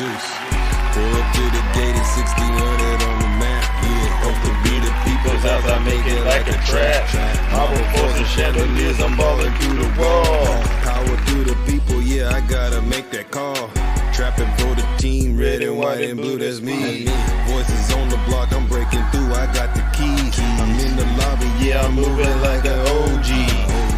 Zeus. Pull up to the gate at 1600 on the map. Yeah, hope to be the people's house. I make it like a trap. Marble floors and chandeliers, I'm balling through the wall. Power to the people, yeah, I gotta make that call. Trapping for the team, red and white and blue, that's me. Voices on the block, I'm breaking through, I got the keys. I'm in the lobby, yeah, I'm moving like an OG.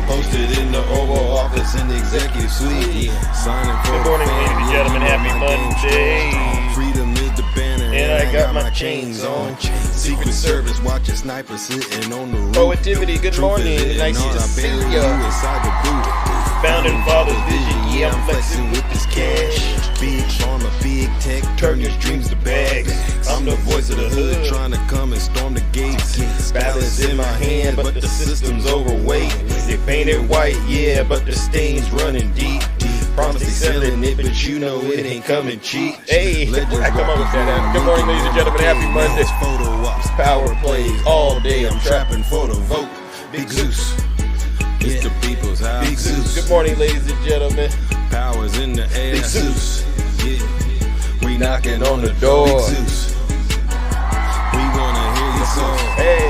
Posted in the Oval Office in the executive suite. Signing for good morning, ladies and gentlemen. Happy Monday. Freedom is the banner, and I got my chains on. Secret Service, watching snipers sitting on the roof. Poetivity, good morning. Nice to see ya. Founding Father's vision, yeah, I'm flexing with this cash. Big pharma, big tech, turn your dreams to bags. I'm the voice of the hood, trying to come and storm the gates. Balance in my hand, but the system's overweight. They painted white, yeah, but the stains running deep. Promise they selling it, but you know it ain't coming cheap. Hey, I come up with that. Good morning, ladies and gentlemen. Happy Monday. Photo ops, Power plays all day. I'm trapping for the vote. Big Zeus. It's the people's house. Big Zeus. Good morning, ladies and gentlemen. Powers in the air. Big Zeus. Yeah. We knocking on the door. Big Zeus. We wanna hear your song. Hey.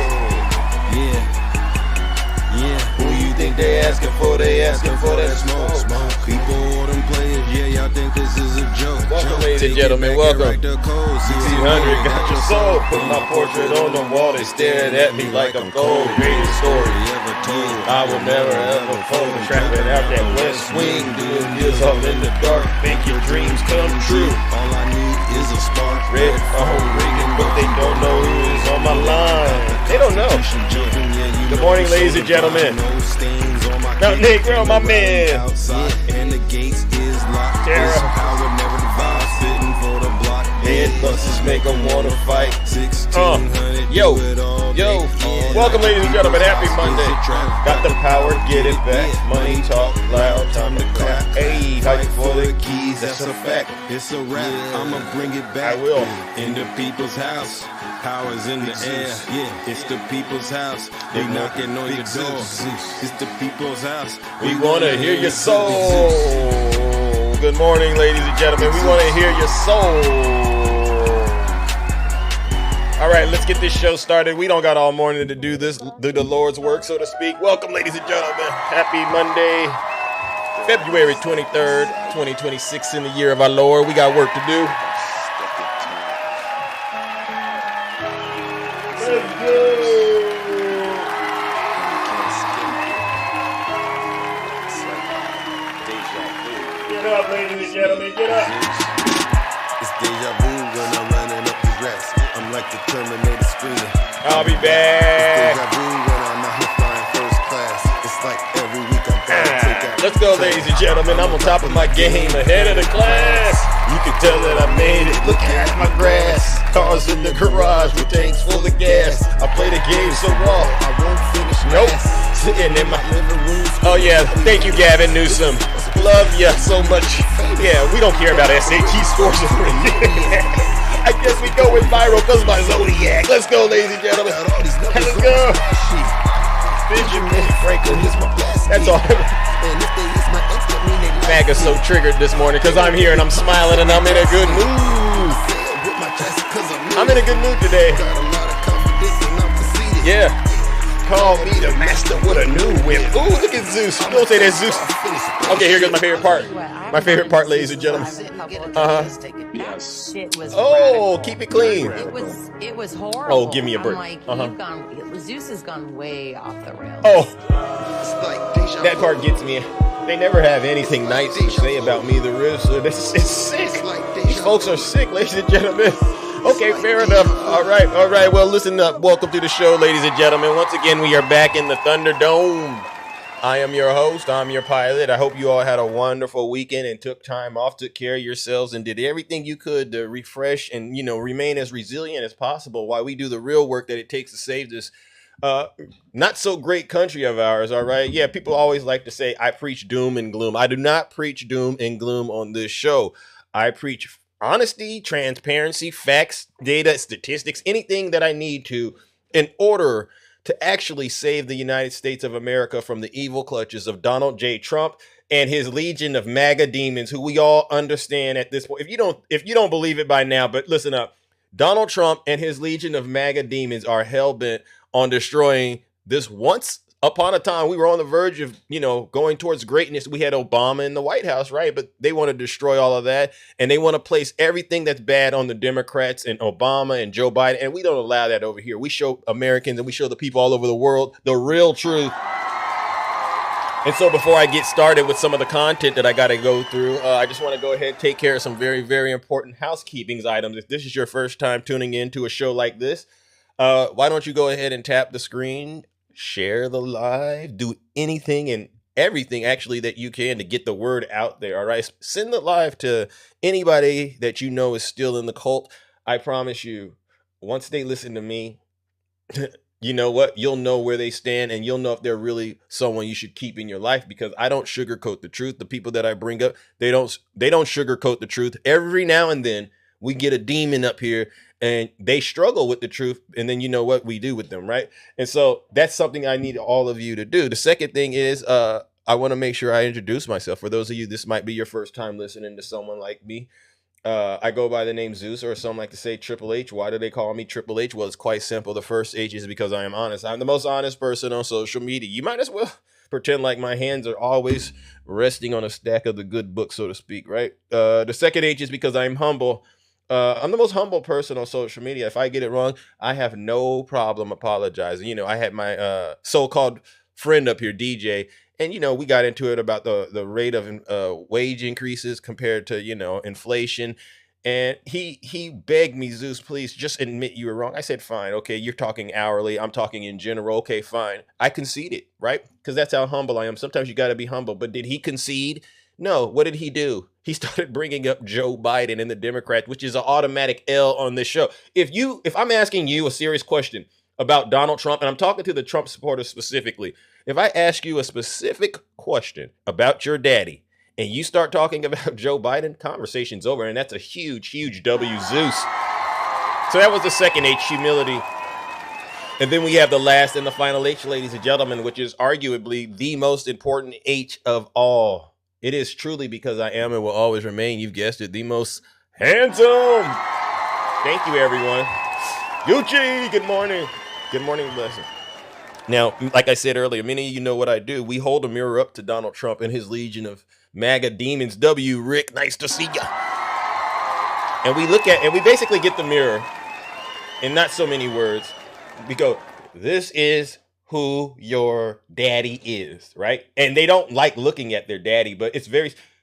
Yeah. Yeah. Who you think they asking for? They asking for that smoke. People or them players, yeah, y'all think this is a joke. Welcome, ladies and gentlemen, welcome. 1600 got your soul. Put my portrait on the wall, they staring at me like I'm cold. Greatest story ever told. I will never ever fold. Trapping out that west swing, doing deals all in the dark. Make your dreams come true. All I need is a spark. Red phone ringing, but they don't know who's on my line. They don't know. Good morning, ladies and gentlemen. Mountain Negro, my man. Outside and the gates is locked. Tara. Power never divides. Spitting for the block. Head busters make them wanna fight. 1600. Yo. Welcome, ladies and gentlemen. Happy Monday. Got the power, get it back. Money talk loud, time to clap. Hey, fight for the keys, that's a fact. It's a rap. I'ma bring it back. I will. In the people's house. Powers in the air. Yeah, it's the people's house. They knocking on your door. It's the people's house. We wanna hear your soul. Good morning, ladies and gentlemen. We wanna hear your soul. All right, let's get this show started. We don't got all morning to do this, do the Lord's work, so to speak. Welcome, ladies and gentlemen. Happy Monday, February 23rd, 2026 in the year of our Lord. We got work to do. Let's go. Get up, ladies and gentlemen, get up. It's deja vu when I'm running up the grass. I'm like the Terminator screaming. I'll be It's back. deja vu when I'm out here flying first class. It's like every week I'm gonna take out. Let's go, ladies and gentlemen. I'm on top of my game, ahead of the class. You can tell that I made it. Look at my grass. Cars in the garage with tanks full of gas. I play the game so raw. I won't finish. Nope. Sitting in my living room. Oh yeah, thank you, Gavin Newsom. Love ya so much. Yeah, we don't care about SAT scores or anything. I guess we go with viral because my zodiac. Let's go, ladies and gentlemen. Let's go. Benjamin Franklin is my best. That's all. MAGA's so triggered this morning because I'm here and I'm smiling and I'm in a good mood. I'm in a good mood today. Yeah. Call me the master with a new whip. Ooh, look at Zeus. Don't say that's Zeus. Okay, here goes my favorite part. My favorite part, ladies and gentlemen. Yes. Oh, keep it clean. It was horrible. Oh, give me a break. I'm like, Zeus has gone way off the rails. Oh, that part gets me. They never have anything nice to say about me. The rest of this is sick. These folks are sick, ladies and gentlemen. Okay, fair enough. All right. Well, listen up. Welcome to the show, ladies and gentlemen. Once again, we are back in the Thunderdome. I am your host. I'm your pilot. I hope you all had a wonderful weekend and took time off, took care of yourselves, and did everything you could to refresh and, remain as resilient as possible while we do the real work that it takes to save this not so great country of ours. All right. Yeah. People always like to say I preach doom and gloom. I do not preach doom and gloom on this show. I preach honesty, transparency, facts, data, statistics, anything that I need to in order to actually save the United States of America from the evil clutches of Donald J. Trump and his legion of MAGA demons, who we all understand at this point. If you don't believe it by now, but listen up. Donald Trump and his legion of MAGA demons are hell-bent on destroying this. Once upon a time, we were on the verge of, going towards greatness. We had Obama in the White House, right? But they want to destroy all of that. And they want to place everything that's bad on the Democrats and Obama and Joe Biden. And we don't allow that over here. We show Americans and we show the people all over the world the real truth. And so before I get started with some of the content that I got to go through, I just want to go ahead and take care of some very, very important housekeeping items. If this is your first time tuning in to a show like this, why don't you go ahead and tap the screen, share the live, do anything and everything actually that you can to get the word out there. All right. Send the live to anybody that you know is still in the cult. I promise you, once they listen to me, you know what? You'll know where they stand, and you'll know if they're really someone you should keep in your life, because I don't sugarcoat the truth. The people that I bring up, they don't sugarcoat the truth. Every now and then we get a demon up here and they struggle with the truth, and then you know what we do with them, right? And so that's something I need all of you to do. The second thing is I want to make sure I introduce myself. For those of you, this might be your first time listening to someone like me. I go by the name Zeus, or some like to say Triple H. Why do they call me Triple H? Well, it's quite simple. The first H is because I am honest. I'm the most honest person on social media. You might as well pretend like my hands are always resting on a stack of the good book, so to speak, right? The second H is because I'm humble. I'm the most humble person on social media. If I get it wrong, I have no problem apologizing. I had my so-called friend up here, DJ, and, we got into it about the rate of wage increases compared to, inflation. And he begged me, Zeus, please just admit you were wrong. I said, fine. Okay, you're talking hourly. I'm talking in general. Okay, fine. I conceded, right? Because that's how humble I am. Sometimes you got to be humble. But did he concede? No. What did he do? He started bringing up Joe Biden and the Democrats, which is an automatic L on this show. If I'm asking you a serious question about Donald Trump, and I'm talking to the Trump supporters specifically, if I ask you a specific question about your daddy and you start talking about Joe Biden, conversation's over. And that's a huge, huge W, Zeus. So that was the second H, humility. And then we have the last and the final H, ladies and gentlemen, which is arguably the most important H of all. It is truly because I am and will always remain, you've guessed it, the most handsome. Thank you, everyone. Gucci, good morning. Good morning, blessing. Now, like I said earlier, many of you know what I do. We hold a mirror up to Donald Trump and his legion of MAGA demons. W, Rick, nice to see ya. And we basically get the mirror in not so many words. We go, this is who your daddy is, right? And they don't like looking at their daddy, but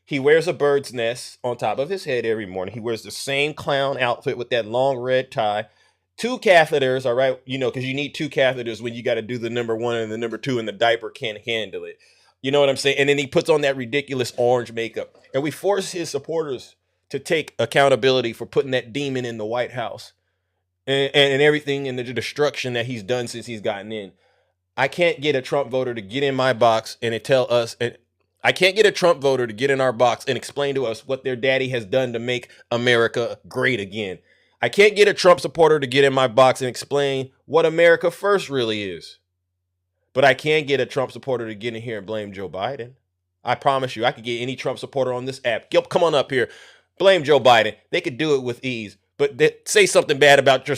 he wears a bird's nest on top of his head every morning. He wears the same clown outfit with that long red tie. 2 catheters, all right, because you need 2 catheters when you got to do the number 1 and the number 2, and the diaper can't handle it. You know what I'm saying? And then he puts on that ridiculous orange makeup. And we force his supporters to take accountability for putting that demon in the White House and everything, and the destruction that he's done since he's gotten in. I can't get a Trump voter to get in my box and I can't get a Trump voter to get in our box and explain to us what their daddy has done to make America great again. I can't get a Trump supporter to get in my box and explain what America first really is. But I can get a Trump supporter to get in here and blame Joe Biden. I promise you, I could get any Trump supporter on this app. Come on up here. Blame Joe Biden. They could do it with ease. But say something bad about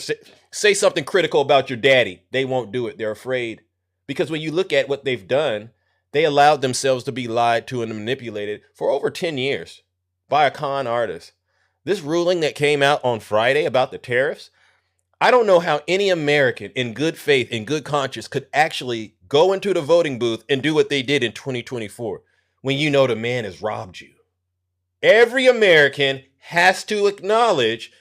say something critical about your daddy. They won't do it. They're afraid. Because when you look at what they've done, they allowed themselves to be lied to and manipulated for over 10 years by a con artist. This ruling that came out on Friday about the tariffs, I don't know how any American in good faith, in good conscience, could actually go into the voting booth and do what they did in 2024 when you know the man has robbed you. Every American has to acknowledge,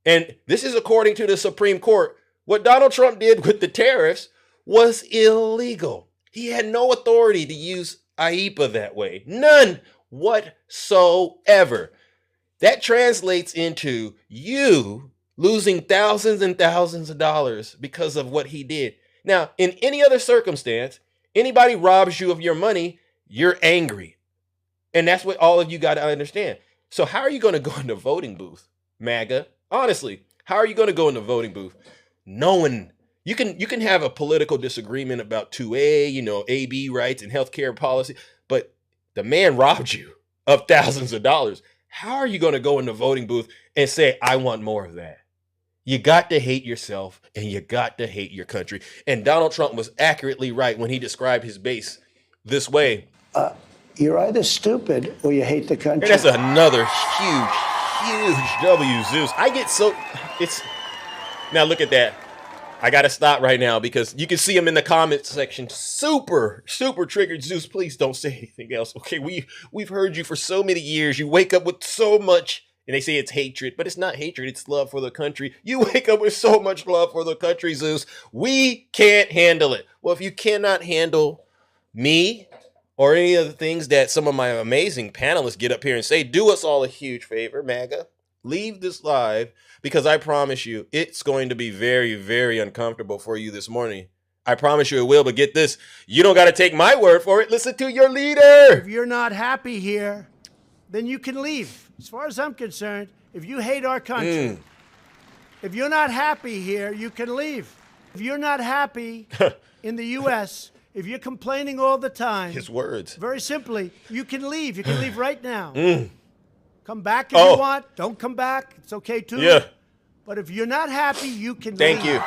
and this is according to the Supreme Court, what Donald Trump did with the tariffs was illegal. He had no authority to use IEPA that way. None whatsoever. That translates into you losing thousands and thousands of dollars because of what he did. Now, in any other circumstance, anybody robs you of your money, you're angry. And that's what all of you got to understand. So how are you going to go in the voting booth, MAGA? Honestly, how are you going to go in the voting booth knowing You can have a political disagreement about 2A, AB rights and healthcare policy, but the man robbed you of thousands of dollars. How are you going to go in the voting booth and say, I want more of that? You got to hate yourself and you got to hate your country. And Donald Trump was accurately right when he described his base this way. You're either stupid or you hate the country. And that's another huge W, Zeus. Now look at that. I got to stop right now because you can see him in the comments section. Super triggered. Zeus, please don't say anything else. Okay, we've heard you for so many years. You wake up with so much, and they say it's hatred, but it's not hatred. It's love for the country. You wake up with so much love for the country, Zeus. We can't handle it. Well, if you cannot handle me or any of the things that some of my amazing panelists get up here and say, do us all a huge favor, MAGA. Leave this live because I promise you it's going to be very, very uncomfortable for you this morning. I promise you it will, but get this. You don't got to take my word for it. Listen to your leader. If you're not happy here, then you can leave. As far as I'm concerned, if you hate our country, if you're not happy here, you can leave. If you're not happy in the U.S., if you're complaining all the time, his words. Very simply, you can leave. You can leave right now. Come back if you want. Don't come back. It's okay too. Yeah. But if you're not happy, you can Thank leave. you.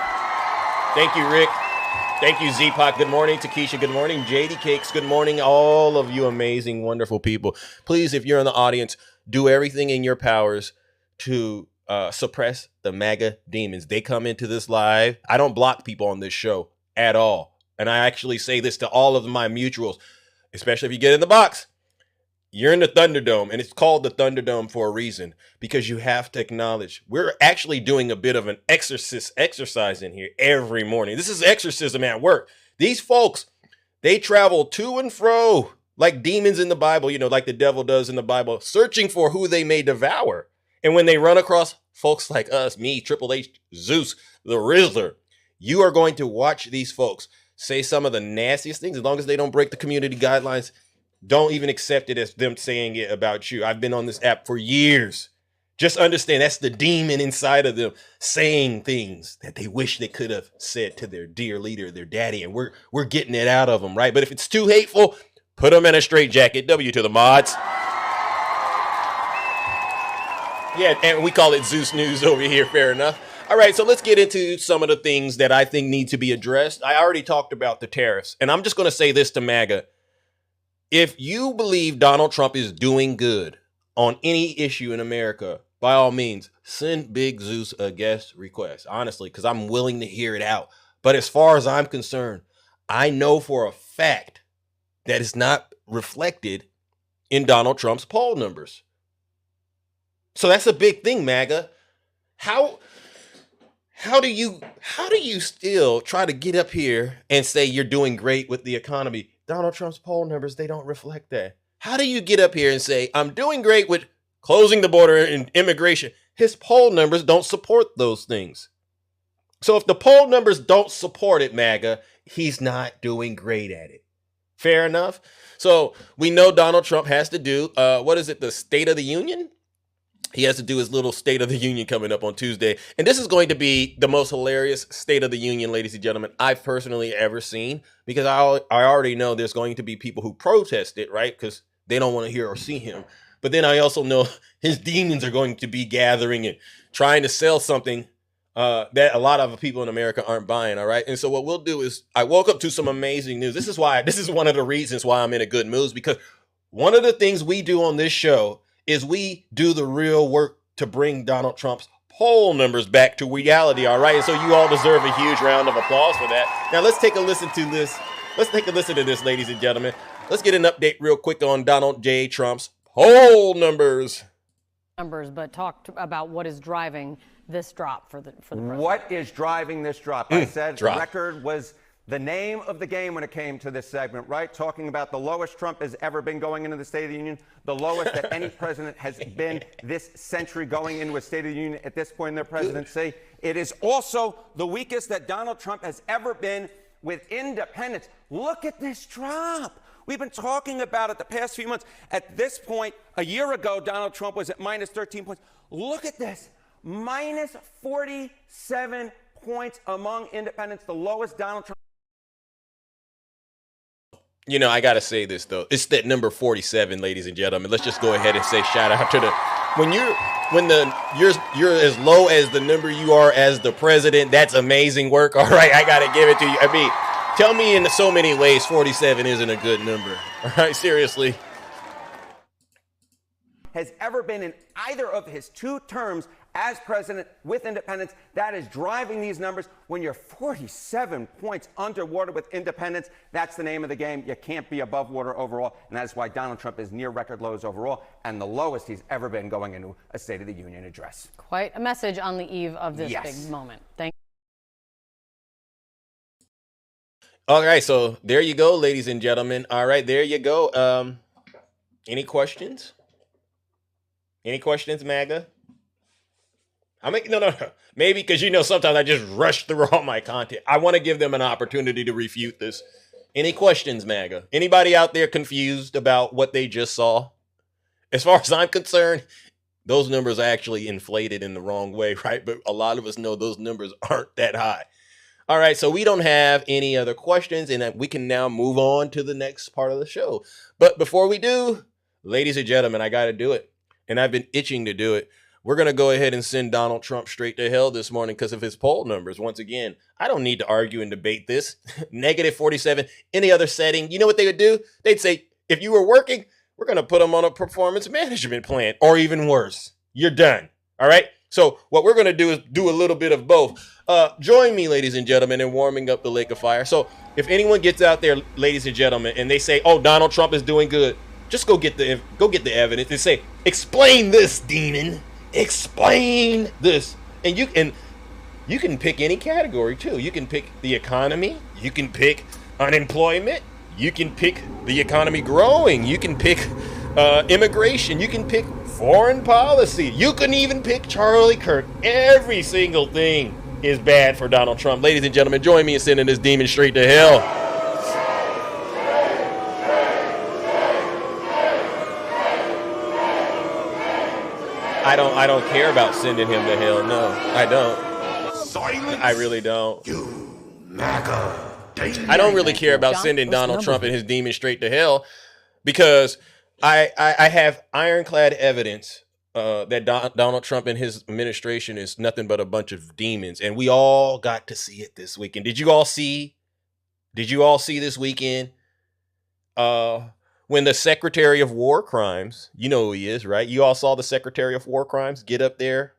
Thank you, Rick. Thank you, Z-Pac. Good morning. Takesha, good morning. JD Cakes, good morning. All of you amazing, wonderful people. Please, if you're in the audience, do everything in your powers to suppress the MAGA demons. They come into this live. I don't block people on this show at all. And I actually say this to all of my mutuals, especially if you get in the box. You're in the Thunderdome, and it's called the Thunderdome for a reason, because you have to acknowledge we're actually doing a bit of an exercise in here every morning. This is exorcism at work. These folks, they travel to and fro like demons in the Bible, like the devil does in the Bible, searching for who they may devour. And when they run across folks like us, me, Triple H, Zeus, the Rizzler, you are going to watch these folks say some of the nastiest things. As long as they don't break the community guidelines, don't even accept it as them saying it about you. I've been on this app for years. Just understand that's the demon inside of them saying things that they wish they could have said to their dear leader, their daddy, and we're getting it out of them, right? But if it's too hateful, put them in a straitjacket. W to the mods. Yeah, and we call it Zeus News over here, fair enough. All right, so let's get into some of the things that I think need to be addressed. I already talked about the tariffs, and I'm just going to say this to MAGA. If you believe Donald Trump is doing good on any issue in America, by all means, send Big Zeus a guest request, honestly, because I'm willing to hear it out. But as far as I'm concerned, I know for a fact that it's not reflected in Donald Trump's poll numbers. So that's a big thing, MAGA. How do you still try to get up here and say you're doing great with the economy? Donald Trump's poll numbers, they don't reflect that. How do you get up here and say, I'm doing great with closing the border and immigration? His poll numbers don't support those things. So if the poll numbers don't support it, MAGA, he's not doing great at it. Fair enough? So we know Donald Trump has to do, the State of the Union? He has to do his little State of the Union coming up on Tuesday. And this is going to be the most hilarious State of the Union, ladies and gentlemen, I've personally ever seen. Because I already know there's going to be people who protest it, right? Because they don't want to hear or see him. But then I also know his demons are going to be gathering and trying to sell something that a lot of people in America aren't buying, all right? And so what we'll do is, I woke up to some amazing news. This is one of the reasons why I'm in a good mood, because one of the things we do on this show is we do the real work to bring Donald Trump's poll numbers back to reality, all right? And so you all deserve a huge round of applause for that. Now let's take a listen to this. Let's take a listen to this, ladies and gentlemen. Let's get an update real quick on Donald J. Trump's poll numbers. But talk about what is driving this drop for the president. What is driving this drop? I said the record was the name of the game when it came to this segment, right? Talking about the lowest Trump has ever been going into the State of the Union, the lowest that any president has been this century going into a State of the Union at this point in their presidency. It is also the weakest that Donald Trump has ever been with independence. Look at this drop. We've been talking about it the past few months. At this point, a year ago, Donald Trump was at minus 13 points. Look at this, minus 47 points among independents, the lowest Donald Trump. You know, I got to say this, though. It's that number 47, ladies and gentlemen. Let's just go ahead and say shout out to you're as low as the number you are as the president. That's amazing work. All right, I got to give it to you. I mean, tell me in so many ways 47 isn't a good number. All right, seriously. Has ever been in either of his 2 terms as president with independents. That is driving these numbers. When you're 47 points underwater with independents, that's the name of the game. You can't be above water overall, and that is why Donald Trump is near record lows overall and the lowest he's ever been going into a State of the Union address. Quite a message on the eve of this Yes. big moment. Thank All right, so there you go, ladies and gentlemen. All right, there you go. Any questions? Any questions, MAGA? No. Maybe because, sometimes I just rush through all my content. I want to give them an opportunity to refute this. Any questions, MAGA? Anybody out there confused about what they just saw? As far as I'm concerned, those numbers are actually inflated in the wrong way, right? But a lot of us know those numbers aren't that high. All right, so we don't have any other questions, and we can now move on to the next part of the show. But before we do, ladies and gentlemen, I got to do it. And I've been itching to do it. We're going to go ahead and send Donald Trump straight to hell this morning because of his poll numbers. Once again, I don't need to argue and debate this. Negative 47, any other setting. You know what they would do? They'd say, if you were working, we're going to put them on a performance management plan. Or even worse, you're done. All right? So what we're going to do is do a little bit of both. Join me, ladies and gentlemen, in warming up the lake of fire. So if anyone gets out there, ladies and gentlemen, and they say, oh, Donald Trump is doing good, just go get the evidence and say, explain this, demon. Explain this. And you can pick any category too. You can pick the economy. You can pick unemployment. You can pick the economy growing. You can pick immigration. You can pick foreign policy. You can even pick Charlie Kirk. Every single thing is bad for Donald Trump. Ladies and gentlemen, join me in sending this demon straight to hell. I don't care about sending him to hell. No, I don't. Silence. I really don't. You MAGA. I don't really care about sending Donald Trump and his demons straight to hell because I have ironclad evidence that Donald Trump and his administration is nothing but a bunch of demons. And we all got to see it this weekend. Did you all see this weekend? When the Secretary of War Crimes, you know who he is, right? You all saw the Secretary of War Crimes get up there,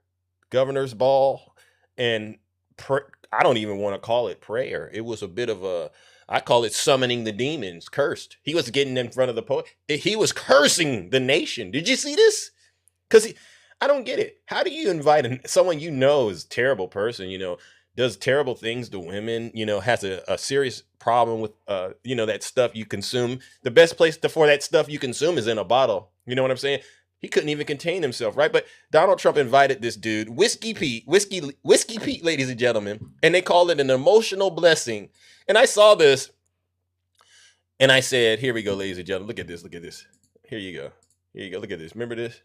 governor's ball, and I don't even want to call it prayer. It was a bit of I call it summoning the demons, cursed. He was getting in front of the poet. He was cursing the nation. Did you see this? Because I don't get it. How do you invite someone is a terrible person, does terrible things to women, has a serious problem with, that stuff you consume. The best place for that stuff you consume is in a bottle. You know what I'm saying? He couldn't even contain himself, right? But Donald Trump invited this dude, Whiskey Pete, ladies and gentlemen, and they called it an emotional blessing. And I saw this and I said, here we go, ladies and gentlemen. Look at this. Here you go. Look at this. Remember this?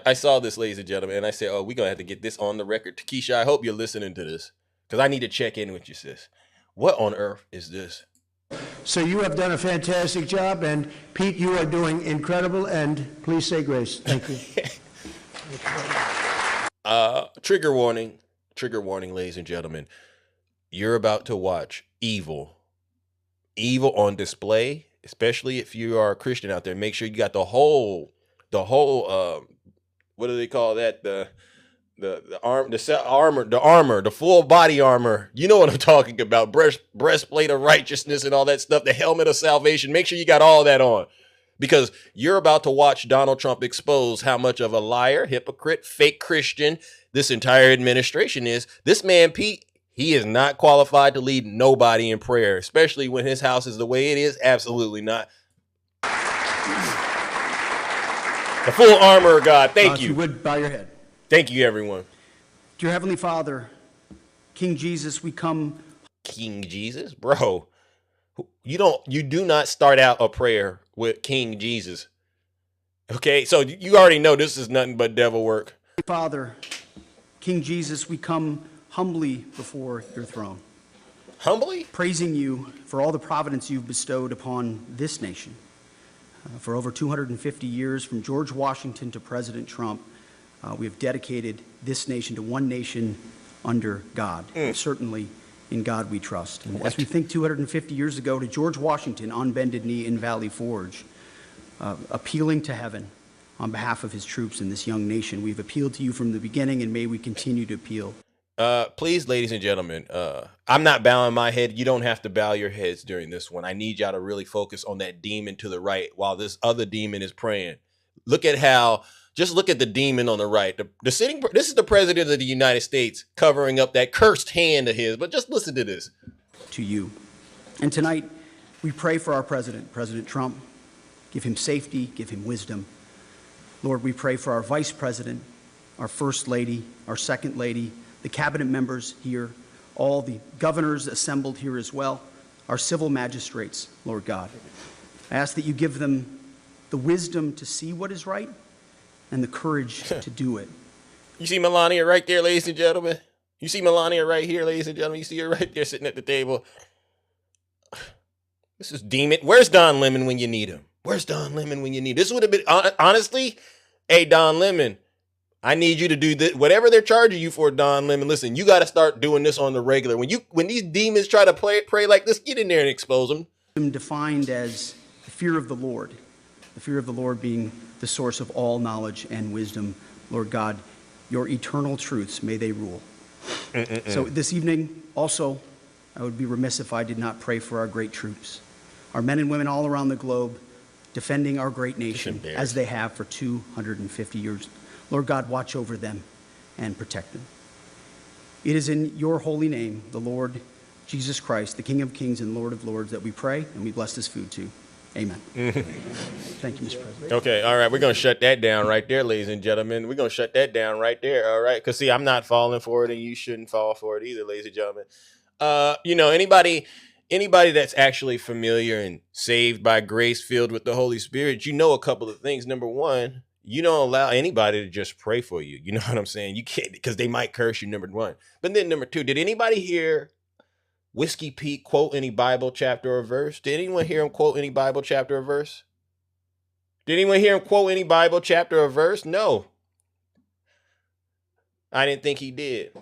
I saw this, ladies and gentlemen, and I said, oh, we're going to have to get this on the record. Keisha, I hope you're listening to this because I need to check in with you, sis. What on earth is this? So you have done a fantastic job, and Pete, you are doing incredible, and please say grace. Thank you. Trigger warning, ladies and gentlemen. You're about to watch evil on display, especially if you are a Christian out there. Make sure you got the whole what do they call that? The armor, the full body armor. You know what I'm talking about. Breastplate of righteousness and all that stuff. The helmet of salvation. Make sure you got all that on because you're about to watch Donald Trump expose how much of a liar, hypocrite, fake Christian this entire administration is. This man, Pete, he is not qualified to lead nobody in prayer, especially when his house is the way it is. Absolutely not. The full armor of God. Thank you. If you would bow your head. Thank you, everyone. Dear Heavenly Father, King Jesus, we come. King Jesus? Bro, you do not start out a prayer with King Jesus. Okay, so you already know this is nothing but devil work. Father, King Jesus, we come humbly before your throne, Humbly? praising you for all the providence you've bestowed upon this nation. For over 250 years, from George Washington to President Trump, we have dedicated this nation to one nation under God. And certainly, in God we trust. And as we think 250 years ago to George Washington on bended knee in Valley Forge, appealing to heaven on behalf of his troops in this young nation, we've appealed to you from the beginning, and may we continue to appeal. Please, ladies and gentlemen, I'm not bowing my head. You don't have to bow your heads during this one. I need y'all to really focus on that demon to the right while this other demon is praying. Just look at the demon on the right. This is the president of the United States covering up that cursed hand of his. But just listen to this. To you. And tonight, we pray for our president, President Trump. Give him safety, give him wisdom. Lord, we pray for our vice president, our first lady, our second lady, the cabinet members here, all the governors assembled here as well, our civil magistrates, Lord God. I ask that you give them the wisdom to see what is right and the courage to do it. You see Melania right there, ladies and gentlemen? You see Melania right here, ladies and gentlemen? You see her right there sitting at the table? This is demon. Where's Don Lemon when you need him? Where's Don Lemon when you need him? This would have been, honestly, hey, Don Lemon, I need you to do this. Whatever they're charging you for, Don Lemon, listen, you got to start doing this on the regular. When these demons try to pray like this, get in there and expose them. Defined as the fear of the Lord being the source of all knowledge and wisdom. Lord God, your eternal truths, may they rule. So this evening, also, I would be remiss if I did not pray for our great troops, our men and women all around the globe, defending our great nation as they have for 250 years. Lord God, watch over them and protect them. It is in your holy name, the Lord Jesus Christ, the King of Kings and Lord of Lords, that we pray, and we bless this food too. Amen. Thank you, Mr. President. Okay, all right. We're going to shut that down right there, ladies and gentlemen. We're going to shut that down right there, all right? Because, see, I'm not falling for it, and you shouldn't fall for it either, ladies and gentlemen. Anybody that's actually familiar and saved by grace, filled with the Holy Spirit, you know a couple of things. Number one, you don't allow anybody to just pray for you. You know what I'm saying? You can't, because they might curse you, number one. But then number two, did anybody hear Whiskey Pete quote any Bible chapter or verse? Did anyone hear him quote any Bible chapter or verse? Did anyone hear him quote any Bible chapter or verse? No. I didn't think he did.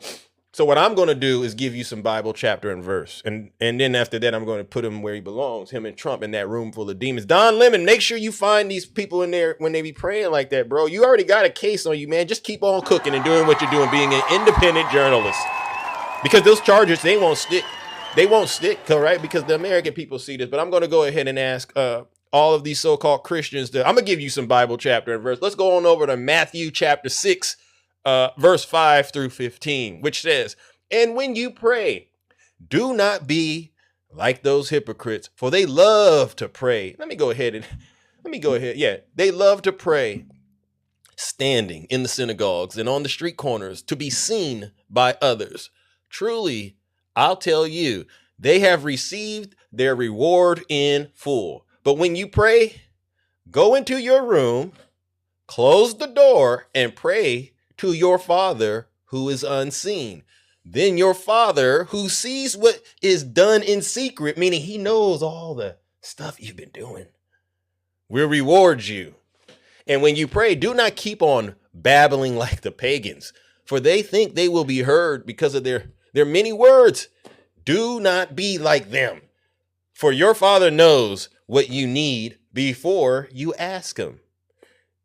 So what I'm going to do is give you some Bible chapter and verse. And then after that, I'm going to put him where he belongs, him and Trump, in that room full of demons. Don Lemon, make sure you find these people in there when they be praying like that, bro. You already got a case on you, man. Just keep on cooking and doing what you're doing, being an independent journalist. Because those charges, they won't stick. They won't stick, right? Because the American people see this. But I'm going to go ahead and ask all of these so-called Christians. I'm going to give you some Bible chapter and verse. Let's go on over to Matthew chapter 6, verse 5 through 15, which says, "And when you pray, do not be like those hypocrites, for they love to pray." Let me go ahead. Yeah, they love to pray, standing in the synagogues and on the street corners to be seen by others. Truly, I'll tell you, they have received their reward in full. But when you pray, go into your room, close the door, and pray to your Father who is unseen. Then your Father who sees what is done in secret, meaning he knows all the stuff you've been doing, will reward you. And when you pray, do not keep on babbling like the pagans, for they think they will be heard because of their many words. Do not be like them, for your Father knows what you need before you ask him.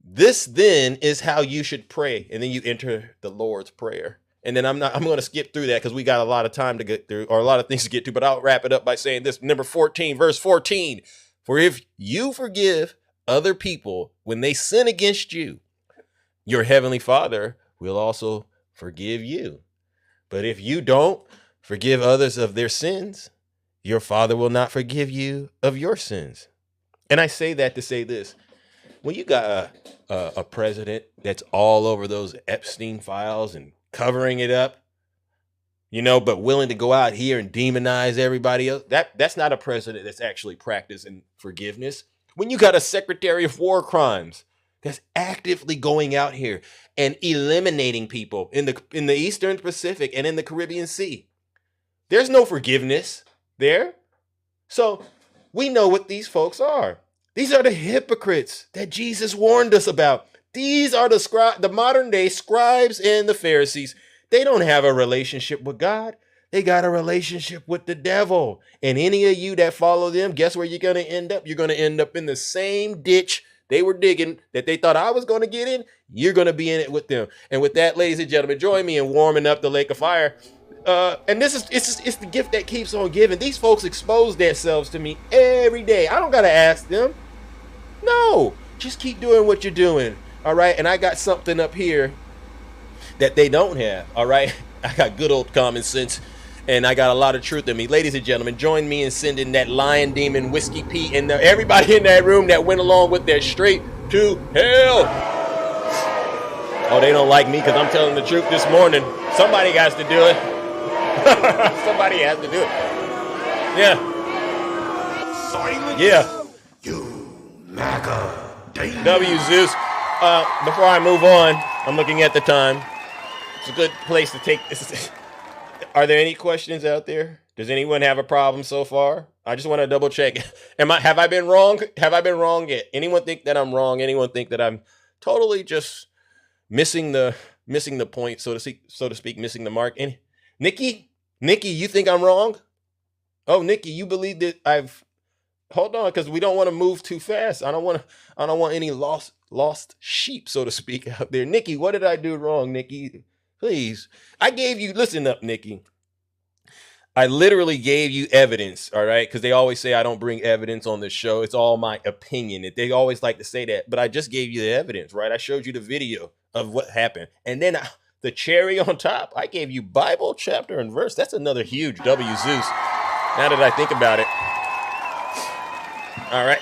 This then is how you should pray. And then you enter the Lord's Prayer. And then I'm going to skip through that because we got a lot of time to get through, or a lot of things to get to, but I'll wrap it up by saying this. Number 14, verse 14. "For if you forgive other people when they sin against you, your heavenly Father will also forgive you. But if you don't forgive others of their sins, your Father will not forgive you of your sins." And I say that to say this. When you got a president that's all over those Epstein files and covering it up, but willing to go out here and demonize everybody else, that's not a president that's actually practicing forgiveness. When you got a Secretary of War Crimes that's actively going out here and eliminating people in the Eastern Pacific and in the Caribbean Sea. There's no forgiveness there. So we know what these folks are. These are the hypocrites that Jesus warned us about. These are the modern day scribes and the Pharisees. They don't have a relationship with God. They got a relationship with the devil. And any of you that follow them, guess where you're going to end up? You're going to end up in the same ditch they were digging that they thought I was going to get in. You're going to be in it with them. And with that, ladies and gentlemen, join me in warming up the lake of fire. And it's the gift that keeps on giving. These folks expose themselves to me every day. I don't got to ask them. No, just keep doing what you're doing. All right. And I got something up here that they don't have. All right. I got good old common sense. And I got a lot of truth in me. Ladies and gentlemen, join me in sending that lion demon Whiskey Pete and everybody in that room that went along with that straight to hell. Oh, they don't like me because I'm telling the truth this morning. Somebody has to do it. Somebody has to do it. Yeah. Silence. Yeah. You MAGA. W Zeus. Before I move on, I'm looking at the time. It's a good place to take this. Are there any questions out there? Does anyone have a problem so far? I just want to double check. Have I been wrong? Have I been wrong yet? Anyone think that I'm wrong? Anyone think that I'm totally just missing the point, so to speak, missing the mark? And Nikki, you think I'm wrong? Oh, Nikki, you believe that hold on, because we don't want to move too fast. I don't want any lost sheep, so to speak, out there. Nikki, what did I do wrong, Nikki? Please. I gave you, listen up, Nikki. I literally gave you evidence, all right? Because they always say I don't bring evidence on this show. It's all my opinion. They always like to say that. But I just gave you the evidence, right? I showed you the video of what happened. And then the cherry on top, I gave you Bible, chapter, and verse. That's another huge W, Zeus. Now that I think about it. All right.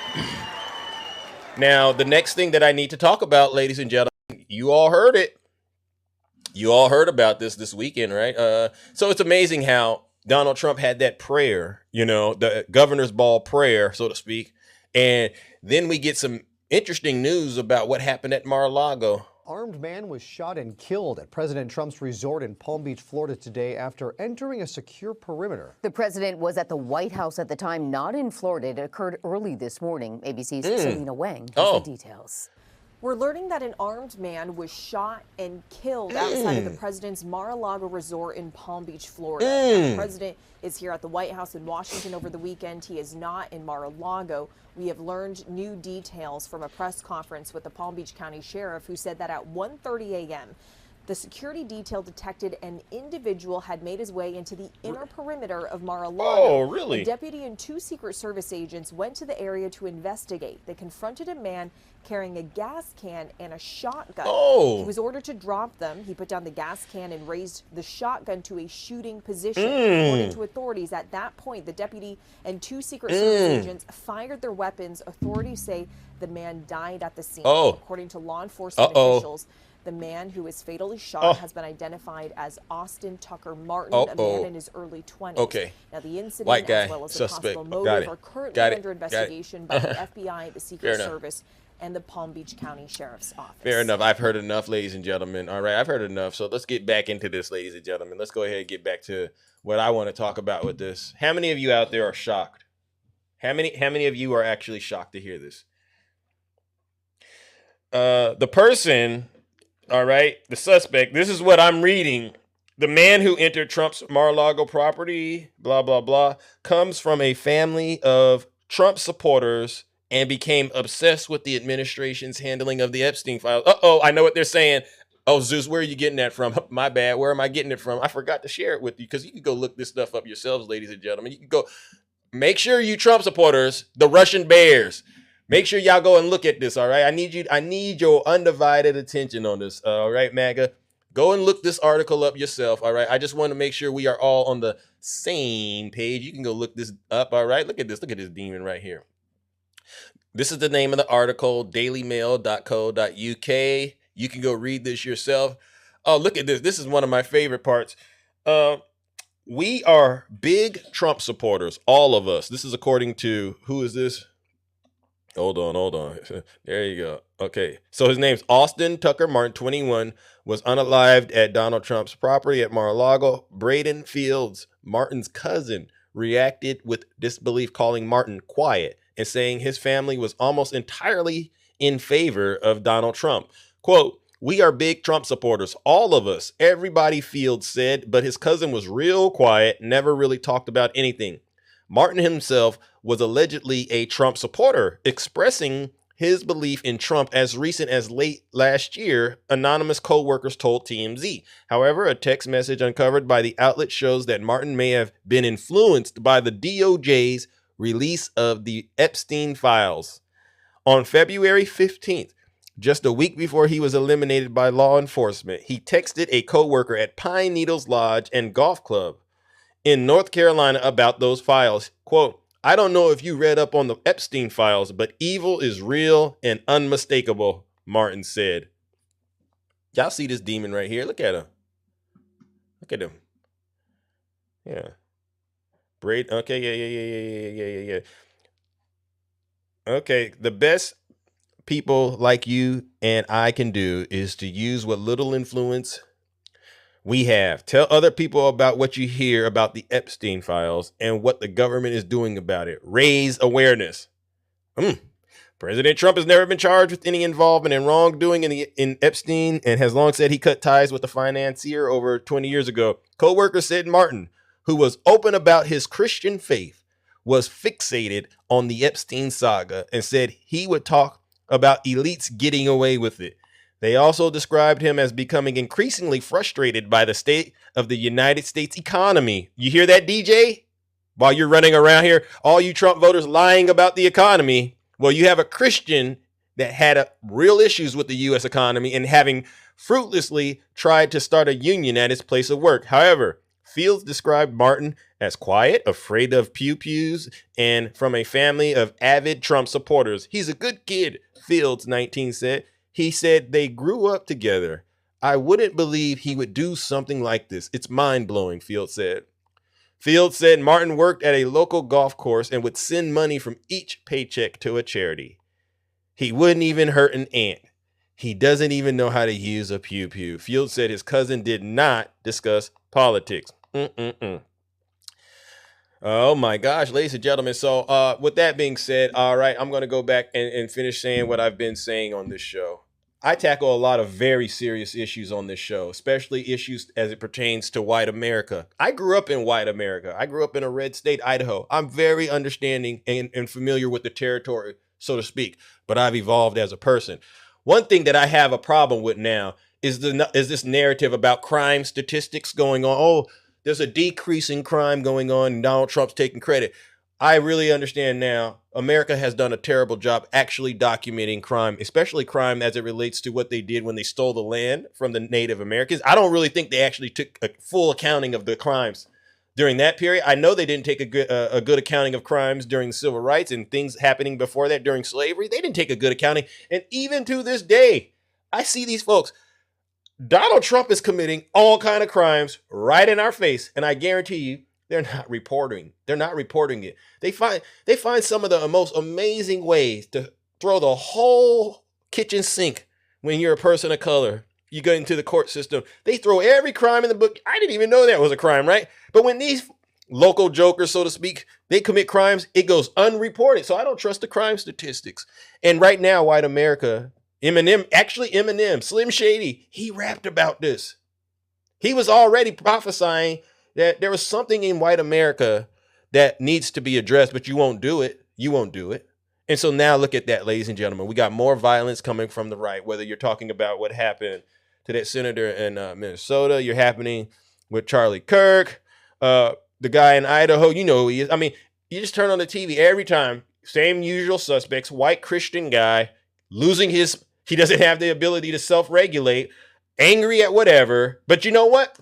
Now, the next thing that I need to talk about, ladies and gentlemen, you all heard it. You all heard about this weekend, right? So it's amazing how Donald Trump had that prayer, the governor's ball prayer, so to speak. And then we get some interesting news about what happened at Mar-a-Lago. Armed man was shot and killed at President Trump's resort in Palm Beach, Florida today after entering a secure perimeter. The president was at the White House at the time, not in Florida. It occurred early this morning. ABC's Selena Wang has the details. We're learning that an armed man was shot and killed outside of the president's Mar-a-Lago resort in Palm Beach, Florida. The president is here at the White House in Washington over the weekend. He is not in Mar-a-Lago. We have learned new details from a press conference with the Palm Beach County Sheriff, who said that at 1:30 a.m., the security detail detected an individual had made his way into the inner perimeter of Mar-a-Lago. Oh, really? A deputy and 2 Secret Service agents went to the area to investigate. They confronted a man carrying a gas can and a shotgun. Oh. He was ordered to drop them. He put down the gas can and raised the shotgun to a shooting position. According to authorities, at that point, the deputy and 2 Secret Service agents fired their weapons. Authorities say the man died at the scene. According to law enforcement officials, the man who was fatally shot has been identified as Austin Tucker Martin, a man in his early 20s. Okay. Now, the incident, White guy, as well as the suspect. possible motive, are currently under investigation by the FBI, the Secret Service, and the Palm Beach County Sheriff's Office. Fair enough. I've heard enough, ladies and gentlemen. All right, I've heard enough. So let's get back into this, ladies and gentlemen. Let's go ahead and get back to what I want to talk about with this. How many of you out there are shocked? How many of you are actually shocked to hear this? The person... All right, the suspect, this is what I'm reading. The man who entered Trump's Mar-a-Lago property, blah, blah, blah, comes from a family of Trump supporters and became obsessed with the administration's handling of the Epstein files. I know what they're saying. Oh, Zeus, where are you getting that from? My bad. Where am I getting it from? I forgot to share it with you because you can go look this stuff up yourselves, ladies and gentlemen. You can go make sure you Trump supporters, the Russian bears, make sure y'all go and look at this, all right? I need your undivided attention on this, all right, MAGA? Go and look this article up yourself, all right? I just want to make sure we are all on the same page. You can go look this up, all right? Look at this demon right here. This is the name of the article, dailymail.co.uk. You can go read this yourself. Oh, look at this. This is one of my favorite parts. We are big Trump supporters, all of us. This is according to, who is this? Hold on. There you go. Okay. So his name's Austin Tucker Martin, 21, was unalived at Donald Trump's property at Mar-a-Lago. Braden Fields, Martin's cousin, reacted with disbelief, calling Martin quiet and saying his family was almost entirely in favor of Donald Trump. Quote, "We are big Trump supporters, all of us," everybody, Fields said, but his cousin was real quiet, never really talked about anything. Martin himself was allegedly a Trump supporter, expressing his belief in Trump as recent as late last year, anonymous co-workers told TMZ. However, a text message uncovered by the outlet shows that Martin may have been influenced by the DOJ's release of the Epstein files. On February 15th, just a week before he was eliminated by law enforcement, he texted a co-worker at Pine Needles Lodge and Golf Club in North Carolina about those files. Quote, "I don't know if you read up on the Epstein files, but evil is real and unmistakable," Martin said. Y'all see this demon right here? Look at him. Look at him. Yeah. Braid. Okay, yeah. Okay, the best people like you and I can do is to use what little influence we have. Tell other people about what you hear about the Epstein files and what the government is doing about it. Raise awareness. President Trump has never been charged with any involvement in wrongdoing in Epstein and has long said he cut ties with the financier over 20 years ago. Co-worker said Martin, who was open about his Christian faith, was fixated on the Epstein saga and said he would talk about elites getting away with it. They also described him as becoming increasingly frustrated by the state of the United States economy. You hear that, DJ? While you're running around here, all you Trump voters lying about the economy. Well, you have a Christian that had real issues with the U.S. economy and having fruitlessly tried to start a union at his place of work. However, Fields described Martin as quiet, afraid of pew-pews, and from a family of avid Trump supporters. He's a good kid, Fields, 19, said. He said they grew up together. "I wouldn't believe he would do something like this. It's mind-blowing," Fields said. Fields said Martin worked at a local golf course and would send money from each paycheck to a charity. He wouldn't even hurt an ant. He doesn't even know how to use a pew-pew. Fields said his cousin did not discuss politics. Oh my gosh, ladies and gentlemen. So with that being said, all right, I'm going to go back and finish saying what I've been saying on this show. I tackle a lot of very serious issues on this show, especially issues as it pertains to white America. I grew up in white America. I grew up in a red state, Idaho. I'm very understanding and familiar with the territory, so to speak, but I've evolved as a person. One thing that I have a problem with now is this narrative about crime statistics going on. Oh, there's a decrease in crime going on and Donald Trump's taking credit. I really understand now America has done a terrible job actually documenting crime, especially crime as it relates to what they did when they stole the land from the Native Americans. I don't really think they actually took a full accounting of the crimes during that period. I know they didn't take a good accounting of crimes during civil rights and things happening before that during slavery. They didn't take a good accounting. And even to this day, I see these folks. Donald Trump is committing all kinds of crimes right in our face. And I guarantee you, they're not reporting. They're not reporting it. They find some of the most amazing ways to throw the whole kitchen sink when you're a person of color. You go into the court system. They throw every crime in the book. I didn't even know that was a crime, right? But when these local jokers, so to speak, they commit crimes, it goes unreported. So I don't trust the crime statistics. And right now, white America, Eminem, Slim Shady, he rapped about this. He was already prophesying that there was something in white America that needs to be addressed, but you won't do it. You won't do it. And so now look at that, ladies and gentlemen. We got more violence coming from the right, whether you're talking about what happened to that senator in Minnesota, you're happening with Charlie Kirk, the guy in Idaho, you know who he is. I mean, you just turn on the TV every time, same usual suspects, white Christian guy, he doesn't have the ability to self-regulate, angry at whatever. But you know what?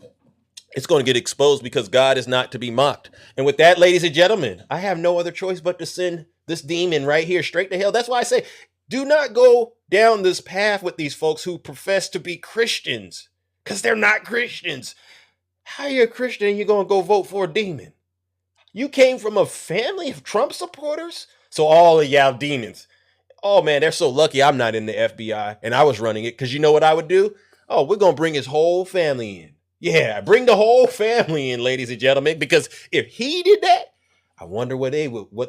It's going to get exposed because God is not to be mocked. And with that, ladies and gentlemen, I have no other choice but to send this demon right here straight to hell. That's why I say, do not go down this path with these folks who profess to be Christians, because they're not Christians. How are you a Christian and you're going to go vote for a demon? You came from a family of Trump supporters? So all of y'all demons. Oh man, they're so lucky I'm not in the FBI and I was running it, because you know what I would do? Oh, we're gonna bring his whole family in. Yeah, bring the whole family in, ladies and gentlemen, because if he did that, I wonder what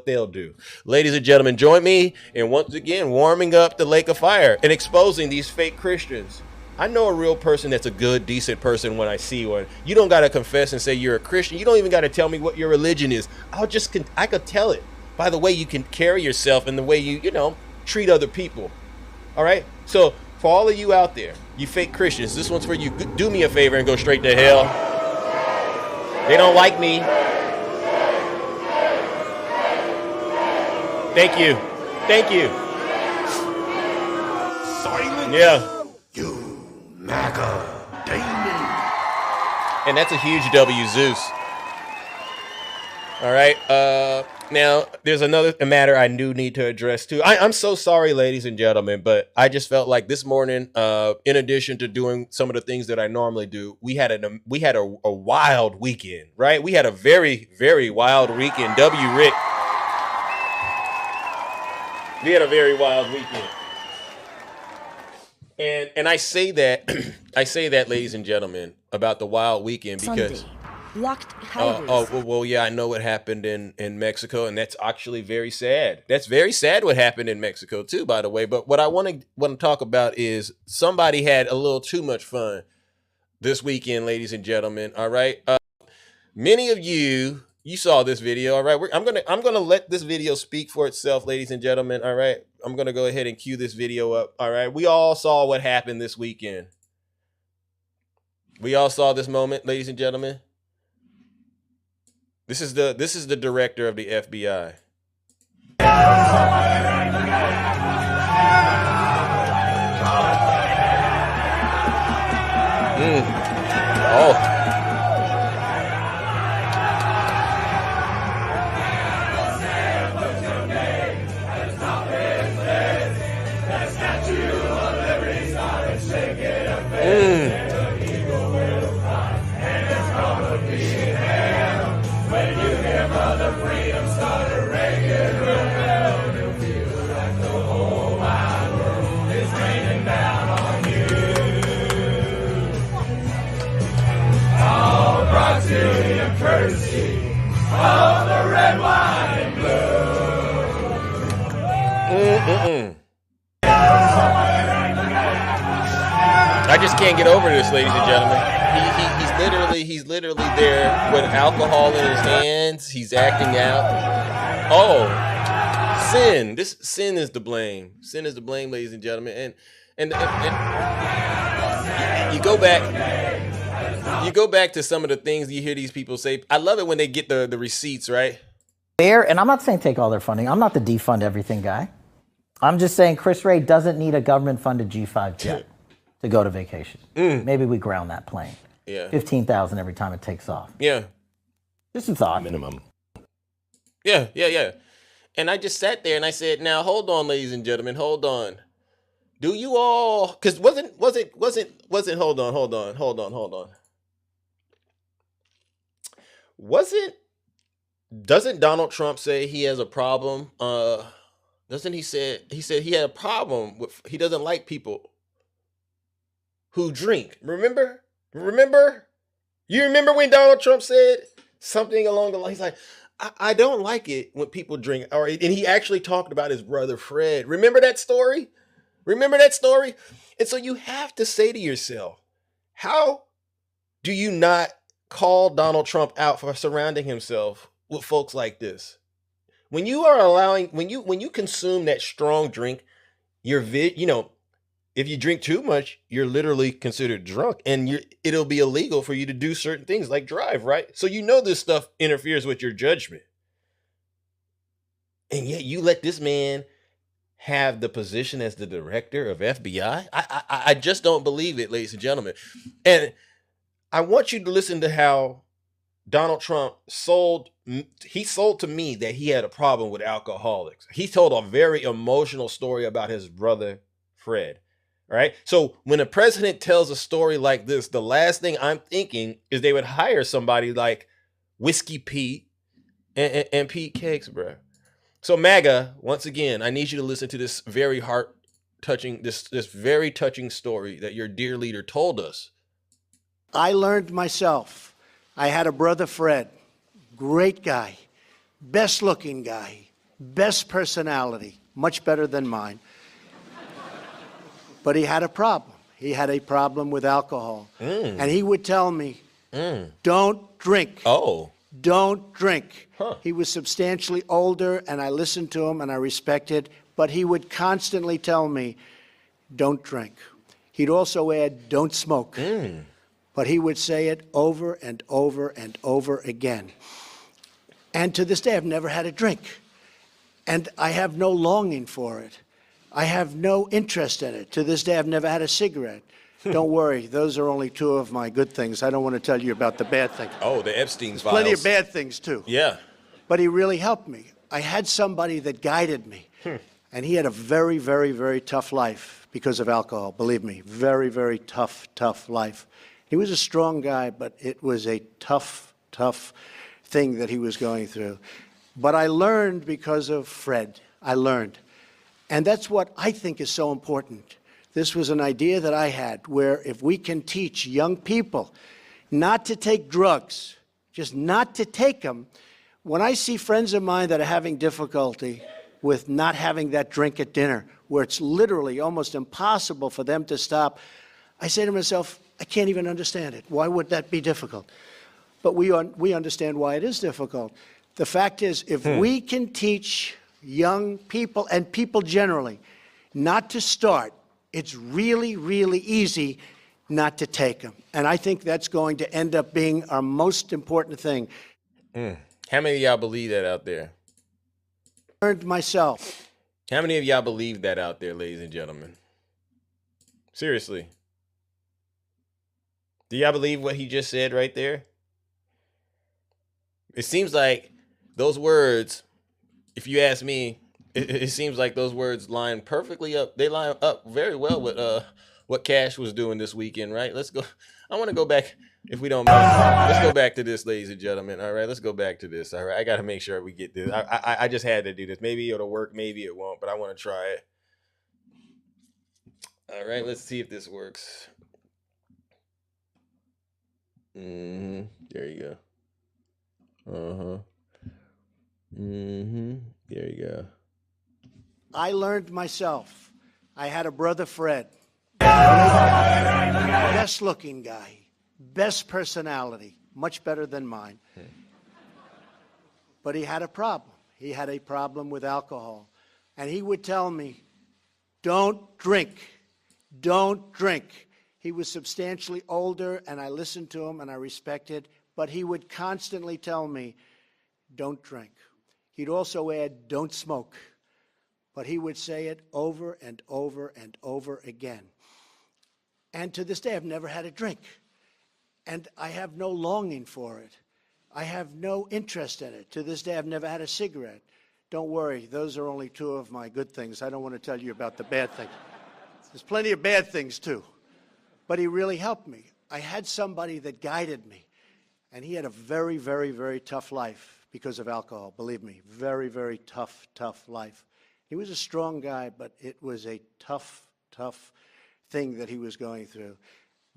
they'll do. Ladies and gentlemen, join me in once again warming up the lake of fire and exposing these fake Christians. I know a real person that's a good, decent person when I see one. You don't got to confess and say you're a Christian. You don't even got to tell me what your religion is. I could tell it by the way you can carry yourself and the way you treat other people. All right? So for all of you out there, you fake Christians, this one's for you. Do me a favor and go straight to hell. They don't like me. Thank you. Thank you. Silence. Yeah. You MAGA demon. And that's a huge W, Zeus. All right. Now, there's another matter I do need to address, too. I'm so sorry, ladies and gentlemen, but I just felt like this morning, in addition to doing some of the things that I normally do, we had a wild weekend, right? We had a very, very wild weekend. W. Rick. We had a very wild weekend. And I say that, ladies and gentlemen, about the wild weekend because Sunday, locked highways. Well, yeah, I know what happened in Mexico, and that's actually very sad. That's very sad what happened in Mexico too, by the way. But what I want to talk about is somebody had a little too much fun this weekend, ladies and gentlemen. All right, many of you saw this video. All right, I'm gonna let this video speak for itself, ladies and gentlemen. All right, I'm gonna go ahead and cue this video up. All right, we all saw what happened this weekend. We all saw this moment, ladies and gentlemen. This is the director of the FBI. Oh. Courtesy of the red, white, and blue. I just can't get over this, ladies and gentlemen. He's literally there with alcohol in his hands. He's acting out. Oh, sin. Sin is to blame. Sin is to blame, ladies and gentlemen. And you go back. You go back to some of the things you hear these people say. I love it when they get the receipts, right? And I'm not saying take all their funding. I'm not the defund everything guy. I'm just saying Chris Wray doesn't need a government-funded G5 jet to go to vacation. Maybe we ground that plane. Yeah. $15,000 every time it takes off. Yeah. Just a thought. Minimum. Yeah. And I just sat there and I said, now hold on, ladies and gentlemen, hold on. Do you all? Because wasn't. Hold on. Doesn't Donald Trump say he has a problem? Doesn't he said he had a problem with, he doesn't like people who drink. Remember? You remember when Donald Trump said something along the lines like, I don't like it when people drink. And he actually talked about his brother Fred. Remember that story? And so you have to say to yourself, how do you not call Donald Trump out for surrounding himself with folks like this? When you are allowing, when you consume that strong drink, if you drink too much, you're literally considered drunk, and it'll be illegal for you to do certain things like drive, right? So this stuff interferes with your judgment. And yet you let this man have the position as the director of FBI? I just don't believe it, ladies and gentlemen. And I want you to listen to how Donald Trump sold to me that he had a problem with alcoholics. He told a very emotional story about his brother, Fred. Right? So when a president tells a story like this, the last thing I'm thinking is they would hire somebody like Whiskey Pete and Pete Cakes, bro. So MAGA, once again, I need you to listen to this very heart-touching, this very touching story that your dear leader told us. I learned myself. I had a brother, Fred, great guy, best-looking guy, best personality, much better than mine. But he had a problem. He had a problem with alcohol. And he would tell me, don't drink. Oh. Don't drink. He was substantially older, and I listened to him, and I respected, but he would constantly tell me, don't drink. He'd also add, don't smoke. But he would say it over and over and over again. And to this day, I've never had a drink. And I have no longing for it. I have no interest in it. To this day, I've never had a cigarette. Don't worry, those are only two of my good things. I don't want to tell you about the bad things. Oh, the Epstein's files. Plenty of bad things, too. Yeah. But he really helped me. I had somebody that guided me. And he had a very, very, very tough life because of alcohol. Believe me, very, very tough, tough life. He was a strong guy, but it was a tough, tough thing that he was going through. But I learned because of Fred. I learned. And that's what I think is so important. This was an idea that I had where if we can teach young people not to take drugs, just not to take them, when I see friends of mine that are having difficulty with not having that drink at dinner, where it's literally almost impossible for them to stop, I say to myself, I can't even understand it. Why would that be difficult? But we understand why it is difficult. The fact is, if we can teach young people and people generally not to start, it's really, really easy not to take them. And I think that's going to end up being our most important thing. How many of y'all believe that out there? I learned myself. How many of y'all believe that out there, ladies and gentlemen? Seriously. Do y'all believe what he just said right there? It seems like those words, if you ask me, it seems like those words line perfectly up. They line up very well with what Cash was doing this weekend, right? Let's go. I want to go back, if we don't mind. Let's go back to this, ladies and gentlemen. All right, let's go back to this. All right, I got to make sure we get this. I just had to do this. Maybe it'll work, maybe it won't, but I want to try it. All right, let's see if this works. There you go. There you go. I learned myself. I had a brother, Fred. Best looking guy, best personality, much better than mine. But he had a problem. He had a problem with alcohol. And he would tell me, don't drink. Don't drink. He was substantially older, and I listened to him, and I respected, but he would constantly tell me, don't drink. He'd also add, don't smoke. But he would say it over and over and over again. And to this day, I've never had a drink. And I have no longing for it. I have no interest in it. To this day, I've never had a cigarette. Don't worry, those are only two of my good things. I don't want to tell you about the bad things. There's plenty of bad things, too. But he really helped me. I had somebody that guided me. And he had a very, very, very tough life because of alcohol. Believe me, very, very tough, tough life. He was a strong guy, but it was a tough, tough thing that he was going through.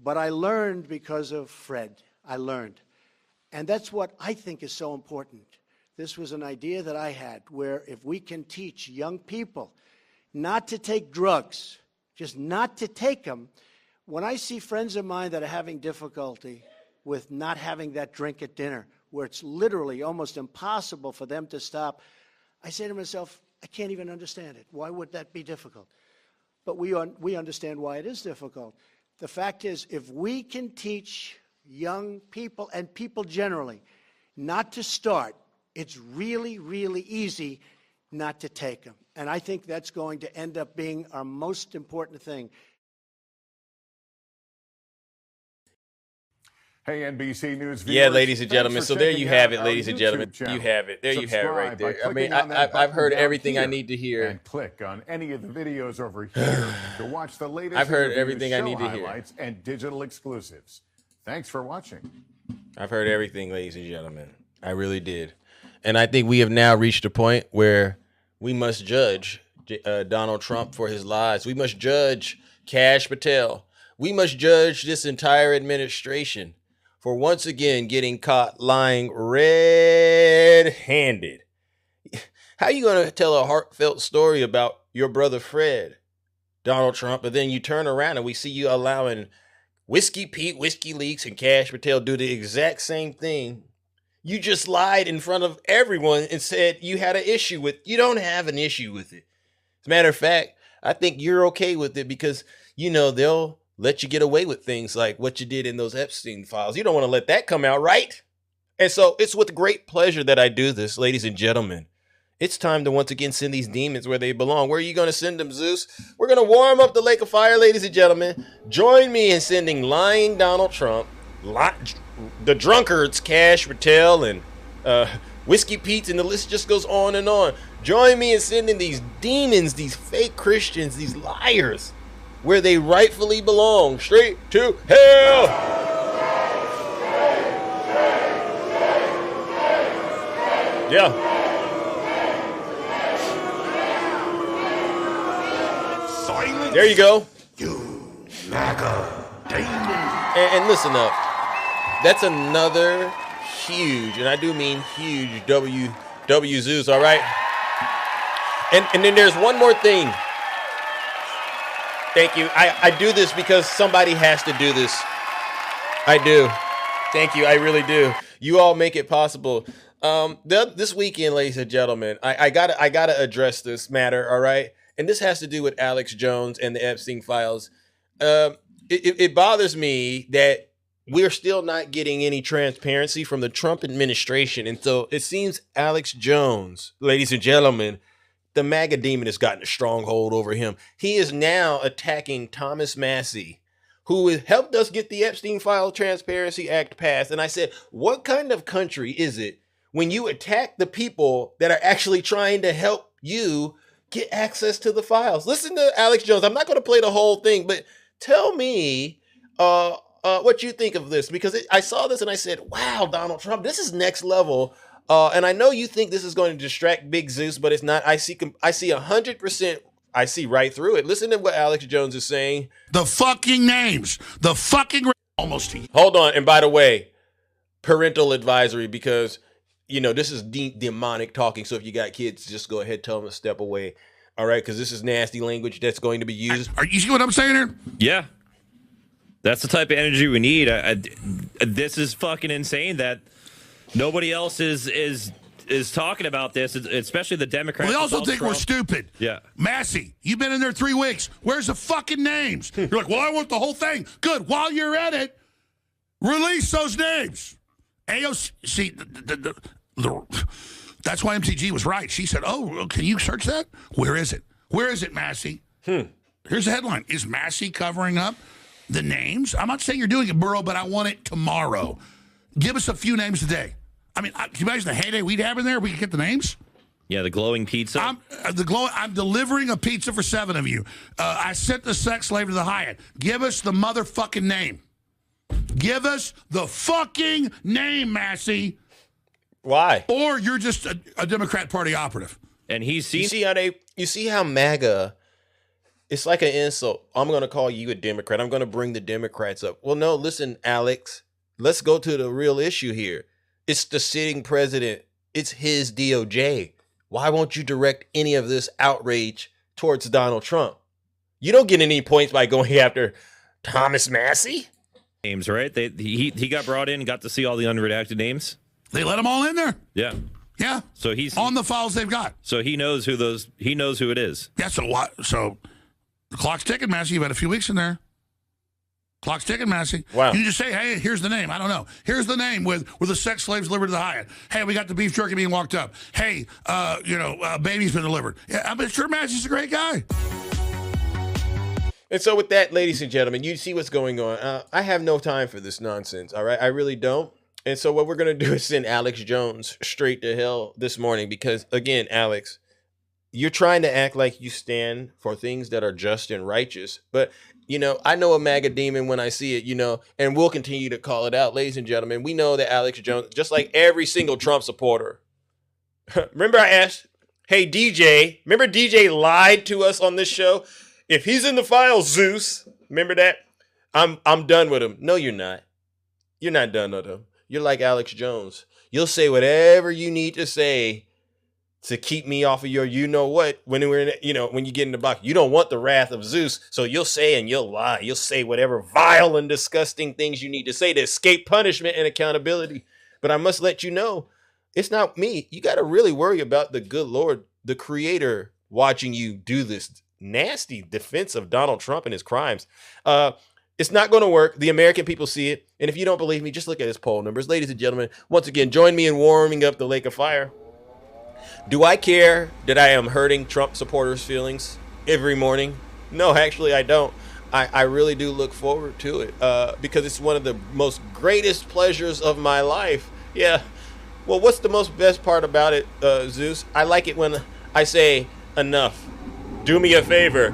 But I learned because of Fred. I learned. And that's what I think is so important. This was an idea that I had where if we can teach young people not to take drugs, just not to take them, when I see friends of mine that are having difficulty with not having that drink at dinner, where it's literally almost impossible for them to stop, I say to myself, I can't even understand it. Why would that be difficult? But we understand why it is difficult. The fact is, if we can teach young people and people generally not to start, it's really, really easy not to take them. And I think that's going to end up being our most important thing. Hey, NBC News viewers. Yeah, ladies and gentlemen. So there you have it, ladies and gentlemen. You have it. There you have it right there. I mean, I've heard everything I need to hear. And click on any of the videos over here to watch the latest. I've heard everything I need to hear. Highlights and digital exclusives. Thanks for watching. I've heard everything, ladies and gentlemen. I really did. And I think we have now reached a point where We must judge Donald Trump for his lies. We must judge Kash Patel. We must judge this entire administration for once again getting caught lying red-handed. How are you going to tell a heartfelt story about your brother Fred, Donald Trump, and then you turn around and we see you allowing Whiskey Pete, Whiskey Leaks, and Kash Patel do the exact same thing? You just lied in front of everyone and said you had an issue with. You don't have an issue with it. As a matter of fact, I think you're okay with it because, you know, they'll let you get away with things like what you did in those Epstein files. You don't want to let that come out, right? And so it's with great pleasure that I do this, ladies and gentlemen. It's time to once again send these demons where they belong. Where are you going to send them, Zeus? We're going to warm up the lake of fire, ladies and gentlemen. Join me in sending lying Donald Trump, the drunkards, Kash Patel, and Whiskey Pete, and the list just goes on and on. Join me in sending these demons, these fake Christians, these liars, where they rightfully belong, straight to hell. Yeah. There you go. You MAGA demon. And listen up. That's another huge, and I do mean huge, W Zeus, all right? And then there's one more thing. Thank you. I do this because somebody has to do this. I do. Thank you. I really do. You all make it possible. This weekend, ladies and gentlemen, I gotta address this matter, all right? And this has to do with Alex Jones and the Epstein files. It bothers me that we're still not getting any transparency from the Trump administration. And so it seems Alex Jones, ladies and gentlemen, the MAGA demon has gotten a stronghold over him. He is now attacking Thomas Massie, who helped us get the Epstein File Transparency Act passed. And I said, what kind of country is it when you attack the people that are actually trying to help you get access to the files? Listen to Alex Jones. I'm not going to play the whole thing, but tell me what you think of this, because I saw this and I said, wow, Donald Trump, this is next level. And I know you think this is going to distract Big Zeus, but it's not. I see 100%. I see right through it. Listen to what Alex Jones is saying. The fucking names. The fucking almost. Hold on. And by the way, parental advisory, because you know, this is demonic talking. So if you got kids, just go ahead, tell them to step away. All right, because this is nasty language that's going to be used. Are you see what I'm saying here? Yeah. That's the type of energy we need. This is fucking insane that nobody else is talking about this, especially the Democrats. Well, they also think Trump. We're stupid. Yeah. Massie, you've been in there 3 weeks. Where's the fucking names? You're like, well, I want the whole thing. Good. While you're at it, release those names. AOC, that's why MTG was right. She said, oh, can you search that? Where is it? Where is it, Massie? Here's the headline. Is Massie covering up the names? I'm not saying you're doing it, Burrow, but I want it tomorrow. Give us a few names today. I mean, can you imagine the heyday we'd have in there if we could get the names? Yeah, the glowing pizza. I'm delivering a pizza for 7 of you. I sent the sex slave to the Hyatt. Give us the motherfucking name. Give us the fucking name, Massie. Why? Or you're just a Democrat Party operative. And he's seen. You see how MAGA, it's like an insult. I'm going to call you a Democrat. I'm going to bring the Democrats up. Well, no, listen, Alex, let's go to the real issue here. It's the sitting president. It's his DOJ. Why won't you direct any of this outrage towards Donald Trump? You don't get any points by going after Thomas Massie. Names, right? He got brought in and got to see all the unredacted names. They let them all in there. Yeah. Yeah. So he's on the files they've got. So he knows who it is. Yeah, so the clock's ticking, Massie. You've had a few weeks in there. Clock's ticking, Massie. Wow. You just say, hey, here's the name. I don't know. Here's the name with the sex slaves delivered to the Hyatt. Hey, we got the beef jerky being walked up. Hey, baby's been delivered. Yeah, I'm sure Massie's a great guy. And so with that, ladies and gentlemen, you see what's going on. I have no time for this nonsense, all right? I really don't. And so what we're going to do is send Alex Jones straight to hell this morning because, again, Alex, you're trying to act like you stand for things that are just and righteous. But, you know, I know a MAGA demon when I see it, you know, and we'll continue to call it out. Ladies and gentlemen, we know that Alex Jones, just like every single Trump supporter, remember I asked, Hey, DJ, remember DJ lied to us on this show? If he's in the files, Zeus, remember that? I'm done with him. No, you're not. You're not done with him. You're like Alex Jones. You'll say whatever you need to say to keep me off of your you-know-what when we're in, when you get in the box. You don't want the wrath of Zeus, so you'll say and you'll lie. You'll say whatever vile and disgusting things you need to say to escape punishment and accountability. But I must let you know, it's not me. You got to really worry about the good Lord, the Creator, watching you do this nasty defense of Donald Trump and his crimes. It's not going to work. The American people see it. And if you don't believe me, just look at his poll numbers. Ladies and gentlemen, once again, join me in warming up the lake of fire. Do I care that I am hurting Trump supporters' feelings every morning? No, actually, I don't. I really do look forward to it because it's one of the most greatest pleasures of my life. Yeah. Well, what's the most best part about it, Zeus? I like it when I say, enough. Do me a favor.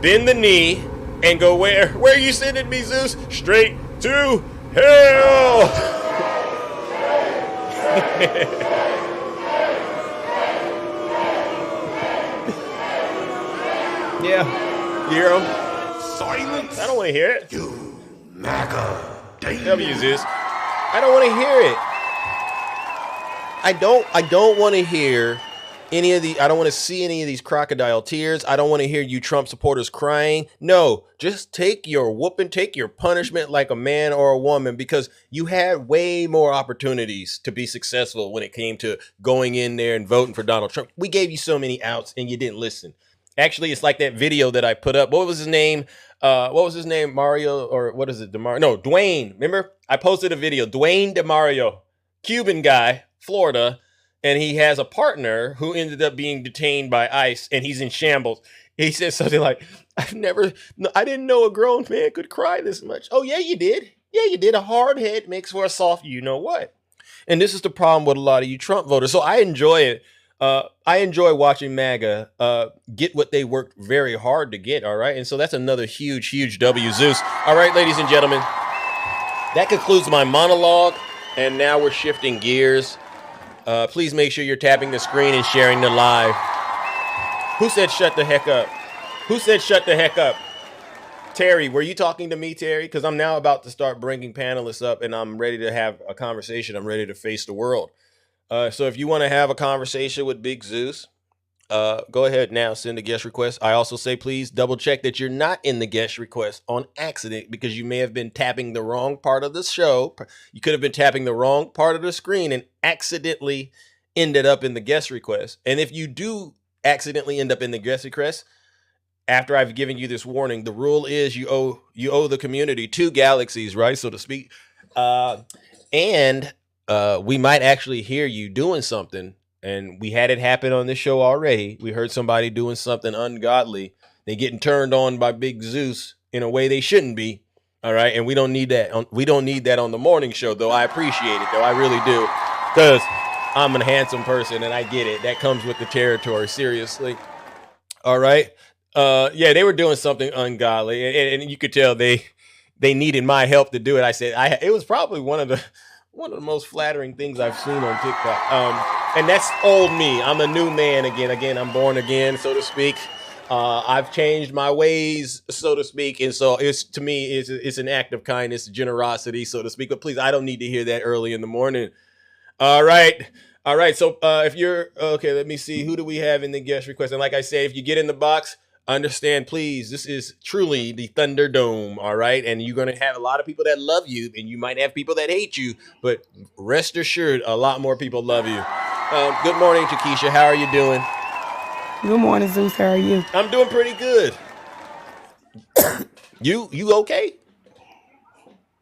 Bend the knee and go where? Where are you sending me, Zeus? Straight to hell! Yeah. You hear him? Silence. I don't want to hear it. You MAGA. W, Zeus. I don't want to hear it. I don't want to hear any of the, I don't want to see any of these crocodile tears. I don't want to hear you Trump supporters crying. No, just take your whooping, take your punishment like a man or a woman, because you had way more opportunities to be successful when it came to going in there and voting for Donald Trump. We gave you so many outs and you didn't listen. Actually, it's like that video that I put up. What was his name? Mario, or what is it? DeMario? No, Dwayne. Remember? I posted a video. Dwayne DeMario, Cuban guy, Florida, and he has a partner who ended up being detained by ICE, and he's in shambles. He says something like, I didn't know a grown man could cry this much. Oh, yeah, you did. Yeah, you did. A hard head makes for a soft you-know-what. And this is the problem with a lot of you Trump voters. So I enjoy it. I enjoy watching MAGA get what they worked very hard to get, all right? And so that's another huge, huge W, Zeus. All right, ladies and gentlemen, that concludes my monologue, and now we're shifting gears. Please make sure you're tapping the screen and sharing the live. Who said shut the heck up? Who said shut the heck up? Terry, were you talking to me, Terry? Because I'm now about to start bringing panelists up, and I'm ready to have a conversation. I'm ready to face the world. So if you want to have a conversation with Big Zeus, go ahead now, send a guest request. I also say, please double check that you're not in the guest request on accident, because you may have been tapping the wrong part of the show. You could have been tapping the wrong part of the screen and accidentally ended up in the guest request. And if you do accidentally end up in the guest request, after I've given you this warning, the rule is you owe the community 2 galaxies, right? So to speak. We might actually hear you doing something, and we had it happen on this show already. We heard somebody doing something ungodly. They're getting turned on by Big Zeus in a way they shouldn't be. All right, and we don't need that. We don't need that on the morning show, though. I appreciate it, though. I really do, because I'm a handsome person, and I get it. That comes with the territory. Seriously. All right. Yeah, they were doing something ungodly, and you could tell they needed my help to do it. I said it was probably one of the most flattering things I've seen on TikTok. And that's old me. I'm a new man again. Again, I'm born again, so to speak. I've changed my ways, so to speak. And so to me, it's an act of kindness, generosity, so to speak. But please, I don't need to hear that early in the morning. All right. So if you're okay, let me see. Who do we have in the guest request? And like I say, if you get in the box, understand, please, this is truly the Thunderdome, all right? And you're going to have a lot of people that love you, and you might have people that hate you, but rest assured, a lot more people love you. Good morning, Takesha. How are you doing? Good morning, Zeus. How are you? I'm doing pretty good. You okay?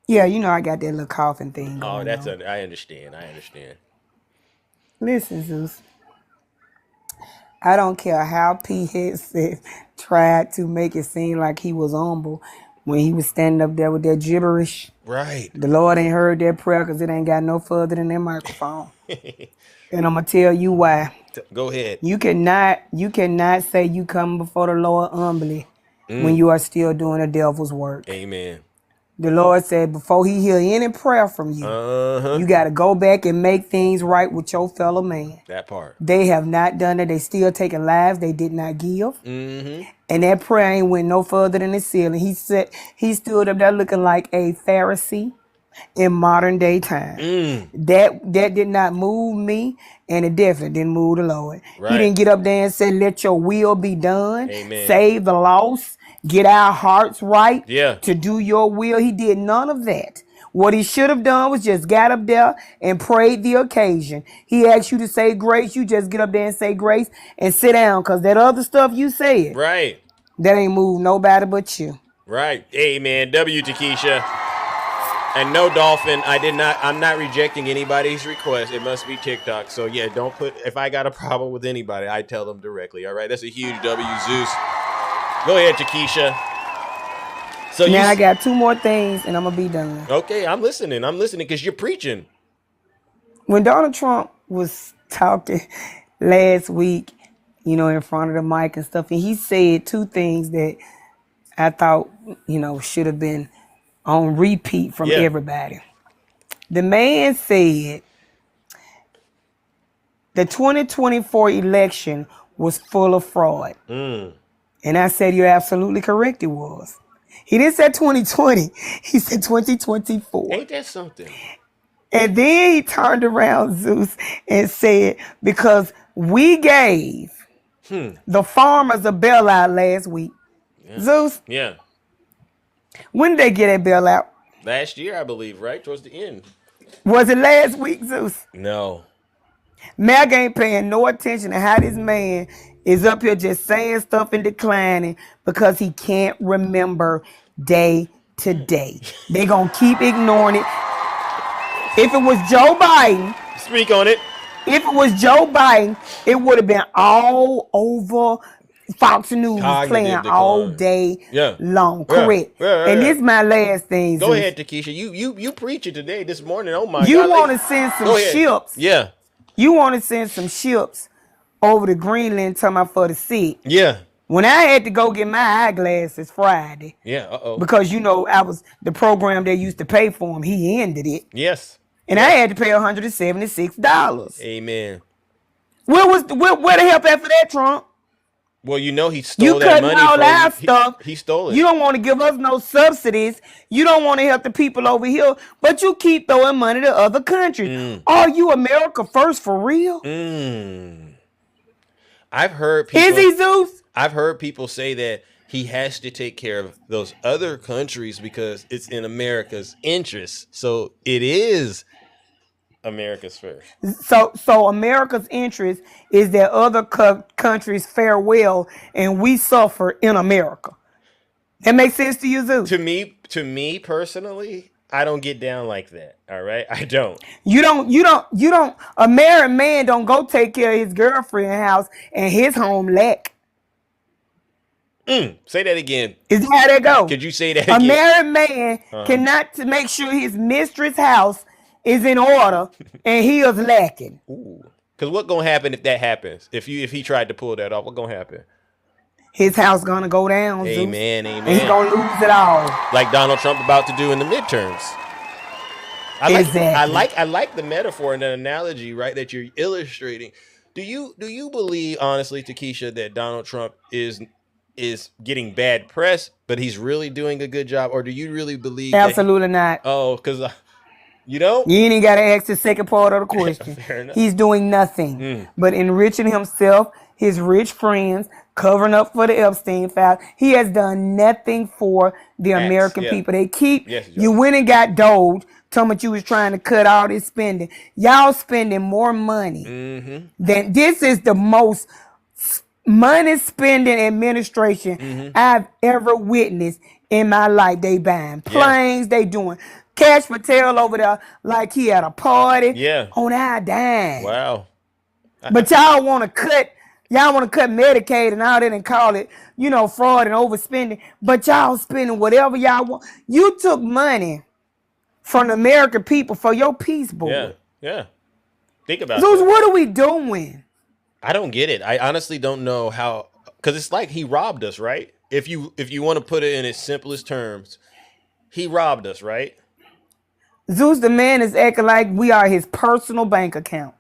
Yeah, I got that little coughing thing going on. I understand. Listen, Zeus. I don't care how Pete Hegseth tried to make it seem like he was humble when he was standing up there with that gibberish. Right. The Lord ain't heard that prayer because it ain't got no further than that microphone. And I'm going to tell you why. Go ahead. You cannot say you come before the Lord humbly when you are still doing the devil's work. Amen. The Lord said, before he hear any prayer from you, you got to go back and make things right with your fellow man. That part. They have not done it. They still taking lives they did not give. Mm-hmm. And that prayer ain't went no further than the ceiling. He stood up there looking like a Pharisee in modern day time. That did not move me, and it definitely didn't move the Lord. Right. He didn't get up there and say, let your will be done. Amen. Save the lost. Get our hearts right Yeah. to do your will. He did none of that. What he should have done was just got up there and prayed the occasion. He asked you to say grace. You just get up there and say grace and sit down, because that other stuff you said, Right. that ain't moved nobody but you. Right. Amen. W to Keisha. And no, Dolphin, I'm not rejecting anybody's request. It must be TikTok. So yeah, don't put, if I got a problem with anybody, I tell them directly. All right. That's a huge W, Zeus. Go ahead, Takesha. So now I got 2 more things and I'm going to be done. Okay, I'm listening. Because you're preaching. When Donald Trump was talking last week, in front of the mic and stuff, and he said 2 things that I thought, should have been on repeat from everybody. The man said the 2024 election was full of fraud. And I said, you're absolutely correct, it was. He didn't say 2020. He said 2024. Ain't that something? And then he turned around, Zeus, and said, because we gave the farmers a bailout last week. Yeah. Zeus? Yeah. When did they get that bailout? Last year, I believe, right? Towards the end. Was it last week, Zeus? No. Mag ain't paying no attention to how this man is up here just saying stuff and declining because he can't remember day to day. They gonna keep ignoring it. If it was Joe Biden, speak on it. If it was Joe Biden, it would have been all over Fox News playing all day long. Correct. And this is my last thing. Go ahead, Takesha. You preach it today, this morning. Oh my God. You want to send some ships. Yeah. You want to send some ships over to Greenland talking about for the sick. Yeah. When I had to go get my eyeglasses Friday. Yeah. Because I was the program they used to pay for him. He ended it. Yes. And I had to pay $176. Amen. Where the help at for that, Trump? Well, he stole that money all our stuff. He stole it. You don't want to give us no subsidies. You don't want to help the people over here, but you keep throwing money to other countries. Are you America first for real? I've heard people. Is he, Zeus? I've heard people say that he has to take care of those other countries because it's in America's interest. So it is America's first. So America's interest is that other countries fare well and we suffer in America. That makes sense to you, Zeus? To me personally, I don't get down like that. All right, I don't. You don't. A married man don't go take care of his girlfriend's house and his home lack. Say that again. Is that how that go? Could you say that again? A married man cannot to make sure his mistress' house is in order and he is lacking. Because what's gonna happen if that happens? If he tried to pull that off, what's gonna happen? His house gonna go down. Amen. Zeus, and he's gonna lose it all. Like Donald Trump about to do in the midterms. I like the metaphor and the analogy, right, that you're illustrating. Do you believe, honestly, Takesha, that Donald Trump is getting bad press, but he's really doing a good job, or do you really believe? Absolutely not. Oh, because you ain't even got to ask the second part of the question. Fair enough. He's doing nothing but enriching himself, his rich friends, covering up for the Epstein file. He has done nothing for the American people. They keep you went and got doled. Talking about you was trying to cut all this spending. Y'all spending more money than this is the most money spending administration I've ever witnessed in my life. They buying planes, they doing Cash Patel over there like he at a party on our dime. Wow. But y'all want to cut Medicaid and all that and call it, fraud and overspending. But y'all spending whatever y'all want. You took money from the American people for your peace board. Yeah. Think about Zeus, that. what are we doing? I don't get it. I honestly don't know how, because it's like he robbed us, right? If you want to put it in its simplest terms, He robbed us, right? Zeus, the man, is acting like we are his personal bank account.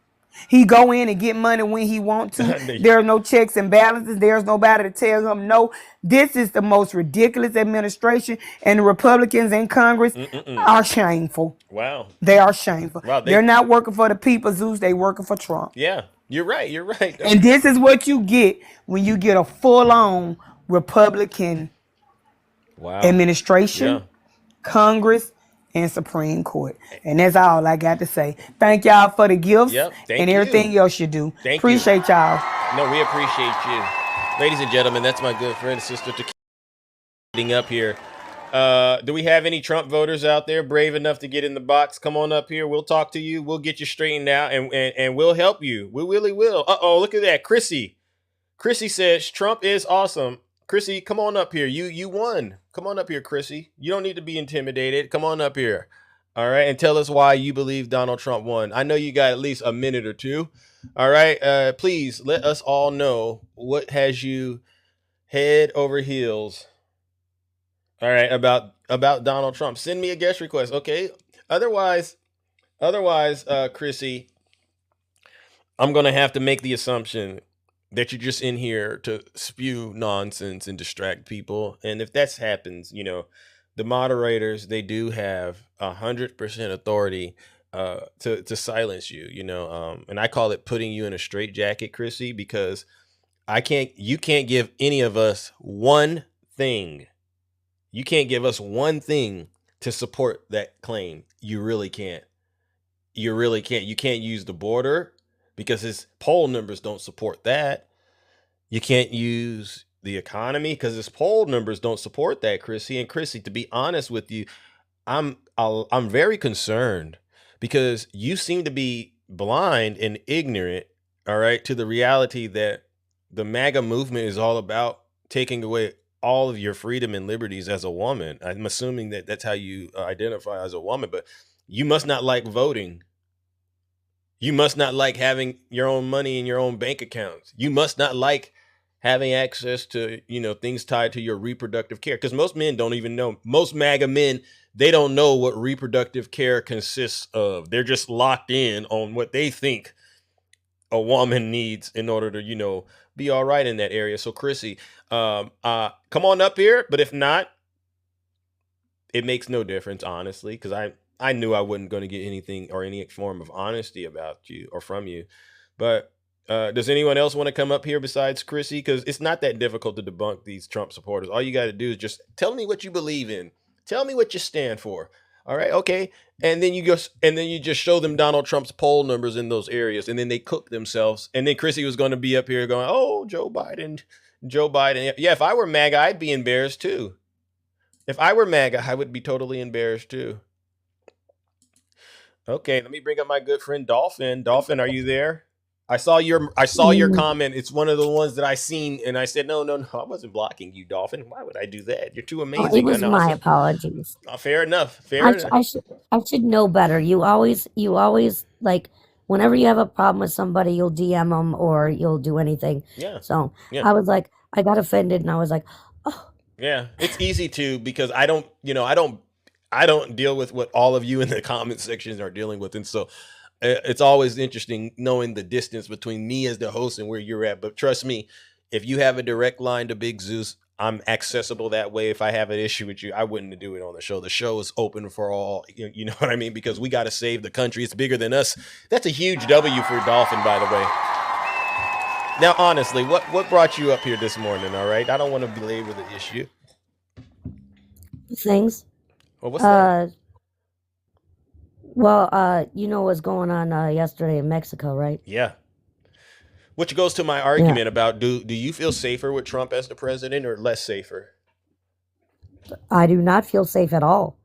He go in and get money when he want to. There are no checks and balances. There's nobody to tell him no. This is the most ridiculous administration, and the Republicans in Congress are shameful. Wow. They are shameful. Wow, They're not working for the people, Zeus. They working for Trump. Yeah, you're right. You're right. And this is what you get when you get a full-on Republican administration, Congress, and Supreme Court. And that's all I got to say. Thank y'all for the gifts and everything else you do. Appreciate y'all. No, we appreciate you. Ladies and gentlemen, that's my good friend, sister, to up here. Do we have any Trump voters out there brave enough to get in the box? Come on up here. We'll talk to you. We'll get you straightened out, and we'll help you. We really will. Uh-oh, look at that. Chrissy says Trump is awesome. Chrissy, come on up here. You won. Come on up here, Chrissy. You don't need to be intimidated. Come on up here. All right. And tell us why you believe Donald Trump won. I know you got at least a minute or two. All right. Please let us all know what has you head over heels. All right. About Donald Trump. Send me a guest request. Okay. Otherwise, Chrissy, I'm going to have to make the assumption that you're just in here to spew nonsense and distract people. And if that happens, the moderators, they do have 100% authority to silence you, and I call it putting you in a straitjacket, Chrissy, because you can't give any of us one thing. You can't give us one thing to support that claim. You really can't. You really can't. You can't use the border because his poll numbers don't support that. You can't use the economy because his poll numbers don't support that, Chrissy. And Chrissy, to be honest with you, I'm very concerned because you seem to be blind and ignorant, all right, to the reality that the MAGA movement is all about taking away all of your freedom and liberties as a woman. I'm assuming that that's how you identify as a woman, but you must not like voting. You must not like having your own money in your own bank accounts. You must not like having access to, things tied to your reproductive care. Because most men don't even know. Most MAGA men, they don't know what reproductive care consists of. They're just locked in on what they think a woman needs in order to, be all right in that area. So Chrissy, come on up here. But if not, it makes no difference, honestly, because I knew I wasn't going to get anything or any form of honesty about you or from you. But does anyone else want to come up here besides Chrissy? Because it's not that difficult to debunk these Trump supporters. All you got to do is just tell me what you believe in. Tell me what you stand for. All right. Okay. And then you just show them Donald Trump's poll numbers in those areas. And then they cook themselves. And then Chrissy was going to be up here going, oh, Joe Biden. Yeah. If I were MAGA, I'd be embarrassed too. If I were MAGA, I would be totally embarrassed too. Okay, let me bring up my good friend Dolphin. Dolphin, are you there? I saw your comment. It's one of the ones that I seen, and I said, no, I wasn't blocking you, Dolphin. Why would I do that? You're too amazing. It was my apologies. Fair enough. I should know better. You always like whenever you have a problem with somebody, you'll DM them or you'll do anything. Yeah. So I was like, I got offended, and I was like, oh. Yeah, it's easy to because I don't deal with what all of you in the comment sections are dealing with, and so. It's always interesting knowing the distance between me as the host and where you're at. But trust me, if you have a direct line to Big Zeus, I'm accessible that way. If I have an issue with you, I wouldn't do it on the show. The show is open for all. You know what I mean? Because we got to save the country. It's bigger than us. That's a huge W for Dolphin, by the way. Now, honestly, what brought you up here this morning? All right. I don't want to belabor the issue. Things. Well, what's that? Well, you know what's going on yesterday in Mexico, right? Yeah. Which goes to my argument about do you feel safer with Trump as the president or less safer? I do not feel safe at all.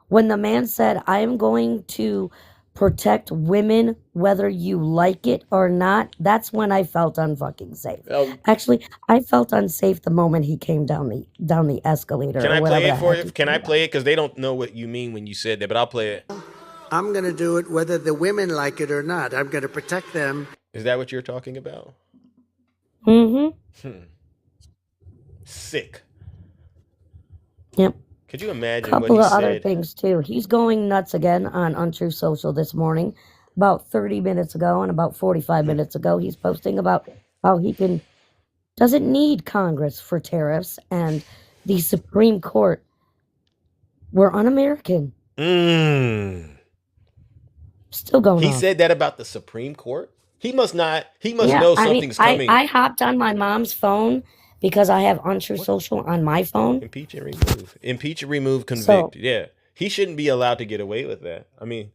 When the man said, I am going to protect women whether you like it or not, that's when I felt unfucking safe. Actually, I felt unsafe the moment he came down the escalator. Can I play it for you? Can I play it? Because they don't know what you mean when you said that, but I'll play it. I'm going to do it whether the women like it or not. I'm going to protect them. Is that what you're talking about? Mm-hmm. Sick. Yep. Could you imagine what Couple he of other said? things too. He's going nuts again on Untrue Social this morning. About 30 minutes ago and about 45 minutes ago, he's posting about how he doesn't need Congress for tariffs and the Supreme Court. We're un-American. Still going He off. said that about the Supreme Court? He must not. He must Yeah, know I mean, something's coming. I hopped on my mom's phone because I have Untrue Social on my phone. Impeach and remove. Impeach and remove, convict. So- Yeah. He shouldn't be allowed to get away with that. I mean,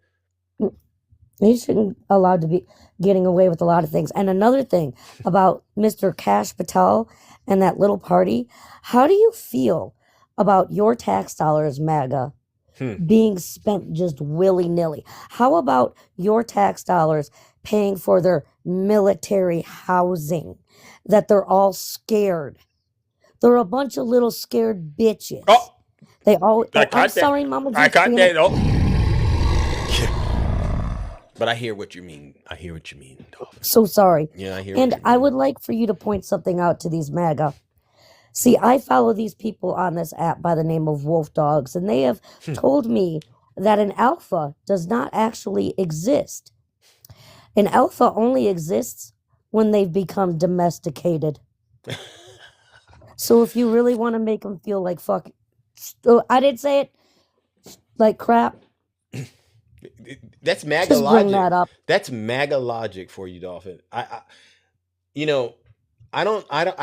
He shouldn't allowed to be getting away with a lot of things. And another thing about Mr. Kash Patel and that little party, how do you feel about your tax dollars, MAGA, being spent just willy-nilly? How about your tax dollars paying for their military housing, that they're all scared? They're a bunch of little scared bitches. Oh! They all. I'm sorry, Mama. I caught Justina. that. Oh. But I hear what you mean. I hear what you mean, Dolphin. So sorry. Yeah, I hear And what you I mean. would like for you to point something out to these MAGA. See, I follow these people on this app by the name of Wolf Dogs, and they have told me that an alpha does not actually exist. An alpha only exists when they've become domesticated. So if you really want to make them feel like fuck, I didn't say it like crap. That's MAGA Just logic. bring that up. That's MAGA logic for you, Dolphin. I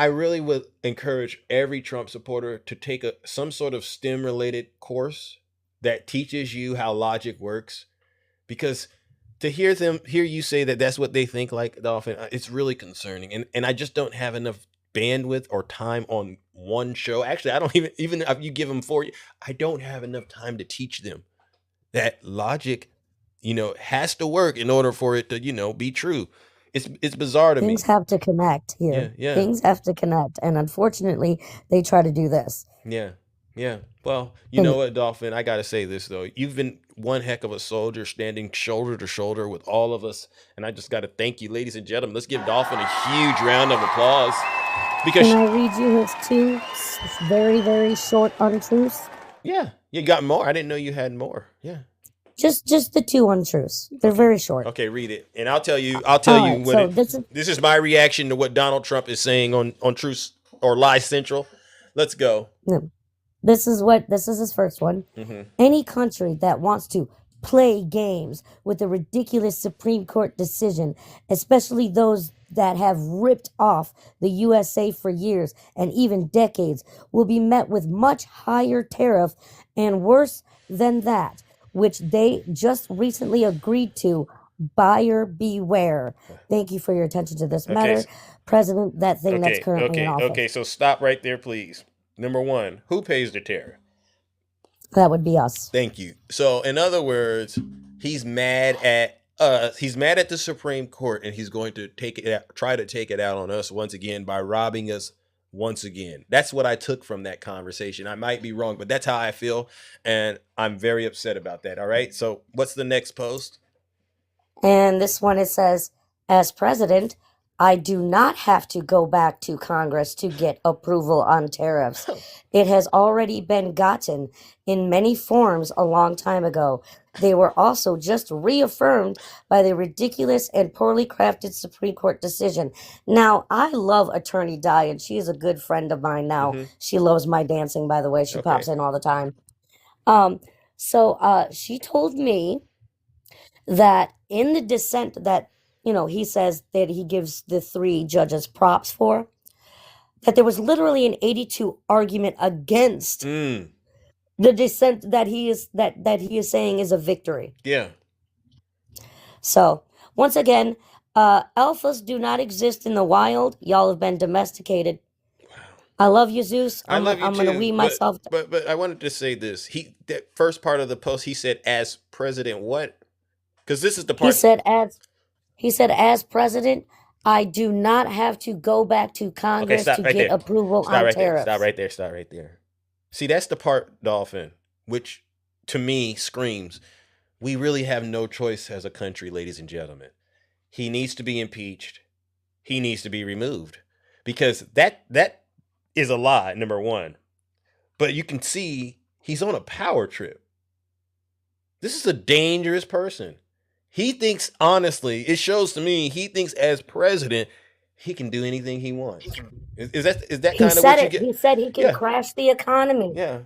really would encourage every Trump supporter to take some sort of STEM related course that teaches you how logic works, because to hear you say that that's what they think like, Dolphin, it's really concerning. And I just don't have enough bandwidth or time on one show. Actually, I don't even if you give them 4, I don't have enough time to teach them that logic, has to work in order for it to, be true. It's bizarre to me. Things have to connect here. Yeah. Things have to connect. And unfortunately, they try to do this. Yeah. Well, you know what, Dolphin? I got to say this, though. You've been one heck of a soldier, standing shoulder to shoulder with all of us. And I just got to thank you, ladies and gentlemen. Let's give Dolphin a huge round of applause. Because Can I read you his 2 very, very short untruths? Yeah. You got more? I didn't know you had more. Yeah. Just the 2 untruths. They're very short. Okay, read it. And I'll tell you this is my reaction to what Donald Trump is saying on Truth or Lie Central. Let's go. No. This is his first one. Any country that wants to play games with a ridiculous Supreme Court decision, especially those that have ripped off the USA for years and even decades, will be met with much higher tariff, and worse than that, which they just recently agreed to. Buyer beware. Thank you for your attention to this matter, President. That thing that's currently in office. Okay, so stop right there, please. Number 1, who pays the tariff? That would be us. Thank you. So, in other words, he's mad at us. He's mad at the Supreme Court, and he's going to try to take it out on us once again by robbing us once again. That's what I took from that conversation. I might be wrong, but that's how I feel, and I'm very upset about that. All right. So, what's the next post? And this one, it says, as president, I do not have to go back to Congress to get approval on tariffs. It has already been gotten in many forms a long time ago. They were also just reaffirmed by the ridiculous and poorly crafted Supreme Court decision. Now, I love Attorney Di, and she is a good friend of mine now. She loves my dancing, by the way. She pops in all the time. So she told me that in the dissent that, he says that he gives the 3 judges props for, that there was literally an 82 argument against the dissent that he is saying is a victory. Yeah. So once again, alphas do not exist in the wild. Y'all have been domesticated. I love you, Zeus. I love you I'm too. gonna weed myself. But I wanted to say this. That first part of the post, he said, "As president, what?" Because this is the part. He said, as president, I do not have to go back to Congress to get approval on tariffs. Stop right there. See, that's the part, Dolphin, which to me screams, we really have no choice as a country, ladies and gentlemen. He needs to be impeached. He needs to be removed, because that is a lie, number 1. But you can see he's on a power trip. This is a dangerous person. He thinks, honestly, it shows to me, he thinks as president, he can do anything he wants. Is that kind of what you get? He said he can crash the economy. Yeah.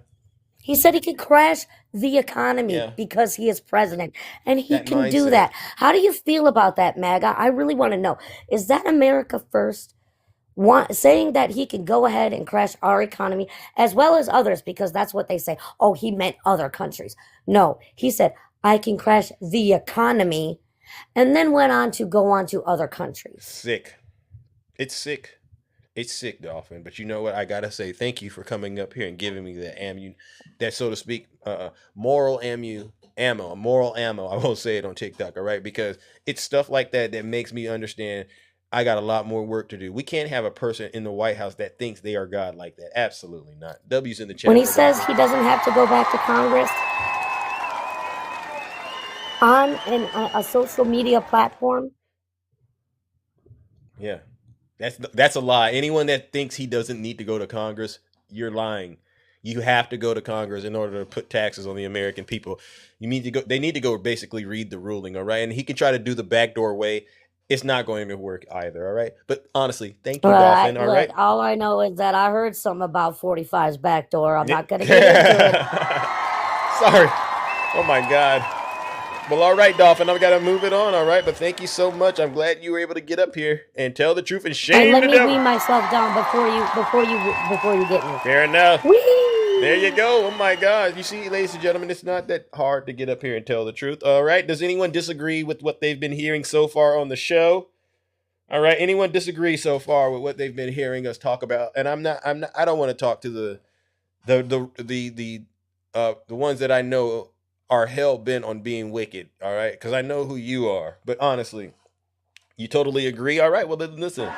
He said he could crash the economy because he is president. And he can do that. How do you feel about that, MAGA? I really want to know. Is that America first? Saying that he can go ahead and crash our economy as well as others, because that's what they say. Oh, he meant other countries. No, he said, I can crash the economy, and then went on to go on to other countries. Sick. It's sick. It's sick, Dolphin. But you know what? I gotta say thank you for coming up here and giving me that so to speak, moral ammo. I won't say it on TikTok, all right? Because it's stuff like that that makes me understand I got a lot more work to do. We can't have a person in the White House that thinks they are God like that. Absolutely not. W's in the chat. When he says he doesn't have to go back to Congress on a social media platform. Yeah. That's a lie. Anyone that thinks he doesn't need to go to Congress, you're lying. You have to go to Congress in order to put taxes on the American people. You need to go. They need to go basically read the ruling, all right? And he can try to do the backdoor way. It's not going to work either, all right? But honestly, thank you, Dolphin, all right? All I know is that I heard something about 45's backdoor. I'm not going to get into it. Sorry. Oh, my God. Well, all right, Dolphin, I've got to move it on, all right? But thank you so much. I'm glad you were able to get up here and tell the truth and shame let the me devil. wean myself down before you get me. Fair enough. Whee! There you go. Oh, my God. You see, ladies and gentlemen, it's not that hard to get up here and tell the truth. All right. Does anyone disagree with what they've been hearing so far on the show? All right. Anyone disagree so far with what they've been hearing us talk about? And I don't want to talk to the ones that I know are hell bent on being wicked. All right. Because I know who you are. But honestly, you totally agree. All right. Well, then listen.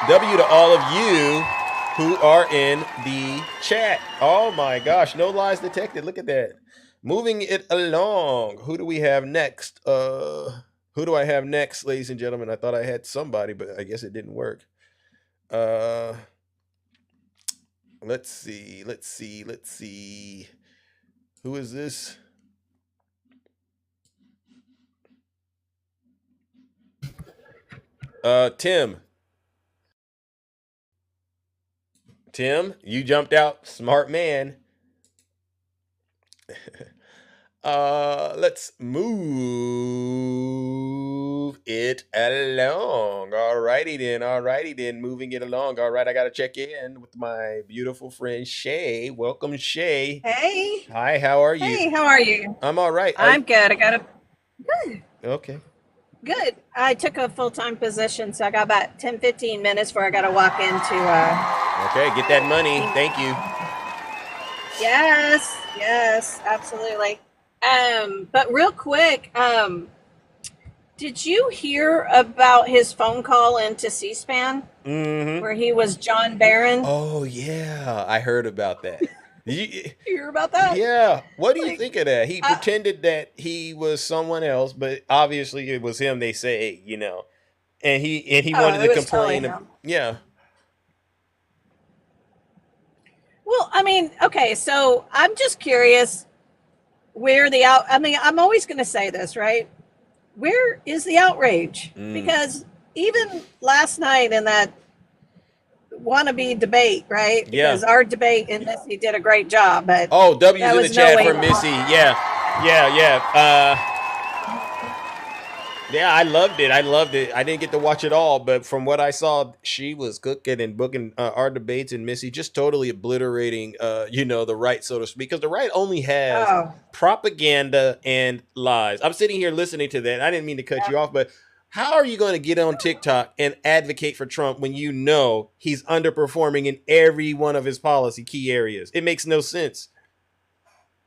W to all of you who are in the chat. Oh my gosh, no lies detected. Look at that. Moving it along. Who do we have next? Who do I have next, ladies and gentlemen? I thought I had somebody, but I guess it didn't work. Let's see. Who is this? Tim, you jumped out. Smart man. Let's move it along. Alrighty then. Moving it along. All right, I got to check in with my beautiful friend Shay. Welcome, Shay. Hey. Hi, how are you? Hey, how are you? I'm all right. I'm good. Good. Okay. Good. I took a full-time position, so I got about 10, 15 minutes before I got to walk into Okay, get that money. Thank you. Yes, absolutely. But real quick, did you hear about his phone call into C-SPAN? Mm-hmm. Where he was John Barron? Oh, yeah. I heard about that. You hear about that? Yeah. What do you think of that? He pretended that he was someone else, but obviously it was him, they say, and he wanted to complain. Yeah. Well, I mean, okay, so I'm just curious where I'm always going to say this, right? Where is the outrage? Because even last night in that wannabe debate, right? Yeah. Because our debate in this, he did a great job, but W's in the chat for Missy. Yeah. Yeah, I loved it. I didn't get to watch it all, but from what I saw, she was cooking and booking our debates, and Missy just totally obliterating, the right, so to speak, because the right only has propaganda and lies. I'm sitting here listening to that. I didn't mean to cut you off, but how are you going to get on TikTok and advocate for Trump when you know he's underperforming in every one of his policy key areas? It makes no sense.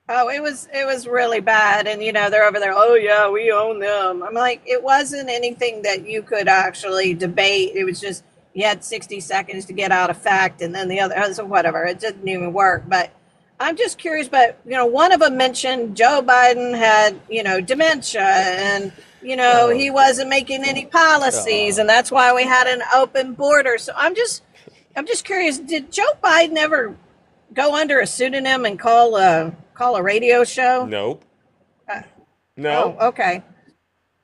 Oh, it was really bad. And, they're over there. Oh, yeah, we own them. I'm like, it wasn't anything that you could actually debate. It was just you had 60 seconds to get out a fact. And then the other, so whatever. It didn't even work. But I'm just curious. But, one of them mentioned Joe Biden had, dementia and, he wasn't making any policies. And that's why we had an open border. So I'm just curious. Did Joe Biden ever go under a pseudonym and call a radio show? Nope. No. Oh, okay.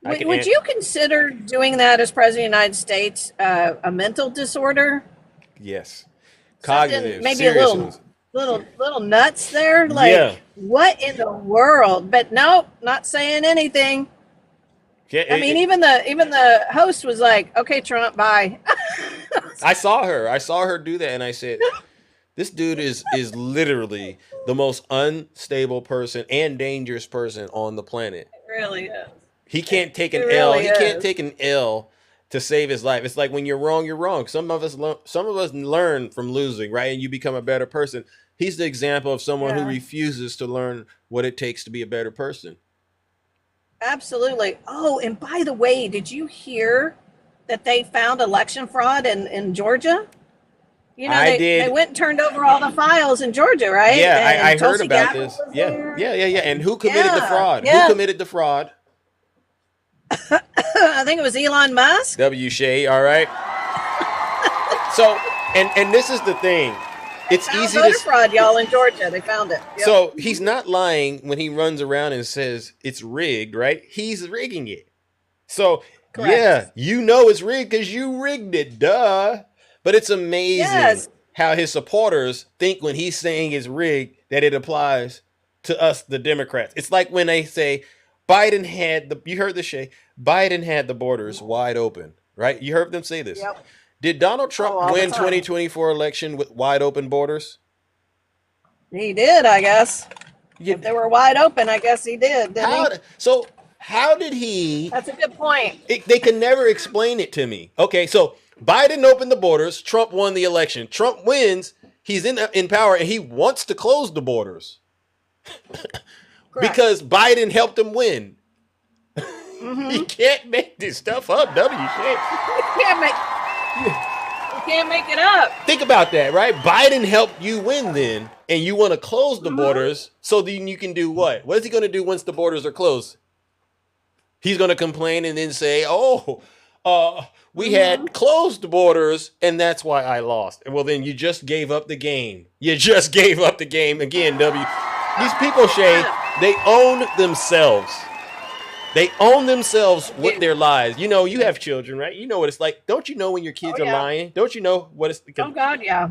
Would you consider doing that as president of the United States a mental disorder? Yes. Cognitive. Maybe a little nuts there. Yeah. What in the world? But no, not saying anything. Yeah, I mean, even the host was like, "Okay, Trump, bye." I saw her do that, and I said, "This dude is literally the most unstable person and dangerous person on the planet. It really is. He can't take an It L. really He can't is. take an L to save his life. It's like when you're wrong, you're wrong. Some of us learn from losing, right? And you become a better person. He's the example of someone who refuses to learn what it takes to be a better person." Absolutely. Oh, and by the way, did you hear that they found election fraud in Georgia? You know, they went and turned over all the files in Georgia, right? Yeah, I heard Tulsi about Gabbard this. was Yeah. there. Yeah. And who committed the fraud? yeah. Who committed the fraud? I think it was Elon Musk. W. Shay, all right. So, and this is the thing. It's easy Voter to fraud, y'all, in Georgia. They found it. Yep. So he's not lying when he runs around and says it's rigged, right? He's rigging it. So yeah, you know it's rigged because you rigged it, duh. But it's amazing how his supporters think when he's saying it's rigged that it applies to us, the Democrats. It's like when they say Biden had you heard this, Shay, Biden had the borders wide open, right? You heard them say this. Yep. Did Donald Trump win 2024 election with wide open borders? He did, I guess. If they were wide open, I guess he did. How did he? That's a good point. They can never explain it to me. Okay, so Biden opened the borders. Trump won the election. Trump wins. He's in power, and he wants to close the borders because Biden helped him win. You can't make this stuff up, W. Shay. You can't make it up. Think about that, right? Biden helped you win then, and you want to close the borders so then you can do what? What is he going to do once the borders are closed? He's going to complain and then say, we had closed borders, and that's why I lost. Well, then you just gave up the game. You just gave up the game. Again, W. These people, Shay, they own themselves. They own themselves with their lies. You know, you have children, right? You know what it's like. Don't you know when your kids are lying? Don't you know what it's like? Oh, God, yeah.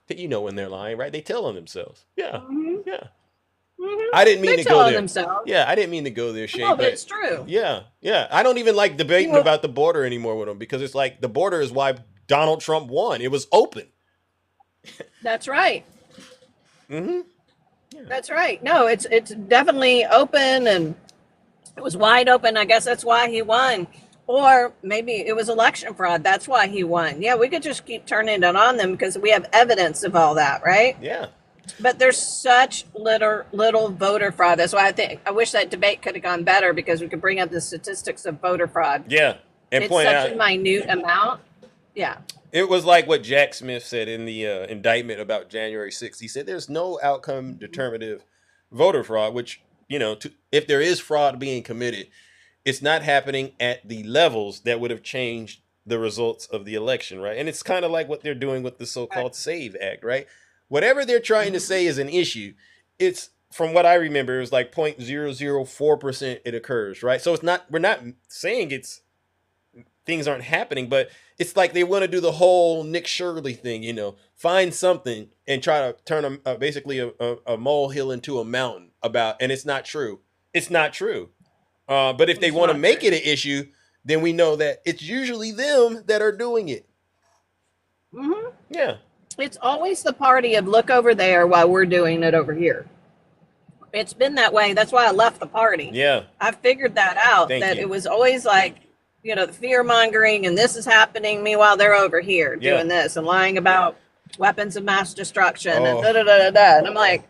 You know when they're lying, right? They tell on themselves. Yeah. Yeah. Mm-hmm. I didn't mean They to tell go on there. themselves. Yeah, I didn't mean to go there, Shay. No, but it's true. Yeah, yeah. I don't even like debating about the border anymore with them because it's like the border is why Donald Trump won. It was open. That's right. Yeah. That's right. No, it's definitely open, and it was wide open. I guess that's why he won. Or maybe it was election fraud. That's why he won. Yeah, we could just keep turning it on them because we have evidence of all that, right? Yeah. But there's such little voter fraud. That's why I wish that debate could have gone better because we could bring up the statistics of voter fraud. Yeah. And it's point such out a minute amount. Yeah. it was like what Jack Smith said in the indictment about January 6th. He said there's no outcome determinative voter fraud, which, if there is fraud being committed, it's not happening at the levels that would have changed the results of the election, right? And it's kind of like what they're doing with the so-called SAVE Act, right? Whatever they're trying to say is an issue, it's, from what I remember, it was like 0.004% it occurs, right? So we're not saying things aren't happening, but it's like they want to do the whole Nick Shirley thing, find something and try to turn basically a molehill into a mountain and it's not true. It's not true. But if they want to make it an issue, then we know that it's usually them that are doing it. Mm-hmm. Yeah. It's always the party of look over there while we're doing it over here. It's been that way. That's why I left the party. Yeah. I figured that out, it was always like, the fear mongering and this is happening. Meanwhile, they're over here doing this and lying about weapons of mass destruction and da-da-da-da-da. And I'm like,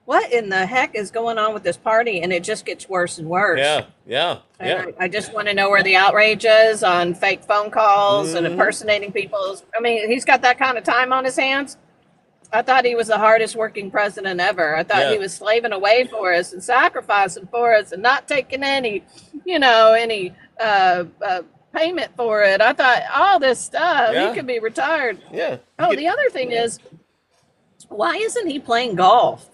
what in the heck is going on with this party? And it just gets worse and worse. Yeah. I just want to know where the outrage is on fake phone calls and impersonating people. I mean, he's got that kind of time on his hands. I thought he was the hardest working president ever. I thought he was slaving away for us and sacrificing for us and not taking any payment for it. I thought all this stuff, he could be retired. Yeah. Oh, the other thing is, Why isn't he playing golf?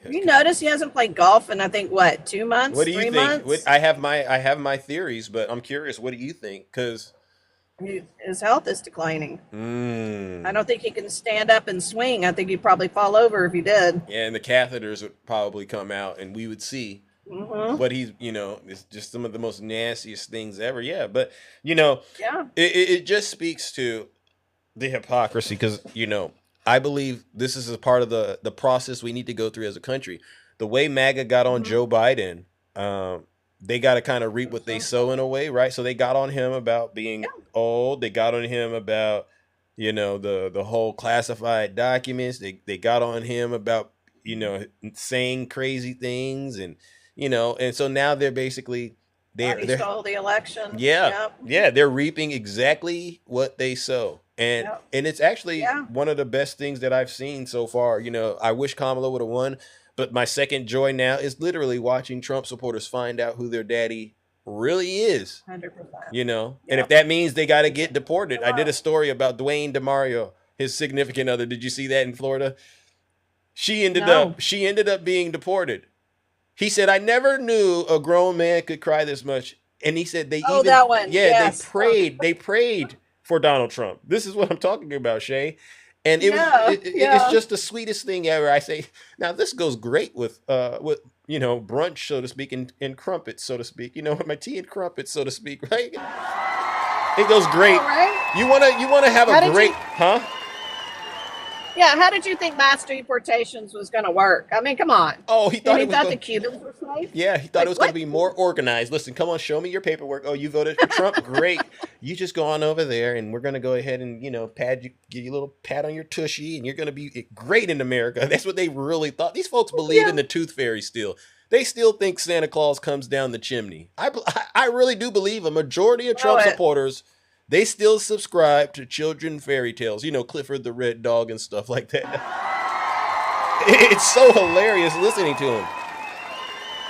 You notice he hasn't played golf in, I think, what, 2 months? What do you 3 think? months? I have my theories, but I'm curious. What do you think? Because His health is declining. Mm. I don't think he can stand up and swing. I think he'd probably fall over if he did. Yeah, and the catheters would probably come out, and we would see what he's, it's just some of the most nastiest things ever. Yeah, but, Yeah. it just speaks to the hypocrisy because, I believe this is a part of the process we need to go through as a country. The way MAGA got on Joe Biden, they got to kind of reap what they sow in a way, right? So they got on him about being old. They got on him about, the whole classified documents. They got on him about, saying crazy things and, and so now they're basically He stole the election. yeah, Yep. they're reaping exactly what they sow. And it's actually one of the best things that I've seen so far. I wish Kamala would have won, but my second joy now is literally watching Trump supporters find out who their daddy really is. 100%. And if that means they got to get deported. I did a story about Dwayne DeMario, his significant other. Did you see that in Florida? She ended up being deported. He said, "I never knew a grown man could cry this much." And he said that one. Yes. They prayed for Donald Trump. This is what I'm talking about, Shay. And it's just the sweetest thing ever. I say, now this goes great with brunch, so to speak, and crumpets, so to speak. With my tea and crumpets, so to speak, right? It goes great. Right. You wanna have a great, huh? Yeah, how did you think mass deportations was going to work? I mean, come on. Oh, he thought the Cubans were safe? Yeah, he thought it was going to be more organized. Listen, come on, show me your paperwork. Oh, you voted for Trump? Great. You just go on over there, and we're going to go ahead and, give you a little pat on your tushy, and you're going to be great in America. That's what they really thought. These folks believe in the tooth fairy still. They still think Santa Claus comes down the chimney. I really do believe a majority of Trump supporters, they still subscribe to children fairy tales, Clifford the Red Dog and stuff like that. It's so hilarious listening to him.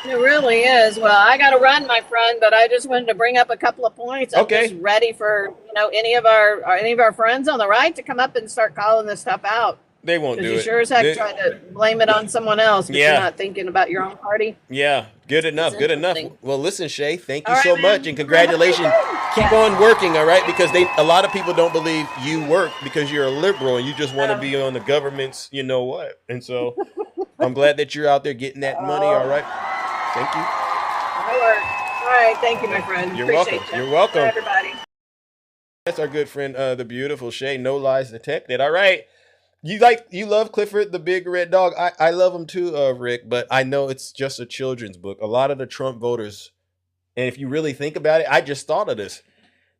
It really is. Well, I got to run, my friend, but I just wanted to bring up a couple of points. I'm just ready for any of our friends on the right to come up and start calling this stuff out. They won't do it. You sure as heck tried to blame it on someone else, but you're not thinking about your own party. Yeah, good enough, good enough. Well, listen, Shay, thank you so much, and congratulations. Keep on working, all right? Because a lot of people don't believe you work because you're a liberal and you just want to be on the government's, what. And so I'm glad that you're out there getting that money, all right? Thank you. All right, thank you, my friend. You're welcome. You're welcome. Bye, everybody. That's our good friend, the beautiful Shay. No lies detected. All right. You love Clifford the Big Red Dog. I love him too, Rick, but I know it's just a children's book. A lot of the Trump voters, and if you really think about it, I just thought of this.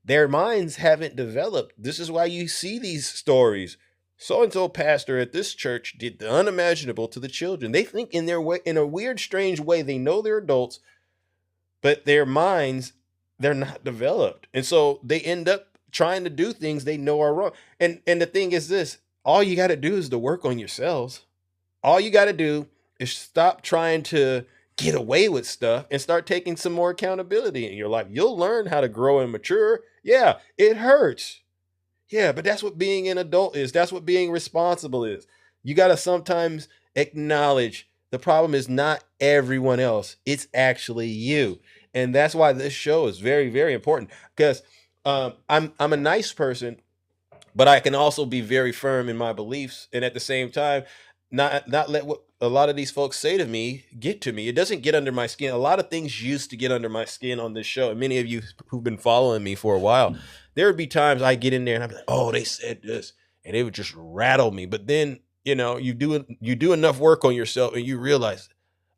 Their minds haven't developed. This is why you see these stories. So-and-so pastor at this church did the unimaginable to the children. They think in a weird, strange way, they know they're adults, but their minds, they're not developed. And so they end up trying to do things they know are wrong. And the thing is this, all you got to do is to work on yourselves. All you got to do is stop trying to get away with stuff and start taking some more accountability in your life. You'll learn how to grow and mature. Yeah, it hurts. Yeah, but that's what being an adult is. That's what being responsible is. You got to sometimes acknowledge the problem is not everyone else. It's actually you. And that's why this show is very, very important because I'm a nice person, but I can also be very firm in my beliefs. And at the same time, not let what a lot of these folks say to me get to me. It doesn't get under my skin. A lot of things used to get under my skin on this show. And many of you who've been following me for a while, there would be times I get in there and I'm like, oh, they said this. And it would just rattle me. But then, you do enough work on yourself and you realize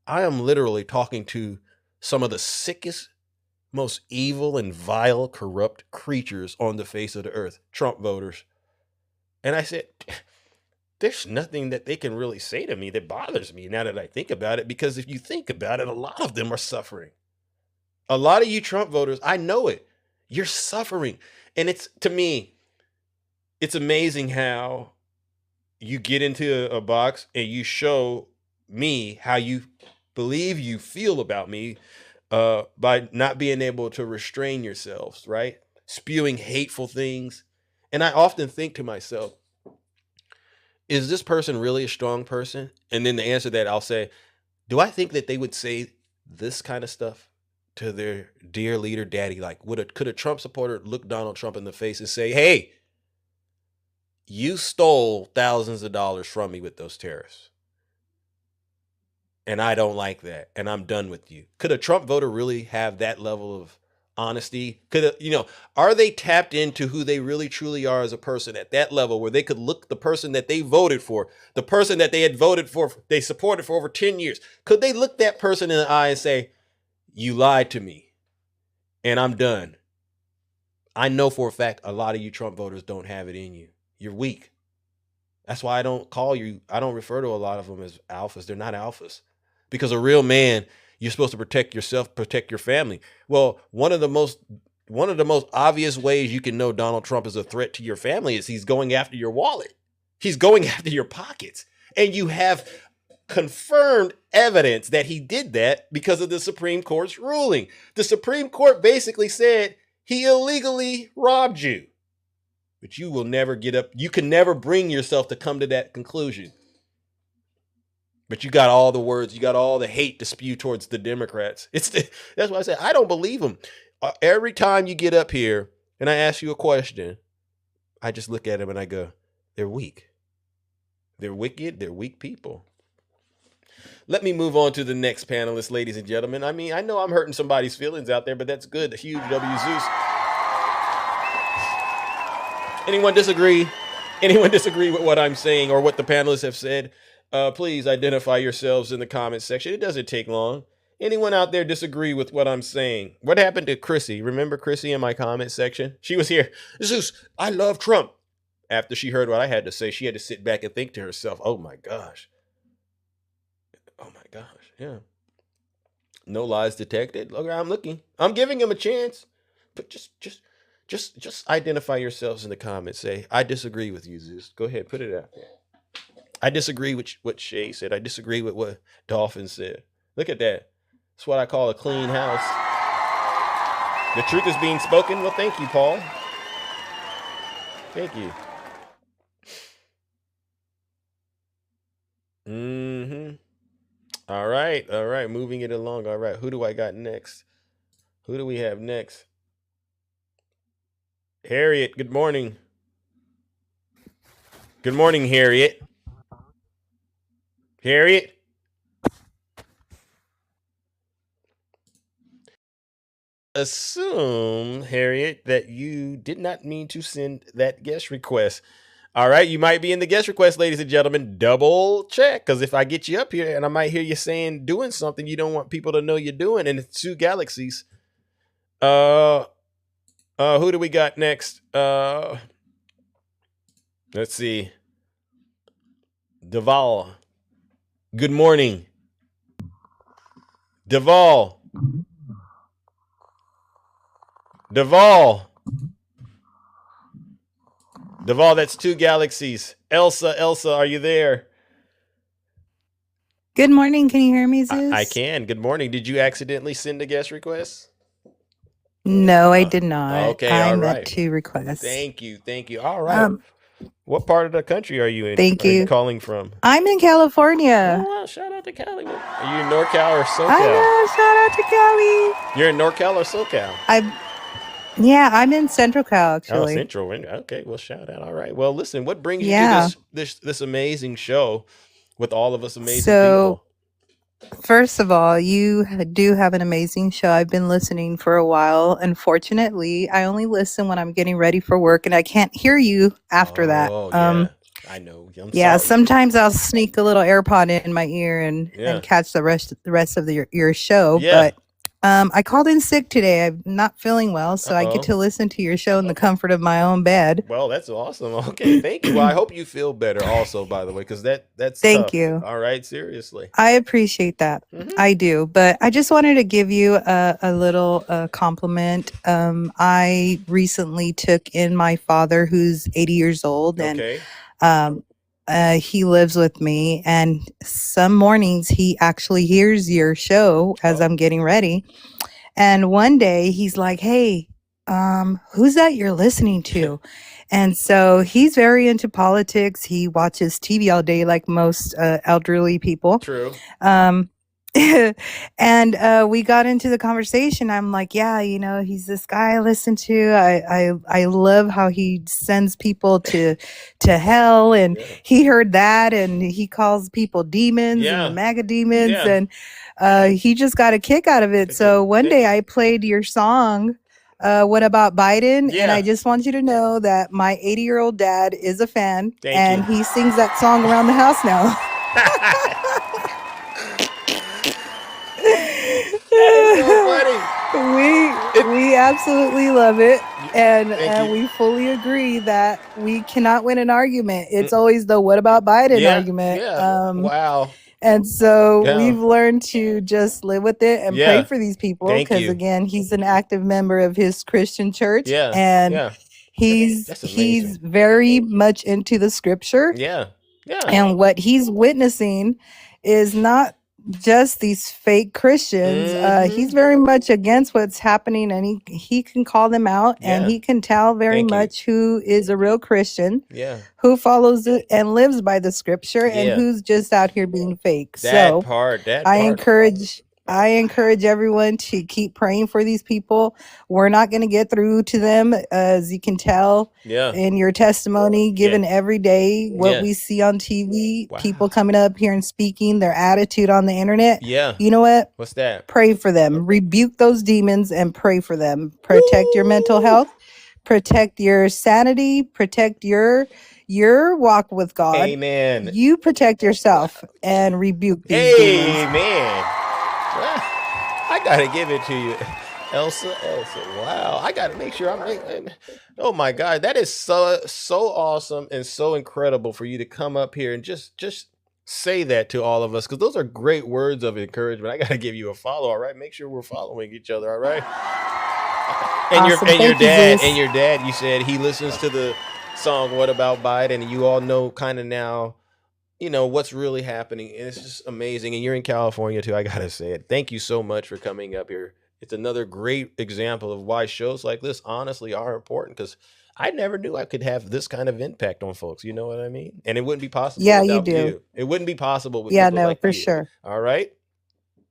I am literally talking to some of the sickest, most evil and vile, corrupt creatures on the face of the earth, Trump voters. And I said, there's nothing that they can really say to me that bothers me now that I think about it, because if you think about it, a lot of them are suffering. A lot of you Trump voters, I know it. You're suffering. And to me, it's amazing how you get into a box and you show me how you believe you feel about me by not being able to restrain yourselves, right? Spewing hateful things. And I often think to myself, is this person really a strong person? And then to answer that, I'll say, do I think that they would say this kind of stuff to their dear leader, daddy? Like, could a Trump supporter look Donald Trump in the face and say, hey, you stole thousands of dollars from me with those tariffs, and I don't like that, and I'm done with you? Could a Trump voter really have that level of honesty? Are they tapped into who they really truly are as a person at that level where they could look the person that they voted for, the person that they had voted for, they supported for over 10 years, could they look that person in the eye and say, you lied to me and I'm done? I know for a fact a lot of you Trump voters don't have it in you. You're weak. That's why I don't refer to a lot of them as alphas. They're not alphas. Because a real man, you're supposed to protect yourself, protect your family. Well, one of the most obvious ways you can know Donald Trump is a threat to your family is he's going after your wallet. He's going after your pockets. And you have confirmed evidence that he did that because of the Supreme Court's ruling. The Supreme Court basically said he illegally robbed you. But you will never get up. You can never bring yourself to come to that conclusion. But you got all the words, you got all the hate to spew towards the Democrats. That's why I say I don't believe them. Every time you get up here and I ask you a question, I just look at them and I go, they're weak. They're wicked. They're weak people. Let me move on to the next panelist, ladies and gentlemen. I mean, I know I'm hurting somebody's feelings out there, but that's good. A huge W Zeus. Anyone disagree? Anyone disagree with what I'm saying or what the panelists have said? Please identify yourselves in the comments section. It doesn't take long. Anyone out there disagree with what I'm saying? What happened to Chrissy? Remember Chrissy in my comment section? She was here. Zeus, I love Trump. After she heard what I had to say, she had to sit back and think to herself, oh my gosh. Oh my gosh. Yeah. No lies detected. Look, I'm looking. I'm giving him a chance. But just identify yourselves in the comments. Say, I disagree with you, Zeus. Go ahead, put it out there. I disagree with what Shay said. I disagree with what Dolphin said. Look at that. That's what I call a clean house. The truth is being spoken. Well, thank you, Paul. Thank you. All right. Moving it along. All right. Who do I got next? Who do we have next? Harriet, good morning. Good morning, Harriet. Harriet? Assume, Harriet, that you did not mean to send that guest request. All right, you might be in the guest request, ladies and gentlemen. Double check, because if I get you up here and I might hear you doing something you don't want people to know you're doing, and it's 2 galaxies. Who do we got next? Let's see. Duval. Good morning. Duval. Duval, that's 2 galaxies. Elsa, are you there? Good morning. Can you hear me, Zeus? I can. Good morning. Did you accidentally send a guest request? No, I did not. Okay, I all meant right. to request. Thank you. All right. What part of the country are you in? Thank you. Are you calling from? I'm in California. Oh, wow. Shout out to Cali. Are you in NorCal or SoCal? I know. Shout out to Cali. You're in NorCal or SoCal? I'm in Central Cal, actually. Oh, Central. Okay, well, shout out. All right. Well, listen, what brings you to this amazing show with all of us amazing people? First of all, you do have an amazing show. I've been listening for a while. Unfortunately, I only listen when I'm getting ready for work, and I can't hear you after that. Yeah. I know. Sorry. Sometimes I'll sneak a little AirPod in my ear and catch the rest of your show. Yeah. But I called in sick today. I'm not feeling well, so I get to listen to your show in the comfort of my own bed. Well, that's awesome. Okay, thank you. Well, I hope you feel better also, by the way, because that's Thank tough. you. All right, seriously. I appreciate that. I do. But I just wanted to give you a little compliment. I recently took in my father, who's 80 years old, and he lives with me, and some mornings he actually hears your show as I'm getting ready. And one day he's like, hey, who's that you're listening to? And so he's very into politics. He watches TV all day, like most elderly people. True. And we got into the conversation. I'm like, yeah, he's this guy I listen to. I love how he sends people to hell, and he heard that, and he calls people demons and the MAGA demons, and he just got a kick out of it. So one day I played your song, What About Biden? And I just want you to know that my 80-year-old dad is a fan, and he sings that song around the house now. That's so funny. We absolutely love it, and we fully agree that we cannot win an argument. It's always the "What about Biden?" argument. Wow. And so we've learned to just live with it and pray for these people, because again, he's an active member of his Christian church, and he's very much into the scripture. And what he's witnessing is not just these fake Christians. He's very much against what's happening, and he can call them out, and he can tell very much who is a real Christian, who follows it and lives by the scripture, and who's just out here being fake. I encourage everyone to keep praying for these people. We're not going to get through to them, as you can tell in your testimony given every day, what we see on TV, people coming up here and speaking, their attitude on the internet. You know what? What's that? Pray for them. Rebuke those demons and pray for them. Protect your mental health. Protect your sanity. Protect your walk with God. Amen. You protect yourself and rebuke these demons. Amen. I gotta give it to you, Elsa. Wow, I gotta make sure oh my God, that is so awesome and so incredible for you to come up here and just say that to all of us, because those are great words of encouragement. I gotta give you a follow. All right, make sure we're following each other. All right. And your dad, you said he listens to the song "What About Biden," and you all know kind of now, what's really happening. And it's just amazing. And you're in California too. I got to say it. Thank you so much for coming up here. It's another great example of why shows like this honestly are important, because I never knew I could have this kind of impact on folks. You know what I mean? And it wouldn't be possible without you do. you. It wouldn't be possible with people like for you. Sure. All right.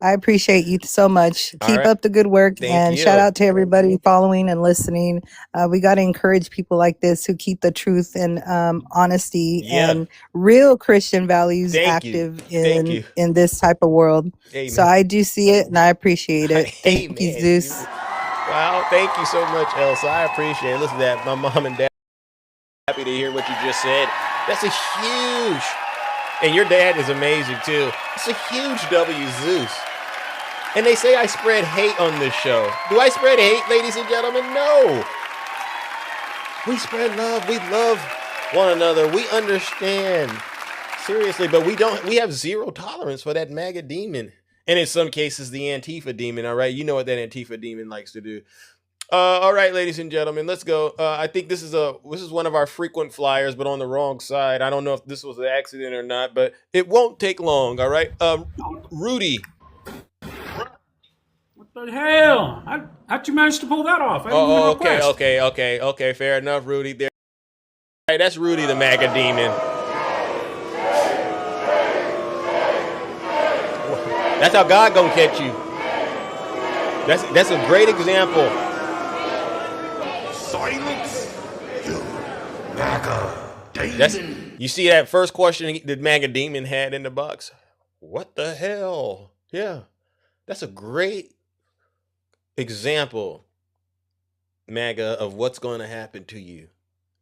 I appreciate you so much. Keep right. up the good work. Thank you. Shout out to everybody following and listening. We got to encourage people like this who keep the truth and honesty and real Christian values active in this type of world. Amen. So I do see it and I appreciate it. Thank you, Zeus. Wow. Thank you so much, Elsa. I appreciate it. Listen to that. My mom and dad are happy to hear what you just said. That's a huge, and your dad is amazing too. It's a huge W, Zeus. And they say I spread hate on this show. Do I spread hate, ladies and gentlemen? No. We spread love. We love one another. We understand. Seriously, but we have zero tolerance for that MAGA demon. And in some cases, the Antifa demon, all right? You know what that Antifa demon likes to do. All right, ladies and gentlemen, let's go. I think this is one of our frequent flyers, but on the wrong side. I don't know if this was an accident or not, but it won't take long, all right? Rudy. What the hell? How'd you manage to pull that off? Okay. Fair enough, Rudy. There. All right, that's Rudy the MAGA demon. That's how God gonna catch you. That's a great example. Silence, you MAGA demon. You see that first question the MAGA demon had in the box? What the hell? Yeah, that's a great example, MAGA, of what's going to happen to you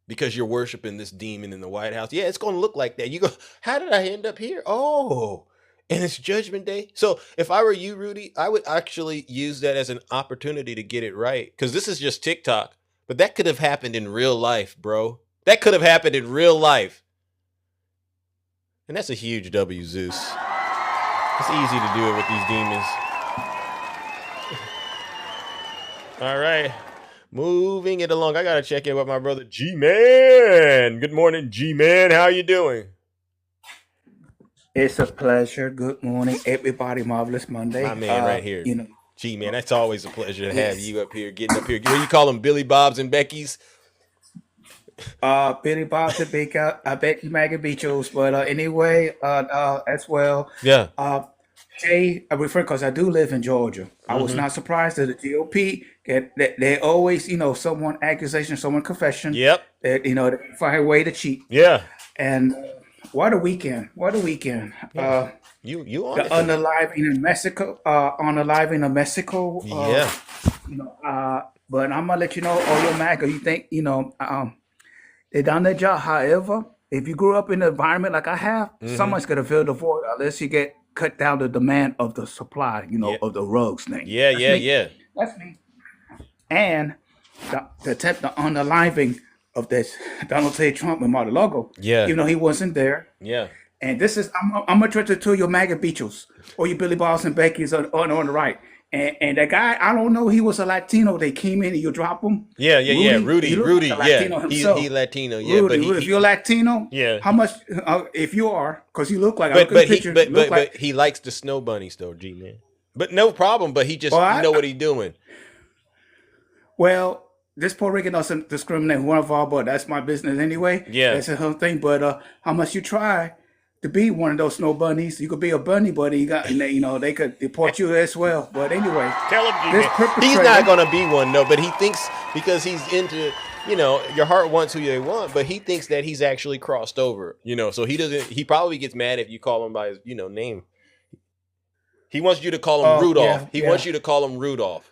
because you're worshiping this demon in the White House. Yeah, it's going to look like that. You go, how did I end up here? Oh, and it's Judgment Day. So if I were you, Rudy, I would actually use that as an opportunity to get it right, because this is just TikTok, but that could have happened in real life, bro. That could have happened in real life. And that's a huge W, Zeus. It's easy to do it with these demons. All right, moving it along. I got to check in with my brother G-Man. Good morning, G-Man. How you doing? It's a pleasure. Good morning, everybody. Marvelous Monday. My man right here. G-Man, that's always a pleasure to have you up here, getting up here. What do you call them, Billy Bob's and Becky's? Billy Bob's and Becky, I bet you Maggie Beachos, but anyway, as well. Yeah. Jay, I refer because I do live in Georgia. I was not surprised that the GOP they always, someone accusation, someone confession. Yep. That they find a way to cheat. Yeah. And what a weekend! What a weekend! Yeah. You on the unaliving in Mexico. Unaliving of Mexico. Yeah. But I'm gonna let you know, all your MAGA, you think they done their job. However, if you grew up in an environment like I have, someone's gonna fill the void unless you get cut down the demand of the supply, of the rugs thing. Yeah, That's me. And the attempt to unaliving of this Donald J. Trump and Mar-a-Lago. Yeah. Even though he wasn't there. Yeah. And this is, I'm attracted to your MAGA Beachos or your Billy Bob's and Becky's on the right. And that guy, I don't know, he was a Latino. They came in and you drop him. Yeah. Rudy, Latino He Latino, Latino, yeah. Rudy, if you're Latino, how much, if you are, because you look like, but he likes the snow bunnies though, G-Man. But no problem, but he just know what he's doing. Well, this Puerto Rican doesn't discriminate one of our, but that's my business anyway. Yeah. That's a whole thing. But how much you try to be one of those snow bunnies, you could be a bunny buddy. You got, they could deport you as well. But anyway, tell him he's not gonna be one, no. But he thinks because he's into, your heart wants who they want, but he thinks that he's actually crossed over. So he doesn't. He probably gets mad if you call him by his, name. He wants you to call him Rudolph. He wants you to call him Rudolph.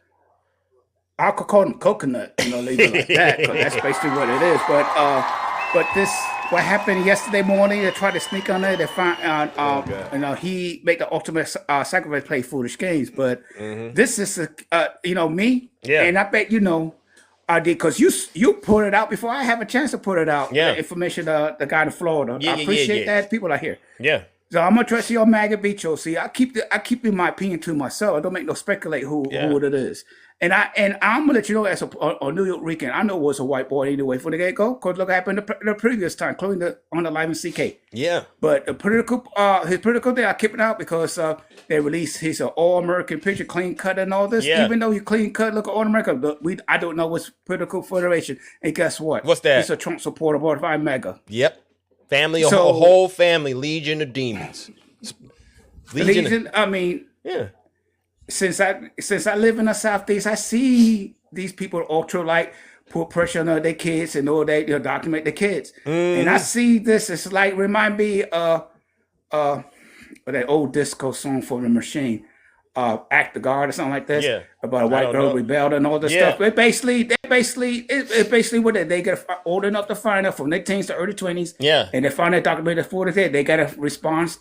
I could call them coconut, leave it like that, because that's basically what it is. But this, what happened yesterday morning? They tried to sneak on there. They find, he made the ultimate sacrifice, play foolish games. But this is, me, and I bet I did, because you put it out before I have a chance to put it out. Yeah, the information, the guy in Florida. I appreciate that. People are here. Yeah. So I'm gonna trust your MAGA Bicho. See, I keep in my opinion to myself. I don't make no speculate who it is. And I'm gonna let you know, as a New York I know it was a white boy anyway from the get go. Cause look what happened the previous time, including on the live in CK. Yeah. But the his political day, I keep it out because they released his all American picture, clean cut and all this. Yeah. Even though he clean cut, look at all America, but I don't know what's political federation. And guess what? What's that? He's a Trump supporter, but if I'm MAGA. Yep. Family, a whole family, legion of demons. Legion. I mean, yeah. Since I live in the Southeast, I see these people ultra put pressure on their kids and all that, document the kids. And I see this. It's like remind me of that old disco song for the Machine, Act the Guard or something like this. Yeah. About a white girl rebelled and all this stuff. It's basically what they get old enough to find out from their teens to early 20s. Yeah. And they find that documented for the they got to respond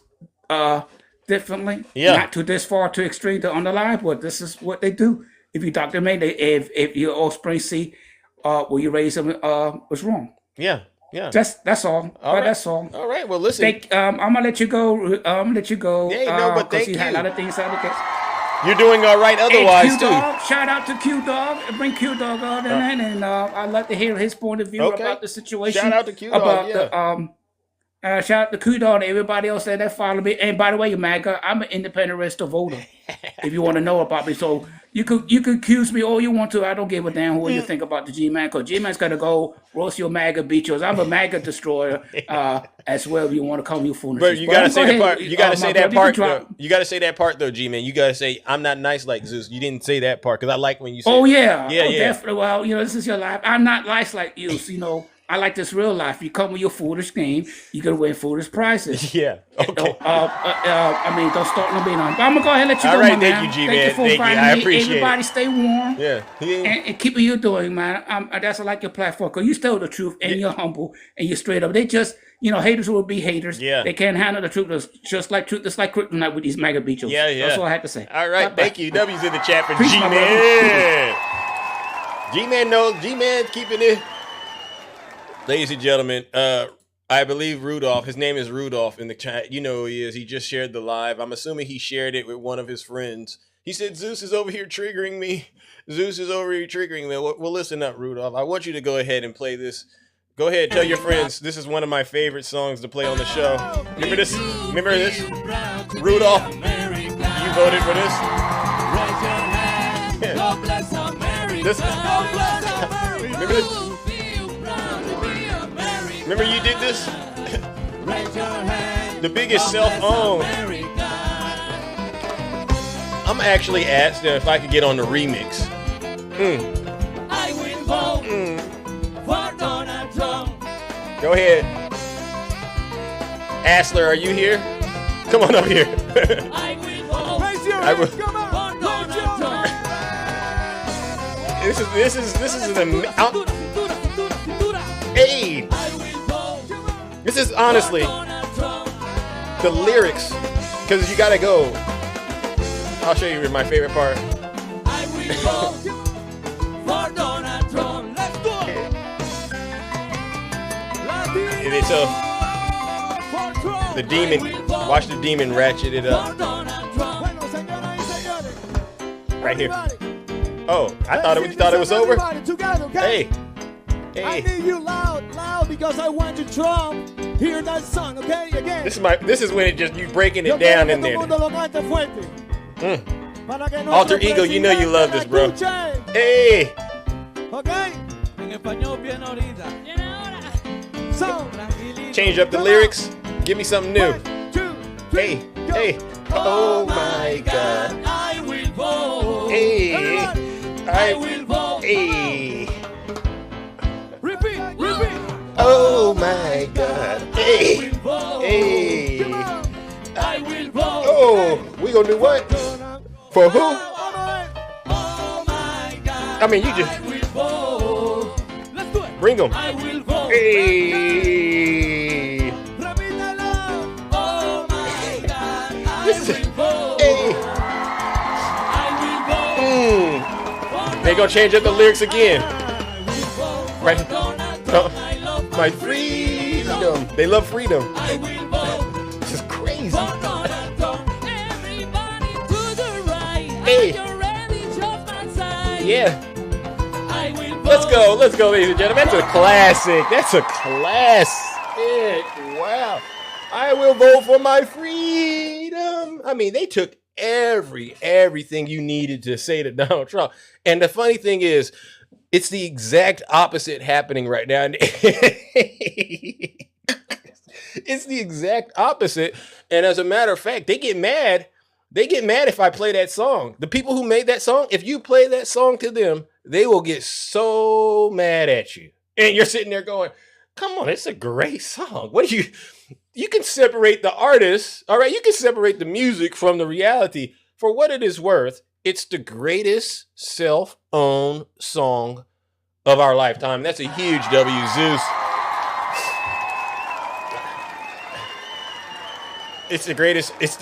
differently. Yeah. Not to this far too extreme to underline, but this is what they do. If you document if your offspring see where you raise them was wrong. Yeah. Yeah. That's all. All right. That's all. All right. Well, listen. I'm gonna let you go. Yeah, no, but thank you. Had a lot of things out of You're doing all right otherwise, too. Shout out to Q-Dog. Bring Q-Dog on and I'd like to hear his point of view about the situation. Shout out to Q-Dog, shout out to Q-Dog and everybody else that follow me. And by the way, MAGA, I'm an independent registered voter. If you want to know about me. So you could accuse me all you want to. I don't give a damn what you think about the G-Man, because G-Man's got to go roast your MAGA Beachos. I'm a MAGA destroyer as well, if you want to call me foolish. But you got to say that part. You got to say that part. You got to say that part, though, G-Man. You got to say, I'm not nice like Zeus. You didn't say that part, because I like when you say definitely. Well, this is your life. I'm not nice like you. So, I like this real life. You come with your foolish game, you can win foolish prizes. Yeah. Okay. Don't start no being on. But I'm gonna go ahead and let you all go, right, man. Thank you, G-Man. Thank you. I appreciate Everybody it. stay warm. Yeah. And keep what you're doing, man. That's I like your platform, because you tell the truth and you're humble and you're straight up. They just, haters will be haters. Yeah. They can't handle the truth. It's just like kryptonite with these MAGA Beachos. Yeah. That's all I had to say. All right. Bye-bye. Thank you. W's in the chat for Peace, G-Man. G-Man knows. G-Man keeping it. Ladies and gentlemen, I believe Rudolph, his name is Rudolph in the chat. You know who he is. He just shared the live. I'm assuming he shared it with one of his friends. He said, Zeus is over here triggering me. Zeus is over here triggering me. Well, listen up, Rudolph. I want you to go ahead and play this. Go ahead, tell your friends. This is one of my favorite songs to play on the show. Remember this? Remember this? Rudolph, you voted for this? Remember you did this? The biggest self-owned. I'm actually asked if I could get on the remix. I will vote for Donald Trump. Go ahead. Asler, are you here? Come on up here. I will vote for Donald Trump. This is an hey. This is honestly the lyrics, because you gotta go. I'll show you my favorite part. I will vote for Donald Trump. Let's go. And so the demon, watch the demon ratchet it up. Right here. Oh, I thought it was over. Together, okay? Hey. I need you loud because I want to Trump. Hear that song, okay? Again. This is when it just you breaking it down in there. Alter ego, you know you love this, bro. Hey. Okay. Change up the lyrics. Give me something new. Hey. Oh my God. I will vote. Hey. I will vote. Hey. Repeat. Oh my God. Hey. Hey. I will vote. Oh, we gonna do what? For who? Oh my God. I mean, you just. I will vote. Let's do it. Bring them. I will vote. Hey. Oh my God. I will vote. Hey. I will vote. They gonna change up the lyrics again. Right. My freedom. They love freedom. I will vote. This is crazy. Everybody to the right. Hey. Are you ready? Jump outside. Yeah. I will vote. Let's go, ladies and gentlemen. That's a classic. Wow. I will vote for my freedom. I mean, they took everything you needed to say to Donald Trump. And the funny thing is, it's the exact opposite happening right now. It's the exact opposite. And as a matter of fact, they get mad. They get mad if I play that song. The people who made that song, if you play that song to them, they will get so mad at you. And you're sitting there going, come on, it's a great song. What do you can separate the artist, all right? You can separate the music from the reality. For what it is worth, it's the greatest self-owned song of our lifetime. That's a huge W, Zeus. It's the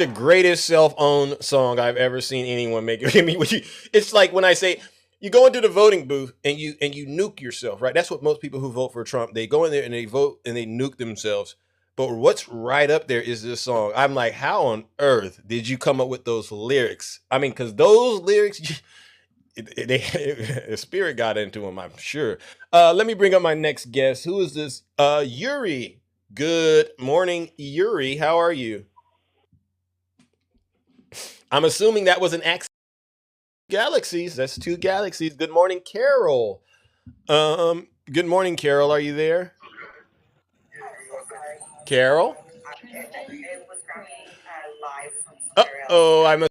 greatest self-owned song I've ever seen anyone make. It's like when I say you go into the voting booth and you nuke yourself, right? That's what most people who vote for Trump, they go in there and they vote and they nuke themselves. But what's right up there is this song. I'm like, how on earth did you come up with those lyrics? I mean, because those lyrics, the spirit got into them, I'm sure. Let me bring up my next guest. Who is this? Yuri. Good morning, Yuri. How are you? I'm assuming that was an accident. Galaxies. That's two galaxies. Good morning, Carol. Good morning, Carol. Are you there? Carol? Uh-oh, I'm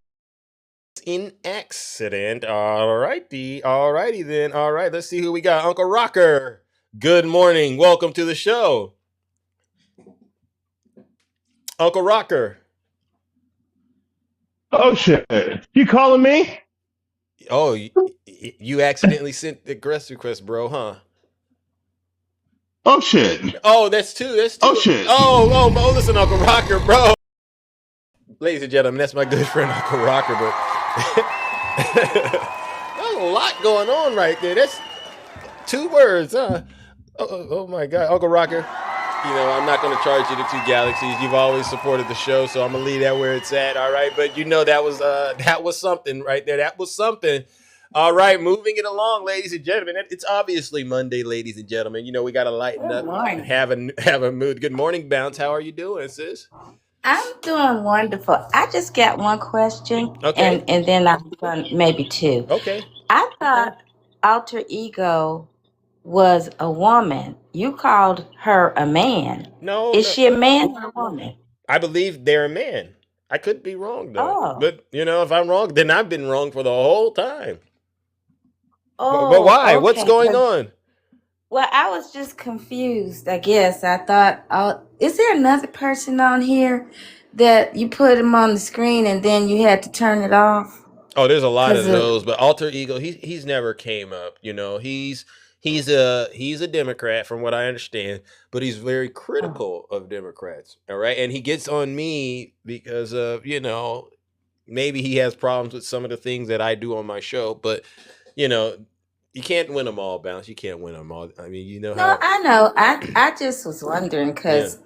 in accident. All righty then. All right, let's see who we got. Uncle Rocker. Good morning. Welcome to the show. Uncle Rocker. Oh, shit. You calling me? Oh, you accidentally sent the guest request, bro, huh? Oh, shit. Oh, that's two. Oh, shit. Oh, listen, Uncle Rocker, bro. Ladies and gentlemen, that's my good friend, Uncle Rocker, but there's a lot going on right there. That's two words, huh? Oh my God. Uncle Rocker, you know, I'm not going to charge you the two galaxies. You've always supported the show, so I'm going to leave that where it's at, all right? But you know that was something right there. That was something. All right, moving it along, ladies and gentlemen. It's obviously Monday, ladies and gentlemen. You know, we got to lighten up and have a mood. Good morning, Bounce. How are you doing, sis? I'm doing wonderful. I just got one question, okay, and then I've done maybe two. Okay. I thought alter ego was a woman. You called her a man. No, Is she a man or a woman? I believe they're a man. I could be wrong though. Oh. But if I'm wrong, then I've been wrong for the whole time. But Oh, why? okay. What's going on? Well, I was just confused, I guess. I thought, is there another person on here that you put him on the screen and then you had to turn it off? Oh, there's a lot of those, but alter ego, he's never came up. He's a Democrat from what I understand, but he's very critical of Democrats. All right, and he gets on me because of maybe he has problems with some of the things that I do on my show, but you can't win them all, Bounce. You can't win them all. I mean, No, I know. I just was wondering because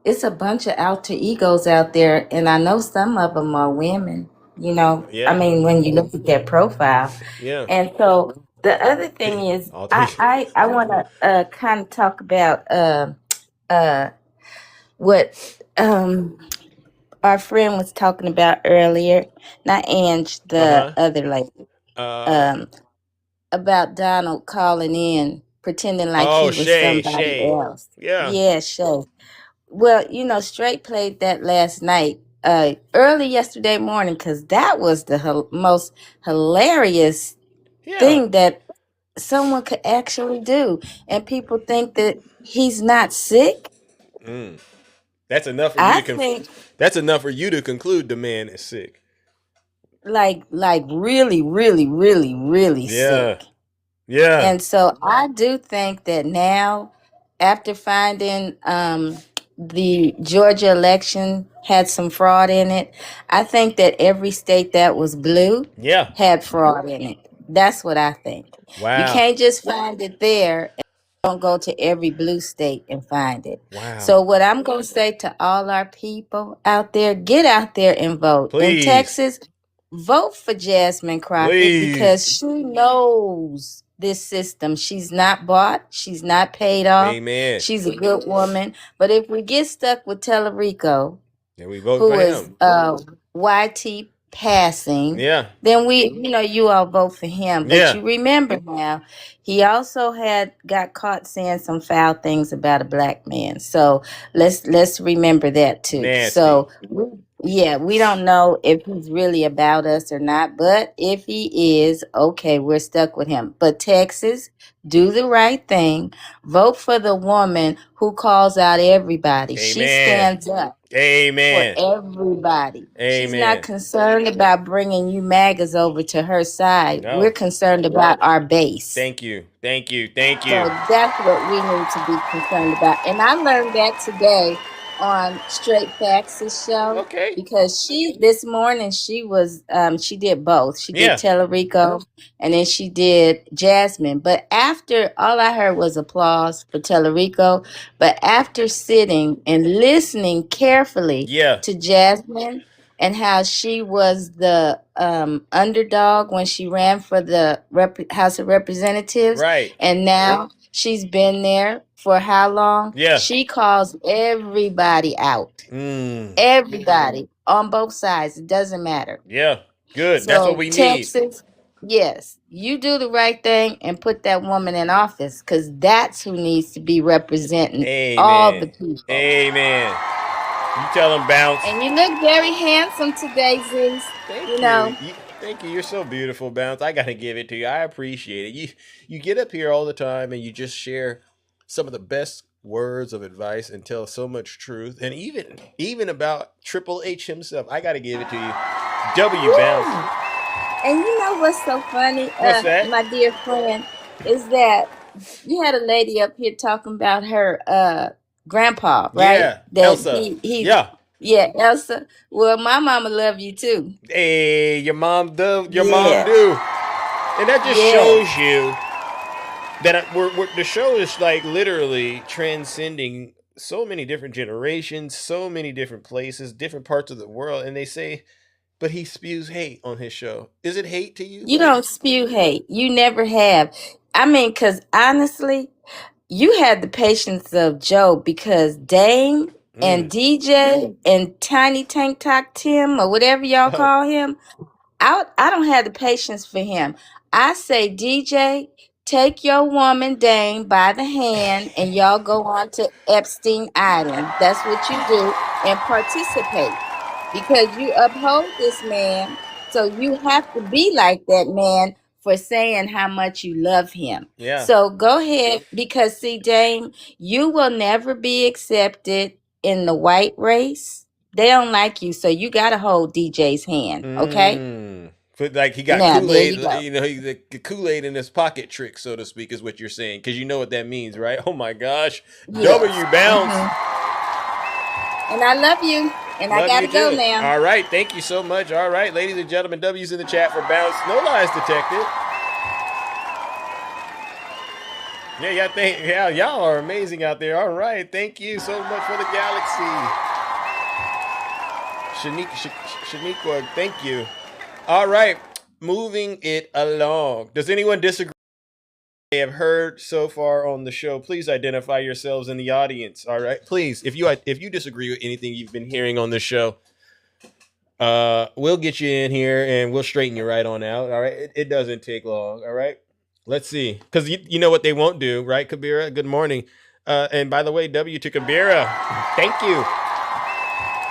it's a bunch of alter egos out there, and I know some of them are women. Yeah. I mean, when you look at their profile. Yeah. And so the other thing is, I want to kind of talk about what our friend was talking about earlier, not Ange, the other lady, about Donald calling in, pretending like he was somebody else. Yeah. Yeah, Shay. Well, Straight played that last night, early yesterday morning, because that was the most hilarious thing that someone could actually do. And people think that he's not sick. That's enough for you to that's enough for you to conclude the man is sick. Like really, really, really, really sick. Yeah. And so I do think that now, after finding the Georgia election had some fraud in it, I think that every state that was blue had fraud in it. That's what I think. Wow. You can't just find it there and don't go to every blue state and find it. Wow. So what I'm going to say to all our people out there, get out there and vote. Please. In Texas, vote for Jasmine Crockett because she knows this system. She's not bought. She's not paid off. Amen. She's a good woman. But if we get stuck with Tellerico, we vote who for is YT passing, then you all vote for him. But you remember now, he also got caught saying some foul things about a black man. So let's remember that too. Nasty. So we don't know if he's really about us or not, but if he is, okay, we're stuck with him. But Texas, do the right thing. Vote for the woman who calls out everybody. Amen. She stands up Amen. for everybody. Amen. She's not concerned about bringing you MAGAs over to her side. No. We're concerned about our base. Thank you. So that's what we need to be concerned about. And I learned that today on Straight Facts' show. Okay. Because this morning she did both. She did Tellerico and then she did Jasmine. But after, all I heard was applause for Tellerico. But after sitting and listening carefully to Jasmine and how she was the underdog when she ran for the House of Representatives. Right. And now she's been there for how long? Yeah. She calls everybody out. Everybody on both sides. It doesn't matter. Yeah. Good. So That's what we Texas, yes, you do the right thing and put that woman in office because that's who needs to be representing all the people. Amen. You tell them, Bounce. And you look very handsome today, Zeus. Thank you. Thank you. You're so beautiful, Bounce. I gotta give it to you. I appreciate it. You get up here all the time and you just share some of the best words of advice and tell so much truth. And even about Triple H himself. I gotta give it to you. Bounce. And you know what's so funny, What's that? my dear friend, is that you had a lady up here talking about her grandpa, right? Yeah, That Elsa. Yeah, Elsa. Well, my mama love you too. Hey, your mom do. Your mom do. And that just shows you that the show is like literally transcending so many different generations, so many different places, different parts of the world. And they say, but he spews hate on his show. Is it hate to you? You don't spew hate. You never have. I mean, because honestly, you had the patience of Joe because Dame and DJ and Tiny Tank Talk Tim or whatever y'all call him, I don't have the patience for him. I say, DJ, take your woman Dame by the hand and y'all go on to Epstein Island. That's what you do and participate because you uphold this man. So you have to be like that man for saying how much you love him. Yeah. So go ahead because see, Dame, you will never be accepted in the white race. They don't like you, so you got to hold DJ's hand, okay? But like he got Now, there Kool-Aid, you go. you know, the Kool-Aid in his pocket trick, so to speak, is what you're saying. Because you know what that means, right? Oh my gosh. Yes. W bounce. And I love you. And Love I got to you go too. now. All right. Thank you so much. All right, ladies and gentlemen, W's in the chat for bounce. No lies detected. Yeah, y'all are amazing out there. All right. Thank you so much for the galaxy. Shaniqua, thank you. All right. Moving it along. Does anyone disagree with what they have heard so far on the show? Please identify yourselves in the audience. All right. Please, if you disagree with anything you've been hearing on this show, we'll get you in here and we'll straighten you right on out. All right. It doesn't take long. All right. Let's see. Because you know what they won't do, right, Kabira? Good morning. And by the way, W to Kabira. Thank you.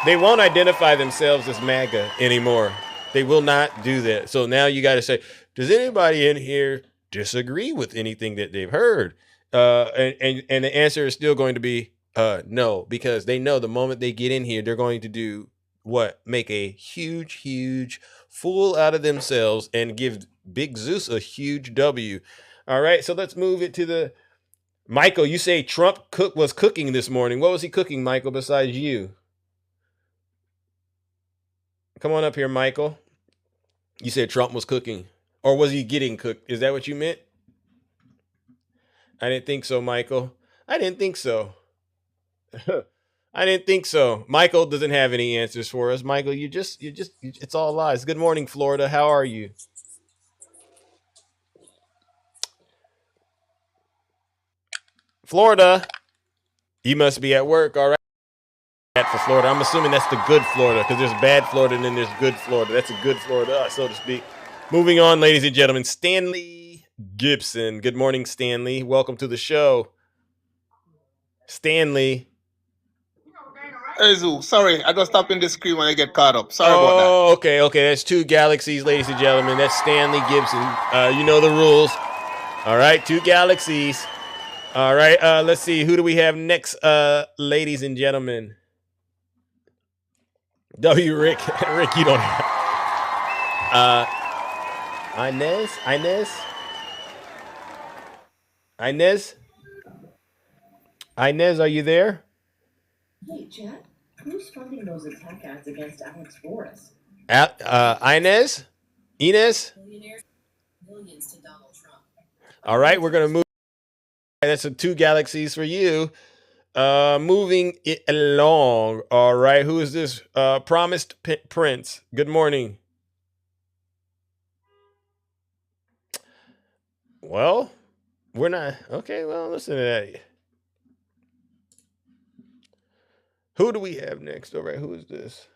They won't identify themselves as MAGA anymore. They will not do that. So now you got to say, does anybody in here disagree with anything that they've heard? And the answer is still going to be no, because they know the moment they get in here, they're going to do what? Make a huge fool out of themselves and give Big Zeus a huge W. All right, so let's move it to the Michael. You say Trump was cooking this morning. What was he cooking, Michael, besides you? Come on up here, Michael. You said Trump was cooking. Or was he getting cooked? Is that what you meant? I didn't think so, Michael. I didn't think so. I didn't think so. Michael doesn't have any answers for us. Michael, it's all lies. Good morning, Florida. How are you? Florida. You must be at work, all right? For Florida. I'm assuming that's the good Florida because there's bad Florida and then there's good Florida. That's a good Florida, so to speak. Moving on, ladies and gentlemen, Stanley Gibson. Good morning, Stanley. Welcome to the show. Stanley. Hey, Zeus. Sorry, I just tap in the screen when I get caught up. Sorry about that. Okay. That's two galaxies, ladies and gentlemen. That's Stanley Gibson. You know the rules. All right, two galaxies. All right, let's see. Who do we have next, ladies and gentlemen? Rick, you don't have. Inez, are you there? Hey, Chad, who's funding those attack ads against Alex Boris? Inez? Millions to Donald Trump. All right, we're going to move. That's two galaxies for you. Moving it along. All right, who is this? Promised Prince. Good morning. Well, we're not. Okay, well, listen to that. Who do we have next? All right, who is this?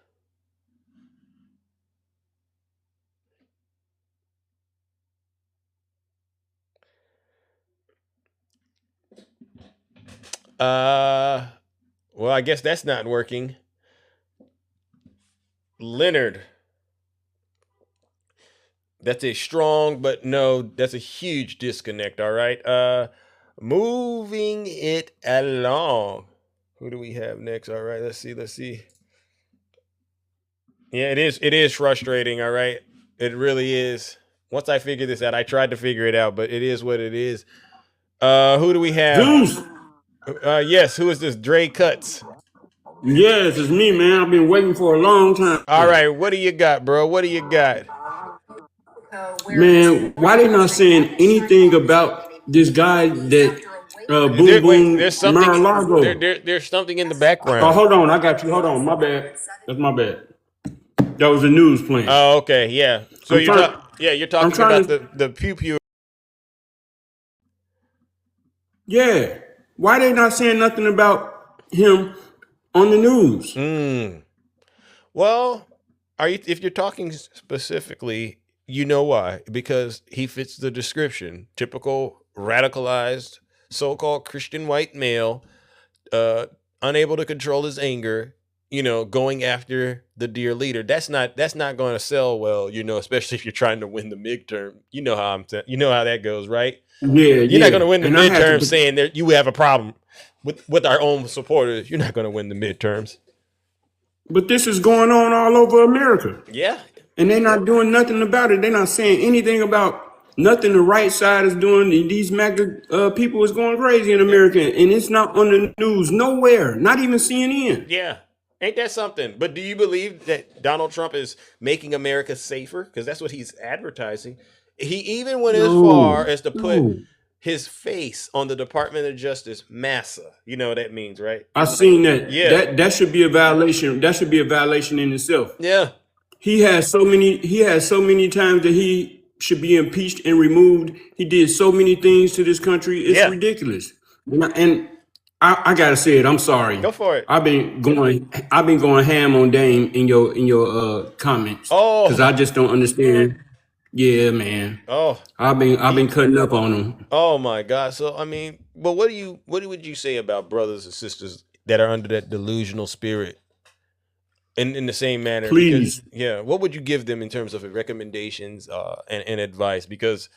Well, I guess that's not working. Leonard. That's a strong, but no, that's a huge disconnect. All right. Moving it along. Who do we have next? All right, let's see. Yeah, it is frustrating, all right? It really is. Once I figure this out, I tried to figure it out, but it is what it is. Who do we have? Zeus. Yes, who is this? Dre Cuts. Yes, it's me, man. I've been waiting for a long time. All right, what do you got, bro? What do you got? Man, why they not saying anything about this guy that There's something. Mar-a-Lago? There's something in the background. Oh, hold on, I got you. Hold on, my bad. That's my bad. That was a news plan. Oh, okay, yeah. So you're talking about the pew pew. Yeah, why they not saying nothing about him on the news? Well, if you're talking specifically, You know why? Because he fits the description. Typical radicalized so-called Christian white male, unable to control his anger, going after the dear leader. That's not going to sell well, especially if you're trying to win the midterm. You know how that goes, right? Yeah, You're not going to win the And I have midterm to- saying that you have a problem with our own supporters. You're not going to win the midterms. But this is going on all over America. Yeah. And they're not doing nothing about it. They're not saying anything about nothing the right side is doing. These MAGA people is going crazy in America. And it's not on the news nowhere, not even CNN. Yeah. Ain't that something? But do you believe that Donald Trump is making America safer? Because that's what he's advertising. He even went as far as to put his face on the Department of Justice massa. You know what that means, right? I seen that. Yeah. That should be a violation. That should be a violation in itself. Yeah. He has so many times that he should be impeached and removed. He did so many things to this country. It's ridiculous. And I gotta say it. I'm sorry. Go for it. I've been going ham on Dame in your comments. Oh, because I just don't understand. Yeah, man. Oh, I've been cutting up on him. Oh my God. So I mean, but what would you say about brothers and sisters that are under that delusional spirit? In the same manner, Please. Because, what would you give them in terms of recommendations and advice? Because,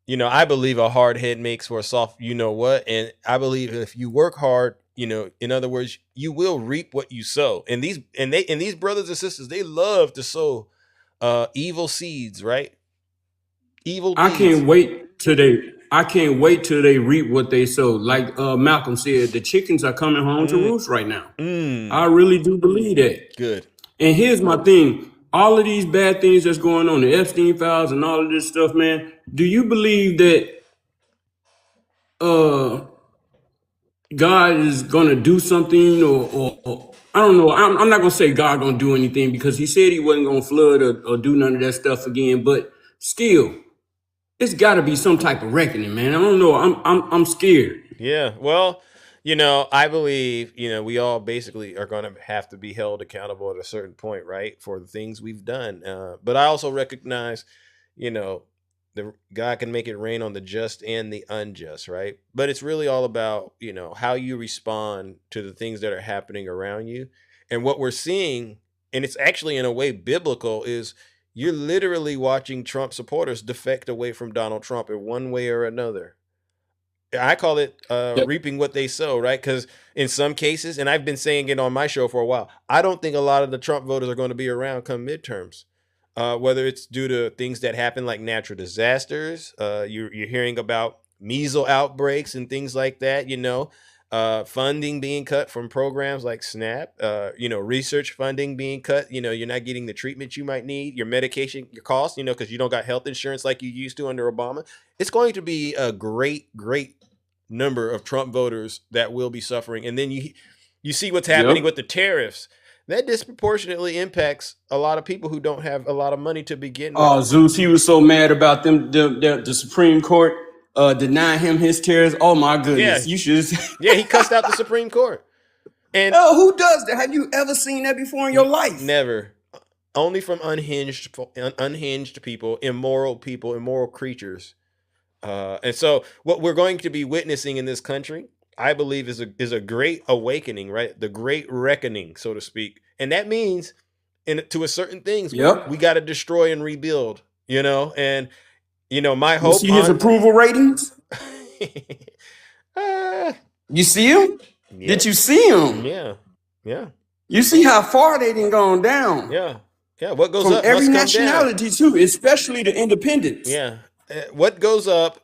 I believe a hard head makes for a soft, and I believe if you work hard, in other words, you will reap what you sow. And these brothers and sisters, they love to sow evil seeds, right? Evil. I can't wait till they reap what they sow. Like Malcolm said, the chickens are coming home to roost right now. I really do believe that. Good. And here's my thing. All of these bad things that's going on, the Epstein files and all of this stuff, man, do you believe that God is going to do something or I don't know. I'm not going to say God going to do anything because he said he wasn't going to flood or do none of that stuff again. But still, it's got to be some type of reckoning, man. I don't know. I'm scared. Yeah. Well, I believe, we all basically are going to have to be held accountable at a certain point, right? For the things we've done. But I also recognize, the God can make it rain on the just and the unjust, right? But it's really all about, how you respond to the things that are happening around you. And what we're seeing, and it's actually in a way biblical, is you're literally watching Trump supporters defect away from Donald Trump in one way or another. I call it reaping what they sow, right? Because in some cases, and I've been saying it on my show for a while, I don't think a lot of the Trump voters are going to be around come midterms. Whether it's due to things that happen like natural disasters, you're hearing about measles outbreaks and things like that, funding being cut from programs like SNAP, research funding being cut, you're not getting the treatment you might need, your medication, your costs, because you don't got health insurance like you used to under Obama. It's going to be a great, great number of Trump voters that will be suffering. And then you see what's happening with the tariffs. That disproportionately impacts a lot of people who don't have a lot of money to begin with. Oh, Zeus, he was so mad about the Supreme Court denying him his tariffs. Oh my goodness, you should. Yeah, he cussed out the Supreme Court. And who does that? Have you ever seen that before in your life? Never. Only from unhinged people, immoral creatures. And so, what we're going to be witnessing in this country, I believe, is a great awakening, right? The great reckoning, so to speak. And that means, to a certain things, we got to destroy and rebuild, and, my hope. You see his approval ratings? You see him? Yeah. Did you see him? Yeah. You see how far they done gone down? Yeah. What goes From up every must come nationality down. too, especially the independents. Yeah. What goes up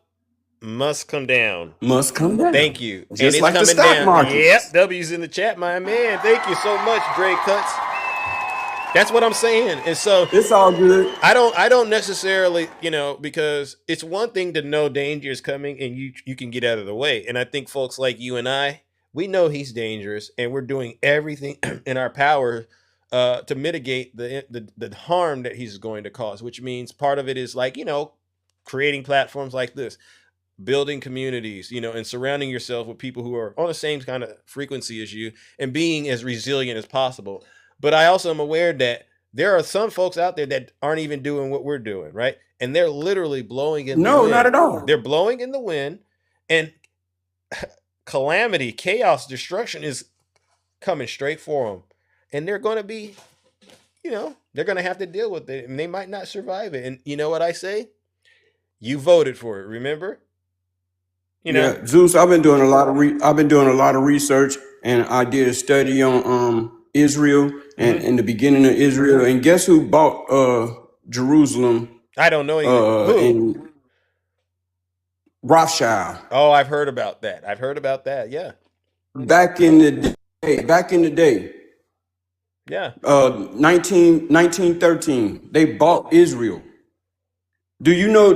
must come down. Must come down. Thank you. Just and it's like the coming stock down. market. Yep. W's in the chat, my man. Thank you so much, Dre Cuts. That's what I'm saying. And so it's all good. I don't necessarily, because it's one thing to know danger is coming and you can get out of the way. And I think folks like you and I, we know he's dangerous and we're doing everything in our power to mitigate the harm that he's going to cause, which means part of it is like, creating platforms like this, building communities, and surrounding yourself with people who are on the same kind of frequency as you and being as resilient as possible. But I also am aware that There are some folks out there that aren't even doing what we're doing, right? And they're literally blowing in the No, wind. not at all. They're blowing in the wind, and calamity, chaos, destruction is coming straight for them. And they're going to be, they're going to have to deal with it, and they might not survive it. And you know what I say? You voted for it, remember? Yeah, Zeus, I've been doing a lot of research, and I did a study on Israel and the beginning of Israel. And guess who bought Jerusalem? I don't know anything. In Rothschild. Oh, I've heard about that. Yeah. Back in the day. Yeah. 1913, they bought Israel. Do you know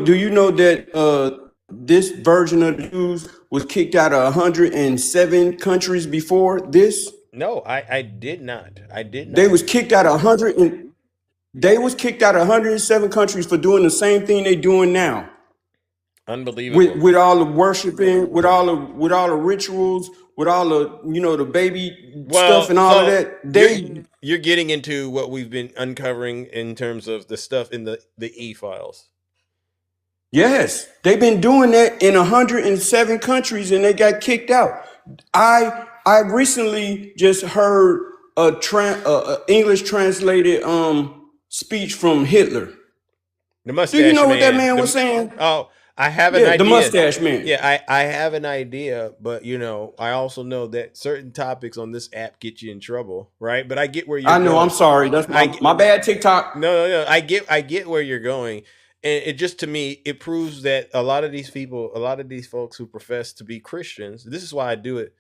that this version of the Jews was kicked out of 107 countries before this? No, I did not. They was kicked out of 107 countries for doing the same thing they doing now. Unbelievable. With all the worshiping, with all the rituals, with all the the baby stuff and all of that. You're getting into what we've been uncovering in terms of the stuff in the e-files. Yes, they've been doing that in 107 countries, and they got kicked out. I recently just heard a English translated speech from Hitler. The mustache. Do you know what that man man was saying? Oh, I have an idea. The mustache man. Yeah, I have an idea, but I also know that certain topics on this app get you in trouble, right? But I get where you're going. I'm sorry. That's my bad, TikTok. No. I get where you're going. And it just, to me, it proves that a lot of these people, a lot of these folks who profess to be Christians, this is why I do it.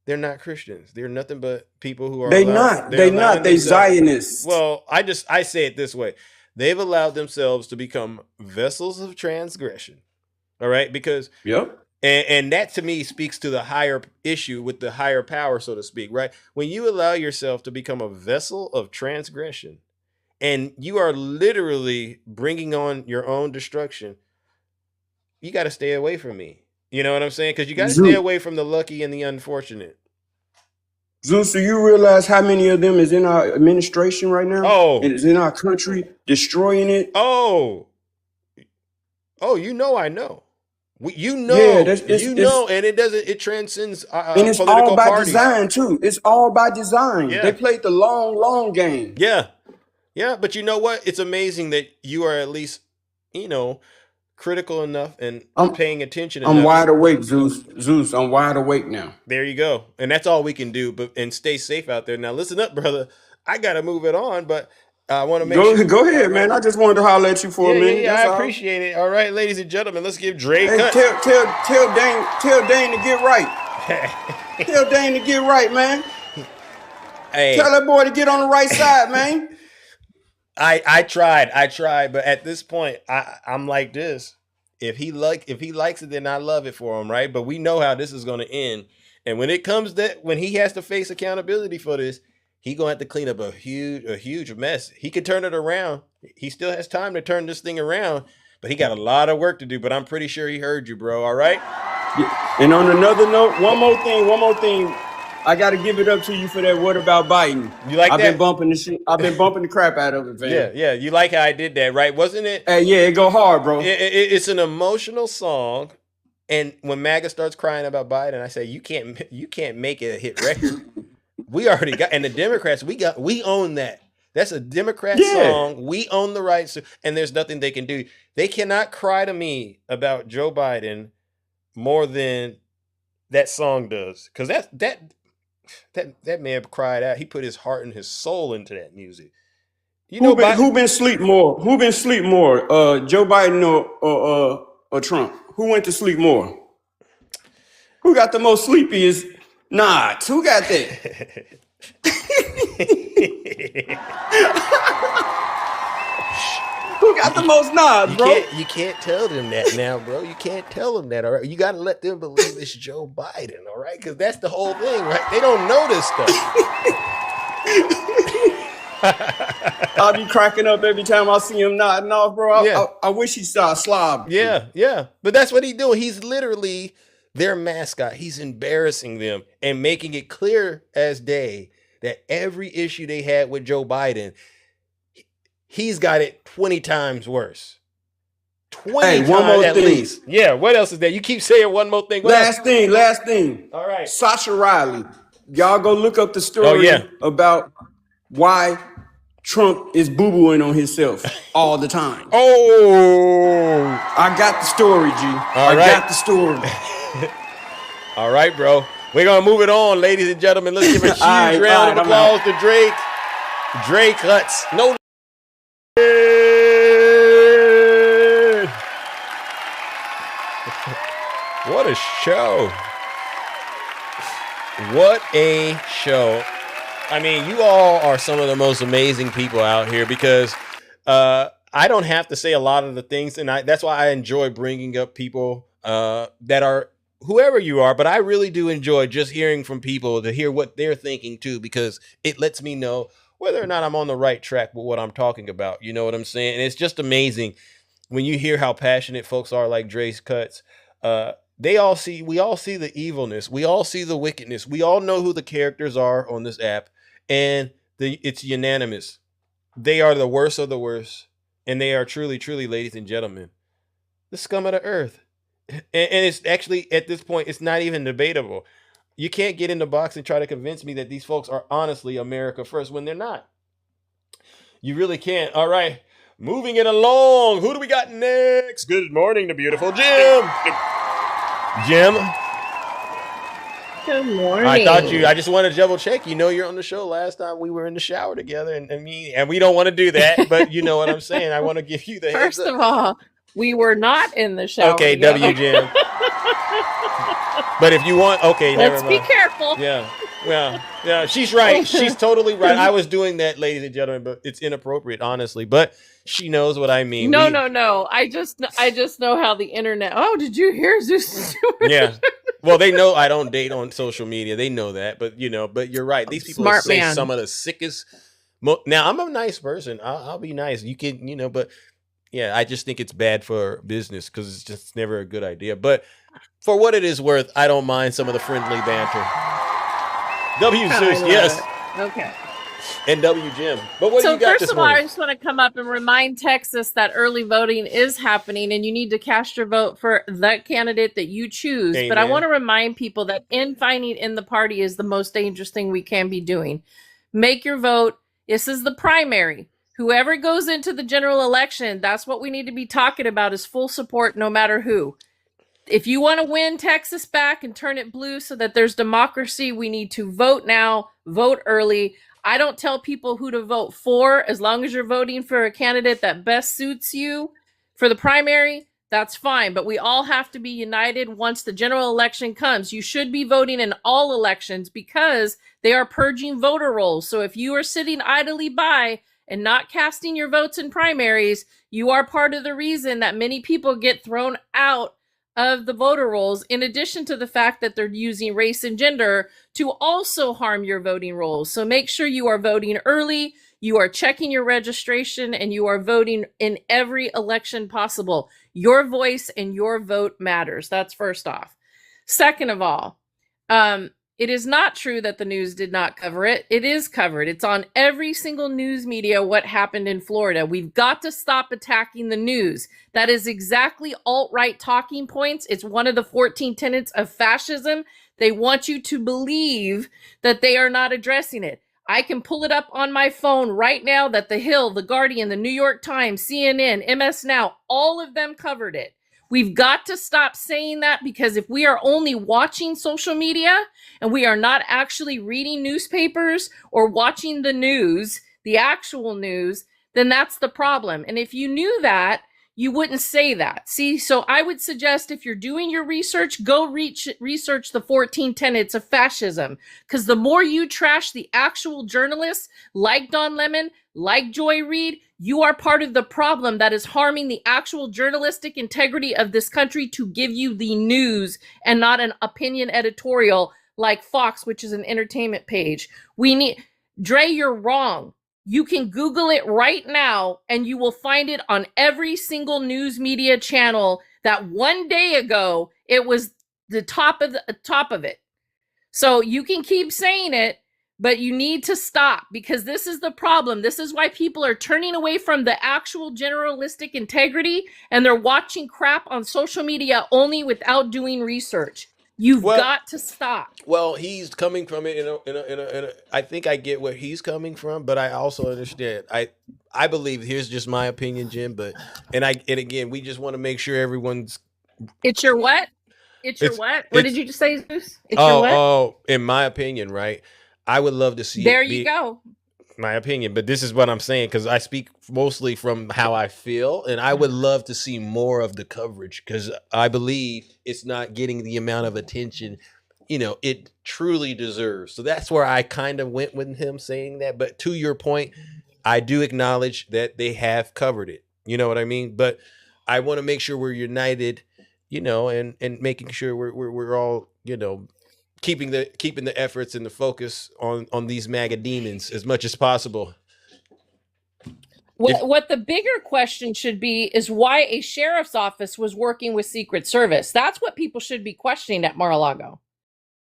They're not Christians. They're nothing but people who are. They Zionists. Well, I say it this way. They've allowed themselves to become vessels of transgression. All right, because and that to me speaks to the higher issue with the higher power, so to speak, right? When you allow yourself to become a vessel of transgression, and you are literally bringing on your own destruction, you got to stay away from me. You know what I'm saying? Because you got to stay away from the lucky and the unfortunate. Zeus, do you realize how many of them is in our administration right now? Oh, and is in our country destroying it? Oh, I know. And it transcends and it's political all by parties. design too. It's all by design. Yeah. They played the long game. Yeah, but you know what? It's amazing that you are at least, critical enough and paying attention enough. I'm wide awake, Zeus. I'm wide awake now. There you go. And that's all we can do. And stay safe out there. Now listen up, brother. I gotta move it on, but I want to make sure. Go ahead, man. I just wanted to holler at you for a minute. Yeah, I appreciate it. All right, ladies and gentlemen, let's give Dre cut. Tell Dane to get right. Tell Dane to get right, man. Hey. Tell that boy to get on the right side, man. I tried, but at this point, I'm like this. If he likes it, then I love it for him, right? But we know how this is going to end. And when it comes when he has to face accountability for this, he gonna have to clean up a huge mess. He could turn it around. He still has time to turn this thing around, but he got a lot of work to do. But I'm pretty sure he heard you, bro. All right. Yeah. And on another note, one more thing. I got to give it up to you for that. What about Biden? You like I've that? Been bumping the shit. I've been bumping the crap out of it, man. Yeah. You like how I did that, right? Wasn't it? Yeah, it go hard, bro. It's an emotional song, and when MAGA starts crying about Biden, I say you can't make it a hit record. We already got, and the Democrats, we own that. That's a Democrat song. We own the rights, and there's nothing they can do. They cannot cry to me about Joe Biden more than that song does, because that man cried out. He put his heart and his soul into that music. Who been sleep more? Who been sleep more? Joe Biden or Trump? Who went to sleep more? Who got the most sleepiest nods? Who got that? Who got the most nods, bro? You can't tell them that now, bro. You can't tell them that, all right? You got to let them believe it's Joe Biden, all right? Because that's the whole thing, right? They don't know this stuff. I'll be cracking up every time I see him nodding off, bro. I wish he saw a slob. Yeah. But that's what he's doing. He's literally their mascot. He's embarrassing them and making it clear as day that every issue they had with Joe Biden, He's got it 20 times worse. 20 Hey, times one more at thing. least. Yeah, what else is there? You keep saying one more thing. What Last else? thing. All right. Sasha Riley. Y'all go look up the story about why Trump is boo-booing on himself all the time. I got the story, G. I got the story. All right, bro. We're going to move it on, ladies and gentlemen. Let's give a huge round of applause to Drake. Drake Cuts. No. What a show. What a show. I mean, you all are some of the most amazing people out here because I don't have to say a lot of the things. And that's why I enjoy bringing up people that are whoever you are. But I really do enjoy just hearing from people to hear what they're thinking, too, because it lets me know whether or not I'm on the right track with what I'm talking about. You know what I'm saying? And it's just amazing when you hear how passionate folks are like Drake's Cuts. We all see the evilness. We all see the wickedness. We all know who the characters are on this app. And it's unanimous. They are the worst of the worst. And they are truly, truly, ladies and gentlemen, the scum of the earth. And it's actually, at this point, it's not even debatable. You can't get in the box and try to convince me that these folks are honestly America first when they're not. You really can't. All right. Moving it along. Who do we got next? Good morning, the beautiful Jim. Jim. Good morning. I just wanted to double check. You know, you're on the show. Last time we were in the shower together, and we don't want to do that, but you know what I'm saying. I want to give you the First of all, we were not in the shower. Okay, together. W Jim. But if you want, okay, let's never mind. be careful. Yeah, she's right. She's totally right. I was doing that, ladies and gentlemen, but it's inappropriate, honestly. But she knows what I mean. No. I just know how the internet. Oh, did you hear Zeus? Yeah. Well, they know I don't date on social media. They know that, but you're right. These people say some of the sickest. Now, I'm a nice person. I'll be nice. You can, but yeah, I just think it's bad for business because it's just never a good idea. But for what it is worth, I don't mind some of the friendly banter. W Zeus, yes. Okay. And W Jim. But what do you got this morning? So first of all, I just want to come up and remind Texas that early voting is happening and you need to cast your vote for the candidate that you choose. Amen. But I want to remind people that infighting in the party is the most dangerous thing we can be doing. Make your vote. This is the primary. Whoever goes into the general election, that's what we need to be talking about is full support no matter who. If you want to win Texas back and turn it blue so that there's democracy, we need to vote now, vote early. I don't tell people who to vote for. As long as you're voting for a candidate that best suits you for the primary, that's fine. But we all have to be united once the general election comes. You should be voting in all elections because they are purging voter rolls. So if you are sitting idly by and not casting your votes in primaries, you are part of the reason that many people get thrown out of the voter rolls, in addition to the fact that they're using race and gender to also harm your voting rolls. So make sure you are voting early, you are checking your registration, and you are voting in every election possible. Your voice and your vote matters. That's first off. Second of all, it is not true that the news did not cover it. It is covered. It's on every single news media what happened in Florida. We've got to stop attacking the news. That is exactly alt-right talking points. It's one of the 14 tenets of fascism. They want you to believe that they are not addressing it. I can pull it up on my phone right now that The Hill, The Guardian, The New York Times, CNN, MS Now, all of them covered it. We've got to stop saying that because if we are only watching social media and we are not actually reading newspapers or watching the news, the actual news, then that's the problem. And if you knew that, you wouldn't say that. See, so I would suggest if you're doing your research, go research the 14 tenets of fascism. Because the more you trash the actual journalists like Don Lemon, like Joy Reid, you are part of the problem that is harming the actual journalistic integrity of this country to give you the news and not an opinion editorial like Fox, which is an entertainment page. Dre, you're wrong. You can Google it right now and you will find it on every single news media channel that one day ago, it was the top of it. So you can keep saying it, But you need to stop, because this is the problem. This is why people are turning away from the actual generalistic integrity, and they're watching crap on social media only without doing research. You've got to stop. Well, he's coming from it I think I get where he's coming from, but I also understand. I believe, here's just my opinion, Jim, and again, we just want to make sure everyone's. It's your what? It's your what? What did you just say, Zeus? It's your what? Oh, in my opinion, right? I would love to see there you go. My opinion, but this is what I'm saying, because I speak mostly from how I feel, and I would love to see more of the coverage, because I believe it's not getting the amount of attention, it truly deserves. So that's where I kind of went with him saying that. But to your point, I do acknowledge that they have covered it. You know what I mean? But I want to make sure we're united, and making sure we're all, keeping the efforts and the focus on these MAGA demons as much as possible. What the bigger question should be is why a sheriff's office was working with Secret Service. That's what people should be questioning at Mar-a-Lago.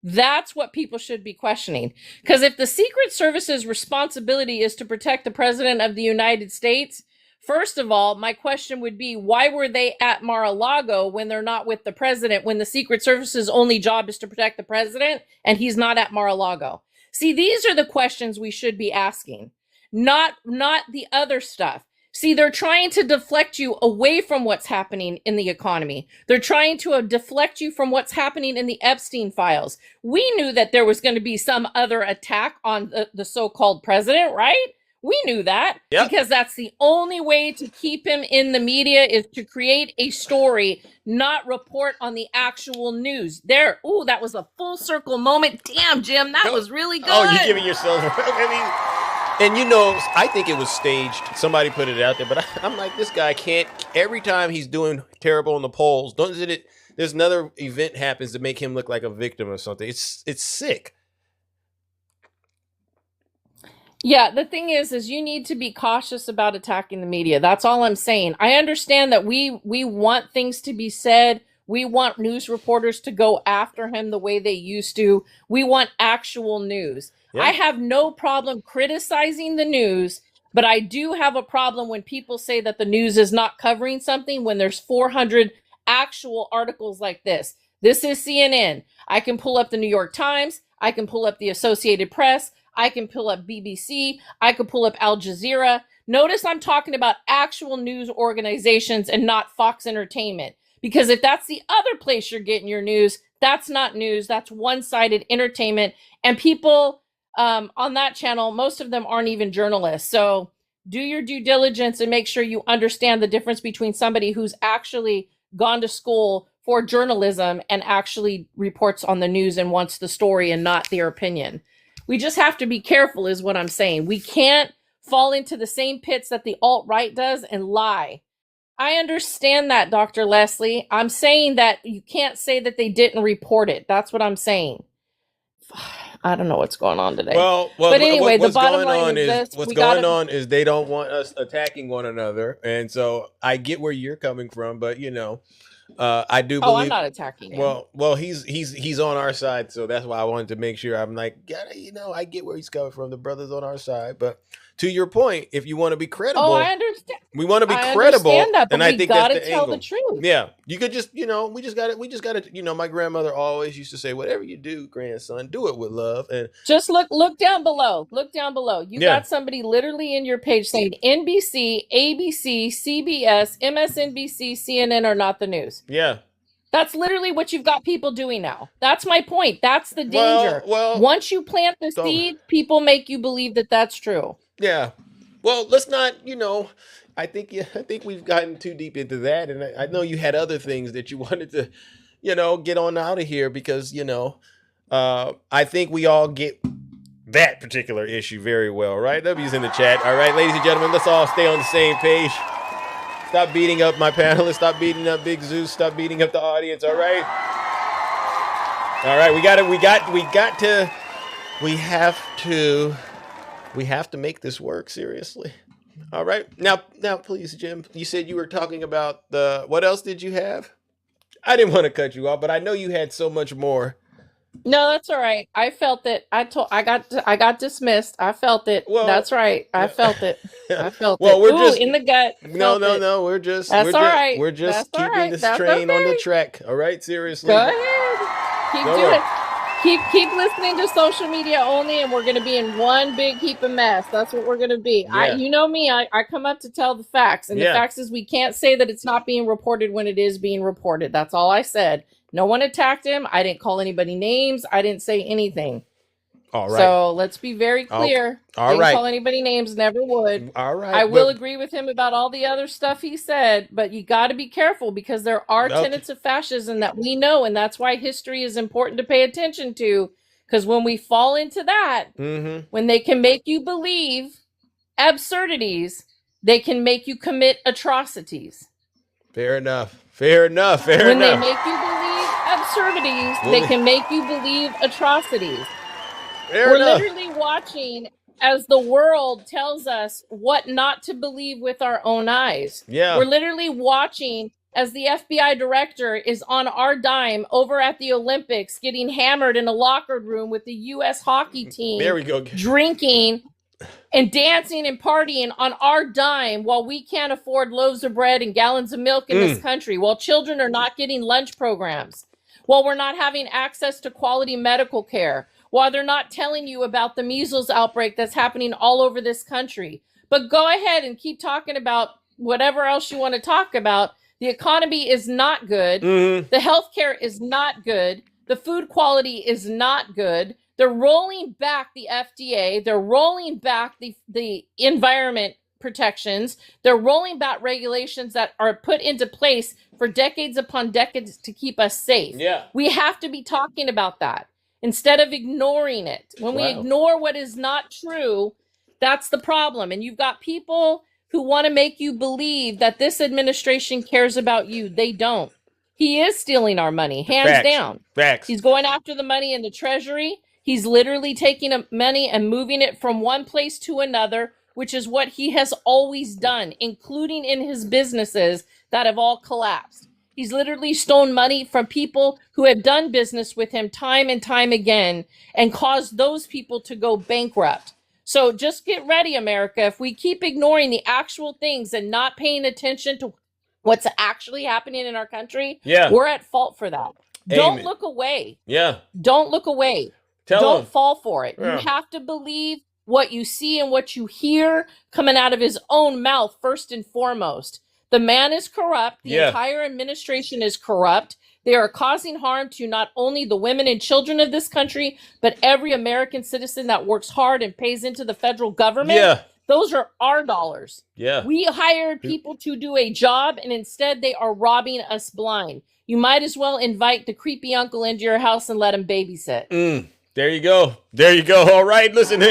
That's what people should be questioning. Because if the Secret Service's responsibility is to protect the President of the United States, first of all, my question would be, why were they at Mar-a-Lago when they're not with the president, when the Secret Service's only job is to protect the president and he's not at Mar-a-Lago? See, these are the questions we should be asking, not the other stuff. See, they're trying to deflect you away from what's happening in the economy. They're trying to deflect you from what's happening in the Epstein files. We knew that there was going to be some other attack on the so-called president, right? We knew that, because that's the only way to keep him in the media, is to create a story, not report on the actual news. There, ooh, that was a full circle moment. Damn, Jim, that was really good. Oh, you're giving yourself. And I think it was staged. Somebody put it out there, but I'm like, this guy can't. Every time he's doing terrible in the polls, there's another event happens to make him look like a victim or something. It's sick. Yeah, the thing is you need to be cautious about attacking the media. That's all I'm saying. I understand that we want things to be said. We want news reporters to go after him the way they used to. We want actual news. Yeah. I have no problem criticizing the news, but I do have a problem when people say that the news is not covering something when there's 400 actual articles like this. This is CNN. I can pull up the New York Times. I can pull up the Associated Press. I can pull up BBC. I could pull up Al Jazeera. Notice I'm talking about actual news organizations and not Fox Entertainment. Because if that's the other place you're getting your news, that's not news. That's one-sided entertainment. And people on that channel, most of them aren't even journalists. So do your due diligence and make sure you understand the difference between somebody who's actually gone to school for journalism and actually reports on the news and wants the story and not their opinion. We just have to be careful is what I'm saying. We can't fall into the same pits that the alt-right does and lie. I understand that, Dr. Leslie. I'm saying that you can't say that they didn't report it. That's what I'm saying. I don't know what's going on today. But anyway, the bottom line is this. What's going on is they don't want us attacking one another. And so I get where you're coming from, but I do believe. I'm not attacking him. Well, he's on our side, so that's why I wanted to make sure. I'm like, I get where he's coming from. The brother's on our side, but to your point, if you want to be credible, I understand. We want to be credible, that, and I think that's the tell angle. The truth. Yeah, you could just, we just got to. My grandmother always used to say, "Whatever you do, grandson, do it with love." And just look down below. Look down below. You got somebody literally in your page saying NBC, ABC, CBS, MSNBC, CNN are not the news. Yeah. That's literally what you've got people doing now. That's my point. That's the danger. Once you plant the seed, people make you believe that that's true. Yeah. Well, let's not, I think we've gotten too deep into that. And I know you had other things that you wanted to, get on out of here because, I think we all get that particular issue very well, right? W's in the chat. All right, ladies and gentlemen, let's all stay on the same page. Stop beating up my panelists. Stop beating up Big Zeus. Stop beating up the audience. All right. All right. We have to make this work. Seriously. All right. Now, please, Jim, you said you were talking about what else did you have? I didn't want to cut you off, but I know you had so much more. No, that's all right. I felt it. I got dismissed. I felt it. Well, that's right. I felt it. I felt well, it. we're Ooh, just in the gut. I felt it. no. We're just That's all right. we're just That's all keeping right. this That's train on the okay. track. All right, seriously. Go ahead. Keep Go doing ahead. it. Keep listening to social media only, and we're gonna be in one big heap of mess. That's what we're gonna be. Yeah. You know me. I come up to tell the facts, and the Yeah. facts is we can't say that it's not being reported when it is being reported. That's all I said. No one attacked him. I didn't call anybody names. I didn't say anything. All right. So let's be very clear. All Didn't right. call anybody names, never would. All right. I will agree with him about all the other stuff he said, but you got to be careful because there are tenets of fascism that we know, and that's why history is important to pay attention to. Because when we fall into that, when they can make you believe absurdities, they can make you commit atrocities. Fair enough. Fair enough. Fair when enough. When they make you believe absurdities, they can make you believe atrocities. We're literally watching as the world tells us what not to believe with our own eyes. Yeah. We're literally watching as the FBI director is on our dime over at the Olympics getting hammered in a locker room with the U.S. hockey team. There we go. Drinking and dancing and partying on our dime while we can't afford loaves of bread and gallons of milk in this country, while children are not getting lunch programs, while we're not having access to quality medical care, while they're not telling you about the measles outbreak that's happening all over this country. But go ahead and keep talking about whatever else you want to talk about. The economy is not good. The healthcare is not good. The food quality is not good. They're rolling back the FDA. They're rolling back the environment protections. They're rolling back regulations that are put into place for decades upon decades to keep us safe. Yeah. We have to be talking about that instead of ignoring it. When we ignore what is not true, that's the problem. And you've got people who want to make you believe that this administration cares about you. They don't. He is stealing our money, hands down. Facts. He's going after the money in the Treasury. He's literally taking money and moving it from one place to another, which is what he has always done, including in his businesses that have all collapsed. He's literally stolen money from people who have done business with him time and time again and caused those people to go bankrupt. So just get ready, America. If we keep ignoring the actual things and not paying attention to what's actually happening in our country, we're at fault for that. Don't look away. Don't look away. Don't fall for it. You have to believe what you see and what you hear coming out of his own mouth first and foremost. The man is corrupt. The entire administration is corrupt. They are causing harm to not only the women and children of this country, but every American citizen that works hard and pays into the federal government. Those are our dollars. We hired people to do a job, and instead they are robbing us blind. You might as well invite the creepy uncle into your house and let him babysit. There you go. There you go. All right, listen.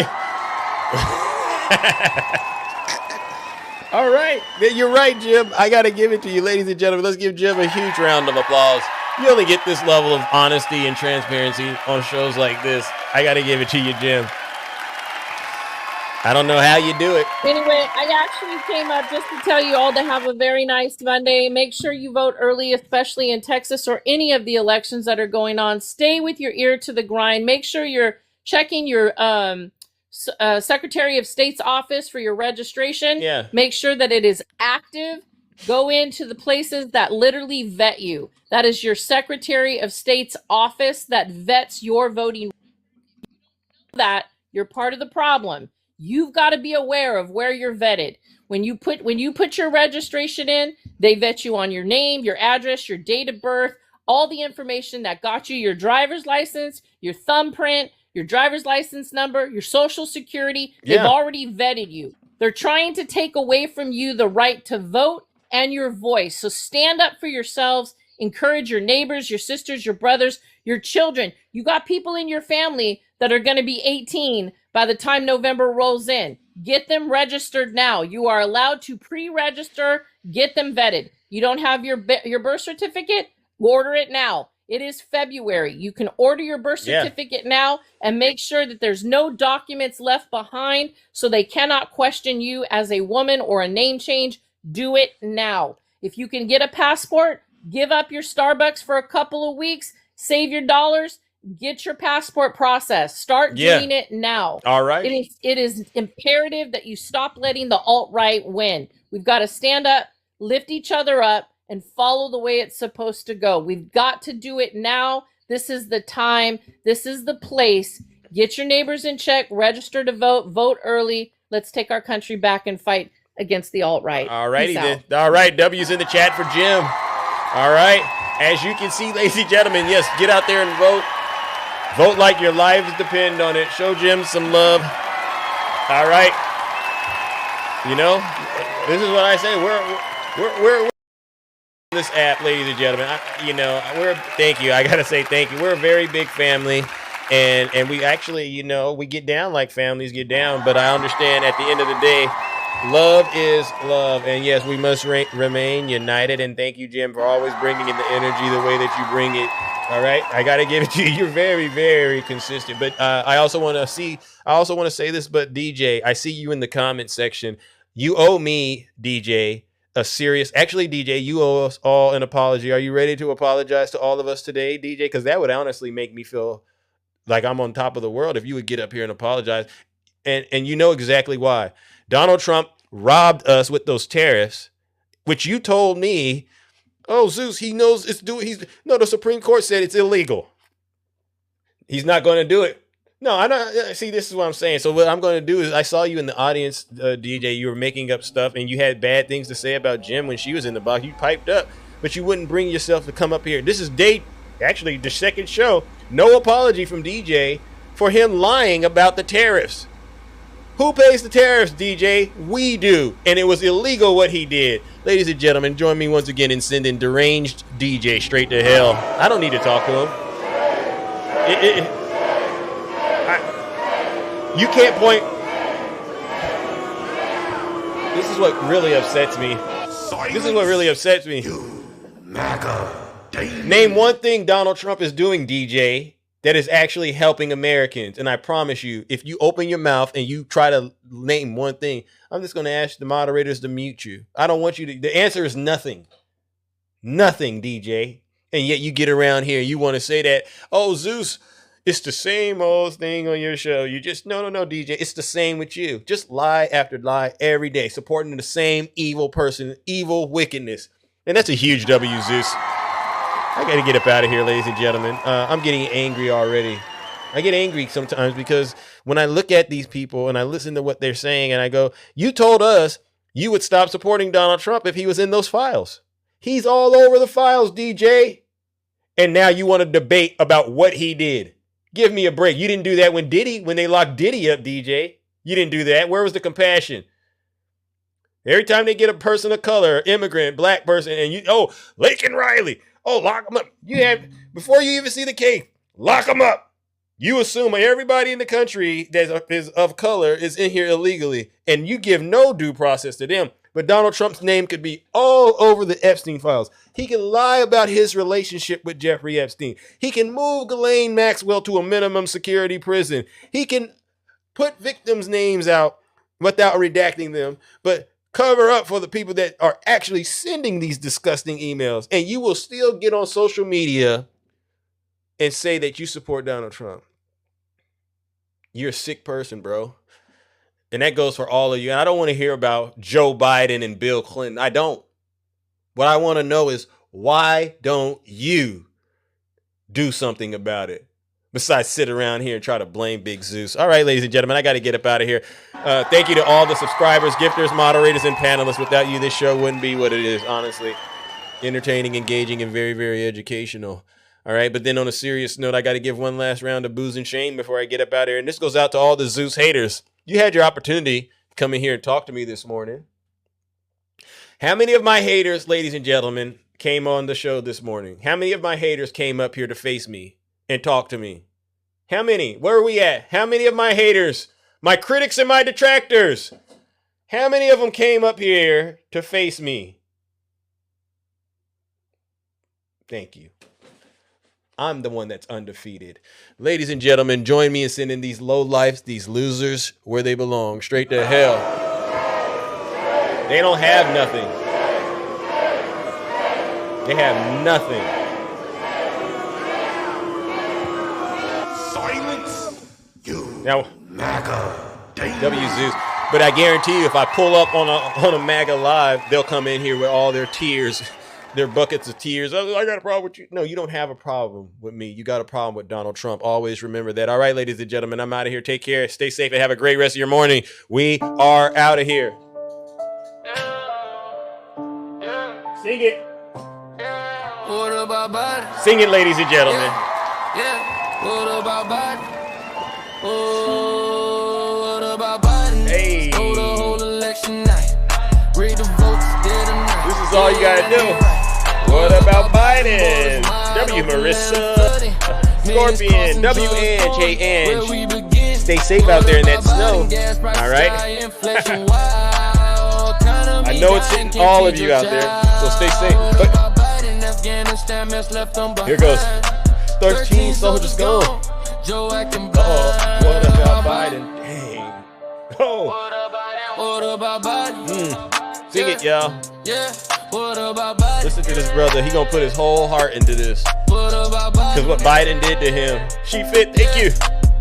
All right. You're right, Jim. I got to give it to you, ladies and gentlemen. Let's give Jim a huge round of applause. You only get this level of honesty and transparency on shows like this. I got to give it to you, Jim. I don't know how you do it. Anyway, I actually came up just to tell you all to have a very nice Monday. Make sure you vote early, especially in Texas or any of the elections that are going on. Stay with your ear to the grind. Make sure you're checking your Secretary of State's office for your registration. Make sure that it is active. Go into the places that literally vet you. That is your Secretary of State's office that vets your voting. That you're part of the problem. You've got to be aware of where you're vetted. When you put your registration in, they vet you on your name, your address, your date of birth, all the information that got you your driver's license, your thumbprint, your driver's license number, your social security. They've already vetted you. They're trying to take away from you the right to vote and your voice. So stand up for yourselves. Encourage your neighbors, your sisters, your brothers, your children. You got people in your family that are going to be 18 by the time November rolls in. Get them registered now. You are allowed to pre-register. Get them vetted. You don't have your birth certificate? Order it now. It is February. You can order your birth certificate now and make sure that there's no documents left behind so they cannot question you as a woman or a name change. Do it now. If you can get a passport, give up your Starbucks for a couple of weeks, save your dollars, Get your passport process. Start doing it now. All right. It is imperative that you stop letting the alt-right win. We've got to stand up, lift each other up, and follow the way it's supposed to go. We've got to do it now. This is the time. This is the place. Get your neighbors in check. Register to vote. Vote early. Let's take our country back and fight against the alt-right. All righty then. All right. W's in the chat for Jim. All right. As you can see, ladies and gentlemen, yes, get out there and vote. Vote like your lives depend on it. Show Jim some love. All right. You know, this is what I say. We're this app, ladies and gentlemen. Thank you. I gotta say thank you. We're a very big family, and we actually, we get down like families get down. But I understand at the end of the day, love is love, and yes, we must remain united. And thank you, Jim, for always bringing in the energy the way that you bring it. All right, I got to give it to you. You're very, very consistent. But I also want to say this. But DJ, I see you in the comment section. You owe me, DJ, a serious. Actually, DJ, you owe us all an apology. Are you ready to apologize to all of us today, DJ? Because that would honestly make me feel like I'm on top of the world if you would get up here and apologize. And you know exactly why. Donald Trump robbed us with those tariffs, which you told me. Oh, Zeus, he knows the Supreme Court said it's illegal. He's not going to do it. No, I don't. See, this is what I'm saying. So what I'm going to do is I saw you in the audience, DJ. You were making up stuff and you had bad things to say about Jim when she was in the box. You piped up, but you wouldn't bring yourself to come up here. This is actually the second show. No apology from DJ for him lying about the tariffs. Who pays the tariffs, DJ? We do. And it was illegal what he did. Ladies and gentlemen, join me once again in sending deranged DJ straight to hell. I don't need to talk to him. You can't point. This is what really upsets me. Name one thing Donald Trump is doing, DJ, that is actually helping Americans. And I promise you, if you open your mouth and you try to name one thing, I'm just going to ask the moderators to mute you. I don't want you to. The answer is nothing. Nothing, DJ. And yet you get around here. You want to say that, oh, Zeus, it's the same old thing on your show. You just, no, DJ. It's the same with you. Just lie after lie every day, supporting the same evil person, evil wickedness. And that's a huge W, Zeus. I got to get up out of here, ladies and gentlemen. I'm getting angry already. I get angry sometimes because when I look at these people and I listen to what they're saying and I go, you told us you would stop supporting Donald Trump if he was in those files. He's all over the files, DJ. And now you want to debate about what he did. Give me a break. You didn't do that when they locked Diddy up, DJ. You didn't do that. Where was the compassion? Every time they get a person of color, immigrant, black person, and Laken Riley. Oh, lock them up. Before you even see the case, lock them up. You assume everybody in the country that is of color is in here illegally, and you give no due process to them. But Donald Trump's name could be all over the Epstein files. He can lie about his relationship with Jeffrey Epstein. He can move Ghislaine Maxwell to a minimum security prison. He can put victims' names out without redacting them, but cover up for the people that are actually sending these disgusting emails. And you will still get on social media and say that you support Donald Trump. You're a sick person, bro. And that goes for all of you. And I don't want to hear about Joe Biden and Bill Clinton. I don't. What I want to know is, why don't you do something about it? Besides sit around here and try to blame Big Zeus. All right, ladies and gentlemen, I got to get up out of here. Thank you to all the subscribers, gifters, moderators, and panelists. Without you, this show wouldn't be what it is, honestly. Entertaining, engaging, and very, very educational. All right, but then on a serious note, I got to give one last round of booze and shame before I get up out of here. And this goes out to all the Zeus haters. You had your opportunity to come in here and talk to me this morning. How many of my haters, ladies and gentlemen, came on the show this morning? How many of my haters came up here to face me and talk to me? How many? Where are we at? How many of my haters, my critics and my detractors, how many of them came up here to face me? Thank you. I'm the one that's undefeated. Ladies and gentlemen, join me in sending these lowlifes, these losers, where they belong, straight to hell. They don't have nothing. They have nothing. Now, W Zeus. But I guarantee you, if I pull up on a MAGA live, they'll come in here with all their tears, their buckets of tears. Oh, I got a problem with you. No, you don't have a problem with me. You got a problem with Donald Trump. Always remember that. All right, ladies and gentlemen, I'm out of here. Take care. Stay safe and have a great rest of your morning. We are out of here. Sing it. Sing it, ladies and gentlemen. Yeah. What about Biden? Oh, what about Biden? Hey. Oh, the whole election night. Read the votes, this is all you gotta do. What about Biden? W Marissa, Scorpion, WNJN. Stay safe out there in that snow. All right. I know it's hitting all of you out there, so stay safe. But here goes. 13 soldiers gone. Oh, what about Biden? Dang. Oh. What about Biden? Sing it, y'all. Yeah. What about Biden? Listen to this brother. He gonna put his whole heart into this. Because what Biden did to him. She fit. Thank you.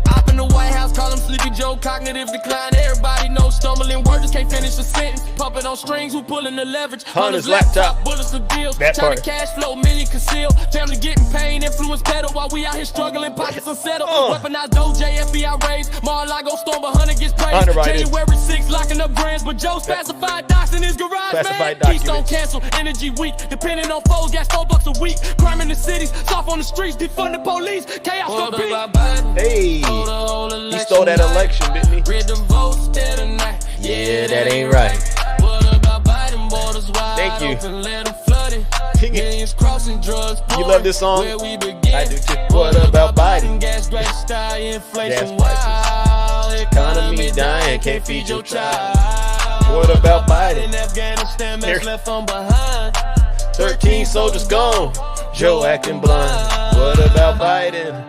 Up in the White House, call him Sleepy Joe, cognitive decline. Everybody knows stumbling words, just can't finish a sentence. Puppet on strings, who pulling the leverage? On his laptop. Bullets of deals. That China part. cash flow, many conceal. Family getting pain, influence pedal while we out here struggling. Pockets unsettled. Weaponized OJ, FBI raids. Mar-a-Lago storm, but Hunter gets praised. January 6th, locking up brands, but Joe's classified docs in his garage. Classified man. Keystone cancel, energy weak. Depending on foes, gas $4 a week. Crime in the cities, soft on the streets, defund the police. Chaos for peace. Hey. He stole that election, didn't he? Yeah, that ain't right. Thank you. You love this song? I do too. What about Biden? Gas prices. Economy dying, can't feed your child. What about Biden? 13 soldiers gone. Joe acting blind. What about Biden?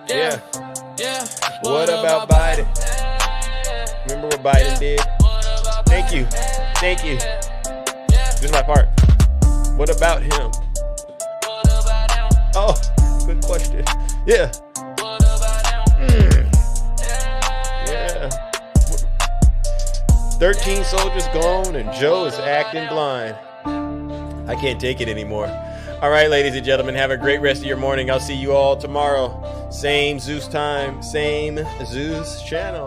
Yeah. What about Biden? Remember what Biden did? Thank you. Thank you. This is my part. What about him? Oh, good question. Yeah. Yeah. 13 soldiers gone and Joe is acting blind. I can't take it anymore. All right, ladies and gentlemen, have a great rest of your morning. I'll see you all tomorrow. Same Zeus time, same Zeus channel.